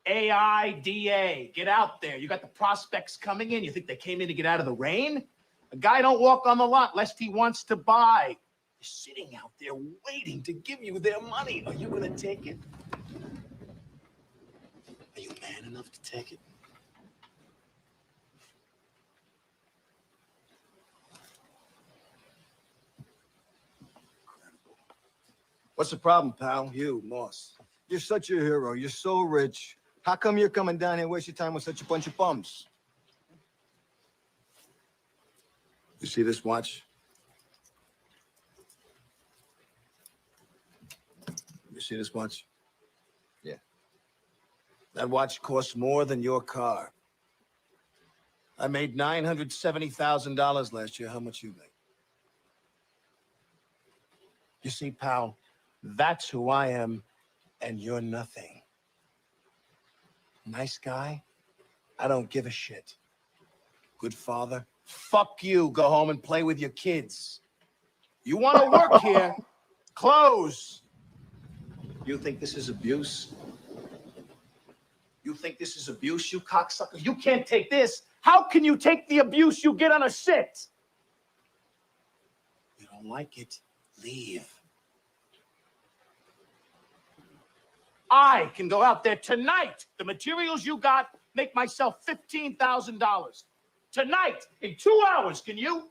AIDA. Get out there. You got the prospects coming in. You think they came in to get out of the rain? A guy don't walk on the lot lest he wants to buy. They're sitting out there waiting to give you their money. Are you going to take it? Are you man enough to take it? What's the problem, pal? You, Moss. You're such a hero. You're so rich. How come you're coming down here wasting time with such a bunch of bums? You see this watch? You see this watch? Yeah. That watch costs more than your car. I made $970,000 last year. How much you make? You see, pal, that's who I am, and you're nothing. Nice guy? I don't give a shit. Good father? Fuck you. Go home and play with your kids. You want to work here? Close. You think this is abuse? You think this is abuse, you cocksucker? You can't take this. How can you take the abuse you get on a sit? You don't like it? Leave. I can go out there tonight. The materials you got make myself $15,000. Tonight, in 2 hours, can you?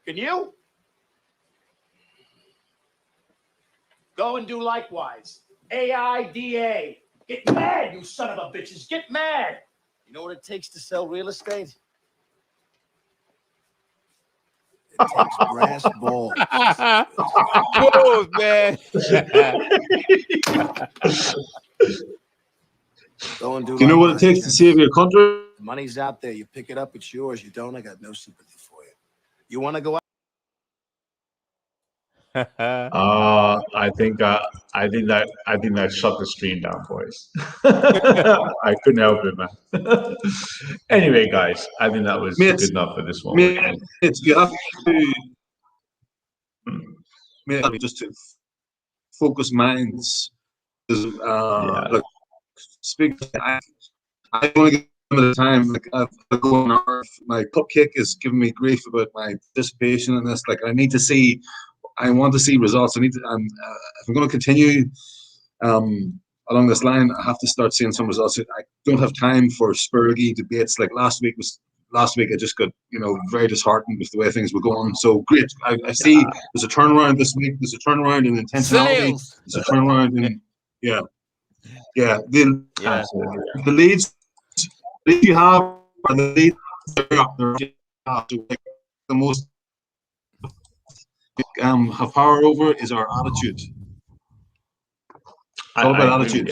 Can you? Go and do likewise. AIDA. Get mad, you son of a bitches. Get mad. You know what it takes to sell real estate? It takes brass balls. Oh, man. Go and do Do you know what it takes to save your country? The money's out there. You pick it up, it's yours. You don't, I got no sympathy for you. You want to go out? I think that shut the stream down, boys. I couldn't help it, man. Anyway, guys, I think that was good enough for this one. You have to just to focus minds. Look, speak. I want to get some of the time. Like I've gone on. My cupcake is giving me grief about my participation in this. Like I need to see. I want to see results. I need to. If I'm going to continue along this line, I have to start seeing some results. I don't have time for spurgy debates. Like last last week I just got, very disheartened with the way things were going. So great. I see there's a turnaround this week. There's a turnaround in intentionality. Sales. There's a turnaround in, yeah. The leads you have are the leads the most have power over is our attitude. It's all about attitude.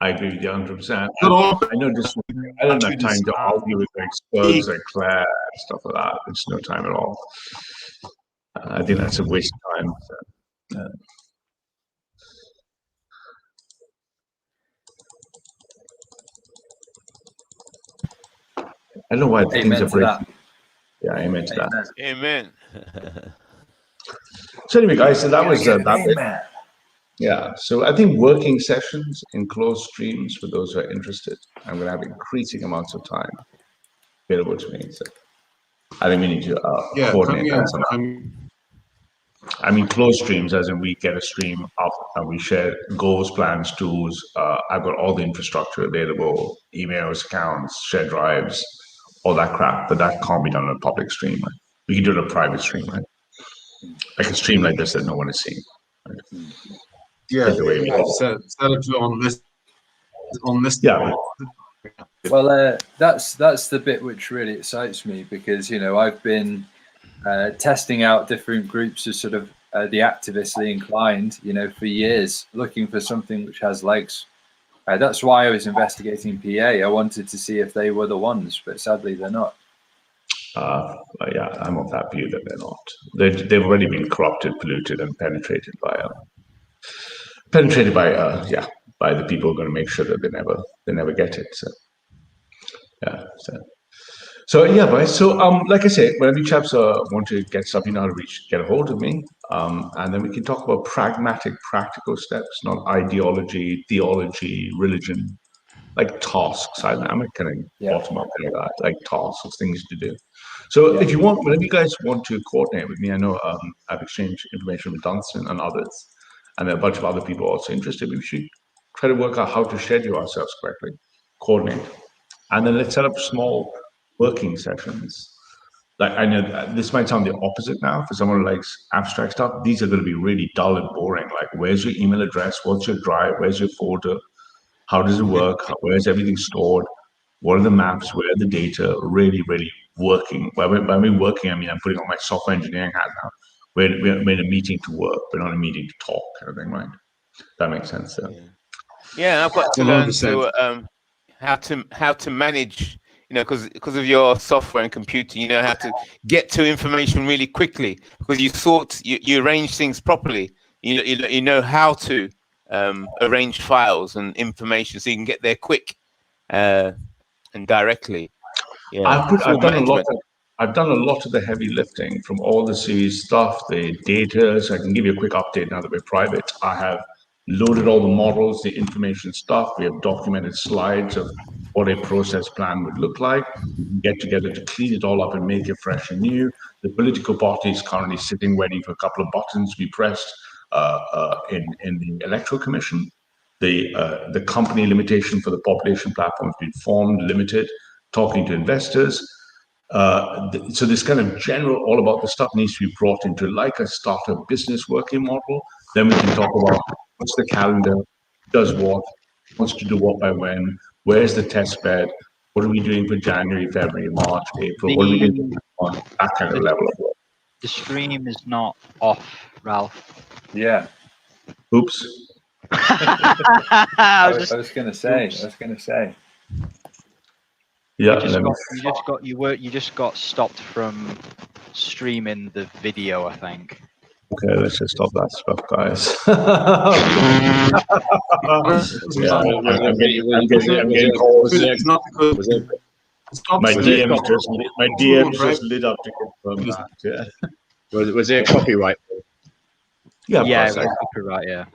I agree with you 100%. I know this. I don't have time to argue with experts like Claire and stuff like that. It's no time at all. I think that's a waste of time. I don't know why things are breaking. Yeah, amen to that. Amen. So anyway, guys, so that was that bit. Yeah, so I think working sessions in closed streams for those who are interested. I'm going to have increasing amounts of time available to me. So I think we need to coordinate that somehow. I mean, closed streams, as in we get a stream up and we share goals, plans, tools. I've got all the infrastructure available, emails, accounts, shared drives, all that crap. But that can't be done on a public stream. Right? We can do it on a private stream, right? Like a stream like this that no one is seeing. Right? Yeah, set it on this. Yeah. Well, that's the bit which really excites me because I've been testing out different groups of sort of the activistly inclined, for years, looking for something which has legs. That's why I was investigating PA. I wanted to see if they were the ones, but sadly they're not. Yeah, I'm of that view that they're not. They've already been corrupted, polluted, and penetrated by the people who are going to make sure that they never get it. So yeah, so yeah, guys. So like I say, whenever you chaps want to get stuff, you know how to get a hold of me, and then we can talk about pragmatic, practical steps, not ideology, theology, religion, like tasks. I'm a kind of bottom up kind of guy, like tasks, things to do. So if you want, whenever you guys want to coordinate with me, I know I've exchanged information with Dunstan and others. And there are a bunch of other people also interested. We should try to work out how to schedule ourselves correctly, coordinate, and then let's set up small working sessions. Like I know this might sound the opposite now for someone who likes abstract stuff. These are going to be really dull and boring. Like, where's your email address? What's your drive? Where's your folder? How does it work? Where's everything stored? What are the maps? Where are the data? Really, really working. By me working, I mean I'm putting on my software engineering hat now. We're in a meeting to work. We're not in a meeting to talk, kind of thing, right? That makes sense. Yeah, I've got to learn to how to manage, because of your software and computing, how to get to information really quickly because you arrange things properly. You know how to arrange files and information so you can get there quick and directly. Yeah, I've done a lot of the heavy lifting from all the series stuff, the data. So I can give you a quick update now that we're private. I have loaded all the models, the information stuff. We have documented slides of what a process plan would look like. We can get together to clean it all up and make it fresh and new. The political party is currently sitting waiting for a couple of buttons to be pressed in the Electoral Commission. The company limitation for the population platform has been formed, limited, talking to investors. So this kind of general all about the stuff needs to be brought into like a startup business working model. Then we can talk about what's the calendar, does what, wants to do what by when, where's the test bed, what are we doing for January, February, March, April, what are we doing on that kind of level of work. The stream is not off, Ralph. Yeah. Oops. I was going to say. Yeah, you just got stopped from streaming the video, I think. Okay, let's just stop that stuff, guys. I'm getting calls. My DM's just lit up to confirm that. Yeah. Was it a copyright? Yeah, it was copyright. Yeah.